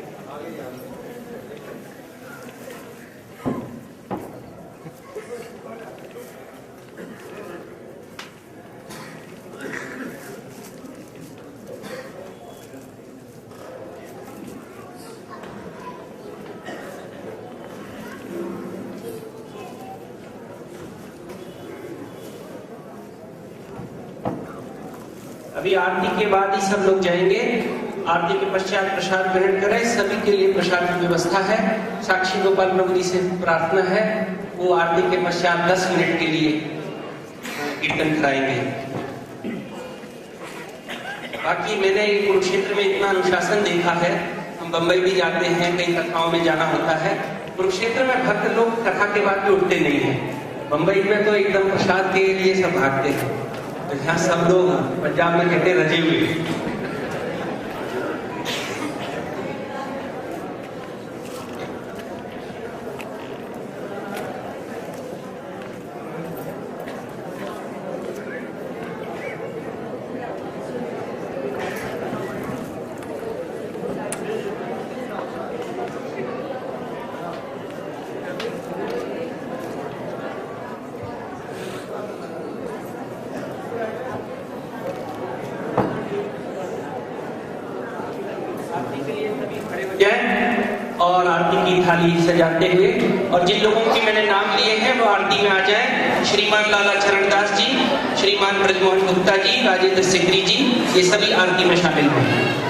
S2: अभी आरती के बाद ही सब लोग जाएंगे। आरती के पश्चात प्रसाद ग्रहण करें। सभी के लिए प्रसाद की व्यवस्था है। साक्षी गोपाल प्रभु जी से प्रार्थना है, वो आरती के पश्चात 10 मिनट के लिए कीर्तन कराएंगे। बाकी मैंने कुरुक्षेत्र में इतना अनुशासन देखा है, हम बंबई भी जाते हैं, कई कथाओं में जाना होता है। कुरुक्षेत्र में भक्त लोग कथा के बाद भी उठते नहीं है। बंबई में तो एकदम प्रसाद के लिए सब भागते हैं, तो यहाँ सब लोग पंजाब में कहते रजे हुए। और आरती की थाली सजाते हुए, और जिन लोगों के मैंने नाम लिए हैं वो आरती में आ जाएं। श्रीमान लाला चरणदास जी, श्रीमान ब्रजमोहन गुप्ता जी, राजेंद्र सिकरी जी, ये सभी आरती में शामिल हैं।